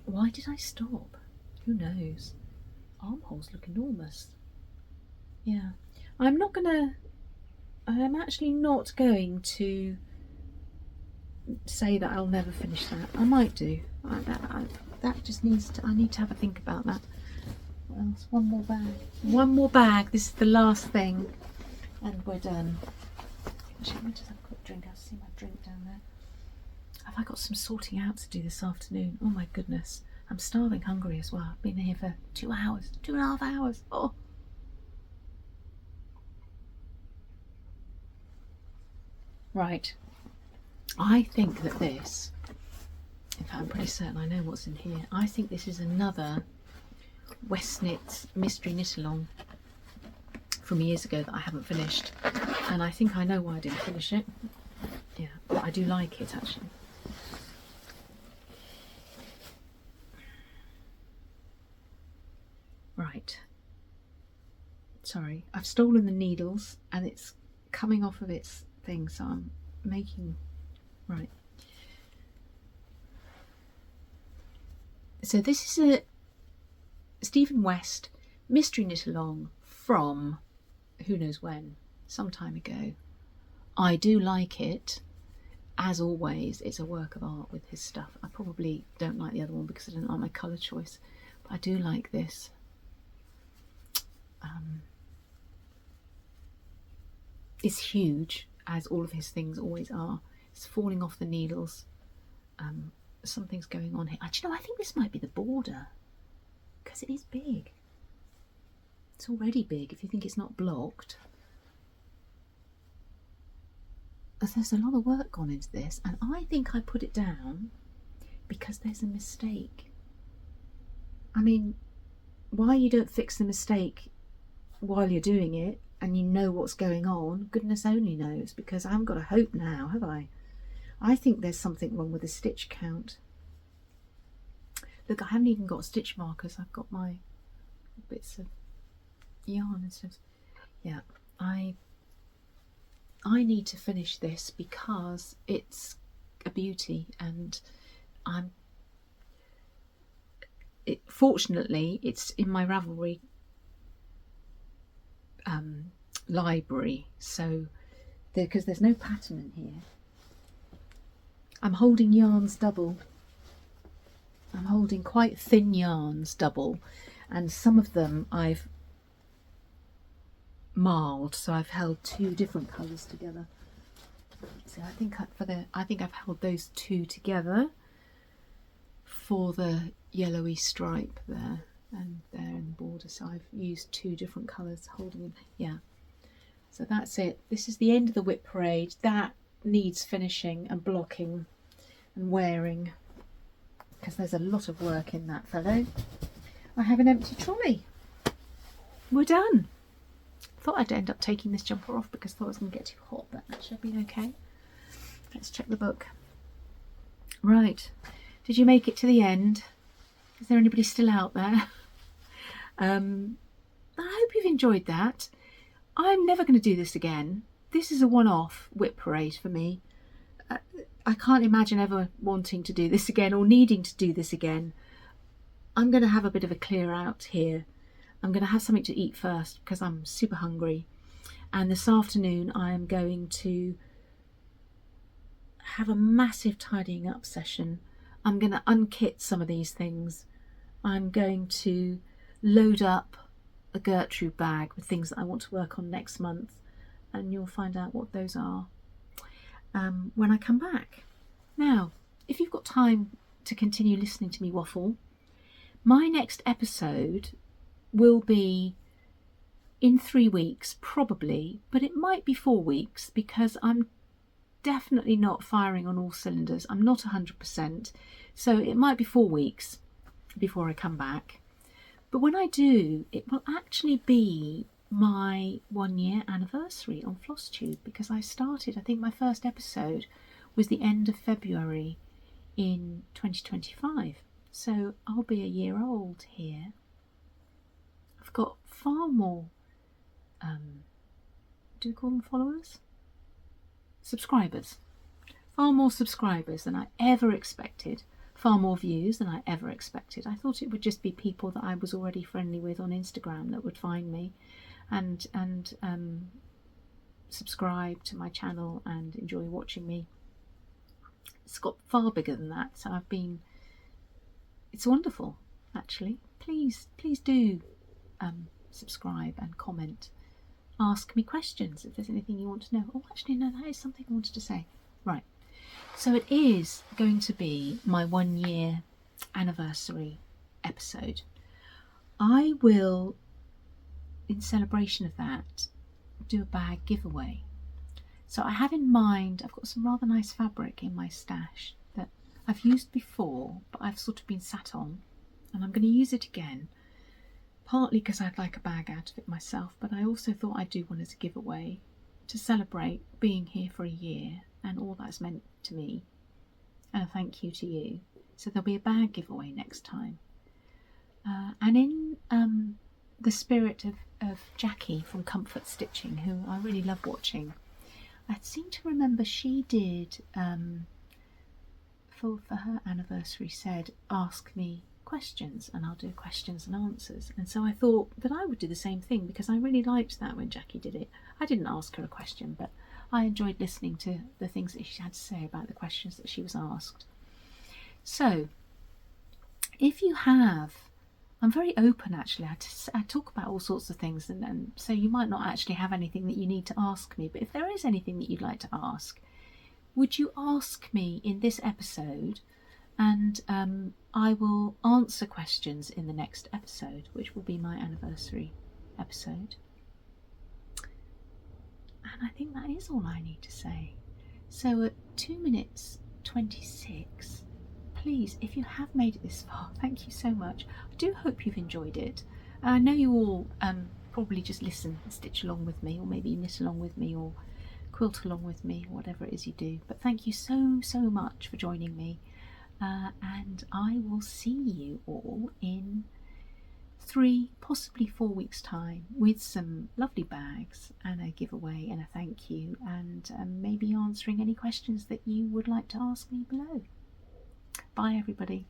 Why did I stop? Who knows? Armholes look enormous. Yeah, I'm actually not going to say that I'll never finish that. I might do. That just needs to, I need to have a think about that. What else? One more bag. One more bag. This is the last thing, and we're done. Actually, let me just have a quick drink. I'll see my drink down there. Have I got some sorting out to do this afternoon? Oh my goodness. I'm starving hungry as well. I've been here for 2 hours, 2.5 hours. Oh. Right. I think that this, in fact I'm pretty certain I know what's in here. I think this is another Westnitz mystery knit along from years ago that I haven't finished. And I think I know why I didn't finish it. Yeah, but I do like it actually. Right. Sorry, I've stolen the needles and it's coming off of its thing, so I'm making... Right. So this is a Stephen West mystery knit along from who knows when, some time ago. I do like it. As always, it's a work of art with his stuff. I probably don't like the other one because I don't like my colour choice, but I do like this. It's huge, as all of his things always are. It's falling off the needles. Something's going on here. Actually, no, I think this might be the border because it is big. It's already big if you think it's not blocked. There's a lot of work gone into this, and I think I put it down because there's a mistake. I mean, why you don't fix the mistake while you're doing it and you know what's going on, goodness only knows, because I haven't got a hope now, have I? I think there's something wrong with the stitch count. Look, I haven't even got stitch markers. I've got my bits of yarn and stuff. Yeah, I need to finish this because it's a beauty, and fortunately it's in my Ravelry library, so because there's no pattern in here. I'm holding yarns double. I'm holding quite thin yarns double, and some of them I've marled, so I've held 2 different colours together. So I think I've held those 2 together for the yellowy stripe there and there in the border. So I've used 2 different colours holding them. Yeah. So that's it. This is the end of the WIP parade. That needs finishing and blocking and wearing because there's a lot of work in that fellow. I have an empty trolley. We're done. Thought I'd end up taking this jumper off because I thought it was going to get too hot, but that should have been okay. Let's check the book. Right, did you make it to the end? Is there anybody still out there? I hope you've enjoyed that. I'm never going to do this again. This is a one-off WIP parade for me. I can't imagine ever wanting to do this again or needing to do this again. I'm going to have a bit of a clear out here. I'm going to have something to eat first because I'm super hungry, and this afternoon I am going to have a massive tidying up session. I'm going to unkit some of these things. I'm going to load up a Gertrude bag with things that I want to work on next month, and you'll find out what those are when I come back. Now, if you've got time to continue listening to me waffle, my next episode will be in 3 weeks probably, but it might be 4 weeks because I'm definitely not firing on all cylinders. I'm not 100%, so it might be 4 weeks before I come back. But when I do, it will actually be my 1-year anniversary on Flosstube, because I started, I think my first episode was the end of February in 2025. So I'll be a year old here. I've got far more, do we call them followers? Subscribers. Far more subscribers than I ever expected. Far more views than I ever expected. I thought it would just be people that I was already friendly with on Instagram that would find me and subscribe to my channel and enjoy watching me. It's got far bigger than that, so it's wonderful, actually. Please do subscribe and comment. Ask me questions if there's anything you want to know. Oh, actually, no, that is something I wanted to say. Right. So it is going to be my 1 year anniversary episode. I will, in celebration of that, do a bag giveaway. So I have in mind, I've got some rather nice fabric in my stash that I've used before, but I've sort of been sat on, and I'm going to use it again. Partly because I'd like a bag out of it myself, but I also thought I'd do one as a giveaway to celebrate being here for a year and all that's meant to me, and a thank you to you. So there'll be a bag giveaway next time. And in the spirit of Jackie from Comfort Stitching, who I really love watching, I seem to remember she did, for her anniversary, said, ask me questions and I'll do questions and answers. And so I thought that I would do the same thing, because I really liked that when Jackie did it. I didn't ask her a question, but I enjoyed listening to the things that she had to say about the questions that she was asked. So if you have, I'm very open actually, I talk about all sorts of things, and so you might not actually have anything that you need to ask me, but if there is anything that you'd like to ask, would you ask me in this episode? And I will answer questions in the next episode, which will be my anniversary episode. And I think that is all I need to say. So at 2 minutes 26, please, if you have made it this far, thank you so much. I do hope you've enjoyed it. I know you all probably just listen and stitch along with me, or maybe knit along with me, or quilt along with me, or whatever it is you do. But thank you so much for joining me. And I will see you all in 3, possibly 4 weeks' time, with some lovely bags and a giveaway and a thank you, and maybe answering any questions that you would like to ask me below. Bye everybody.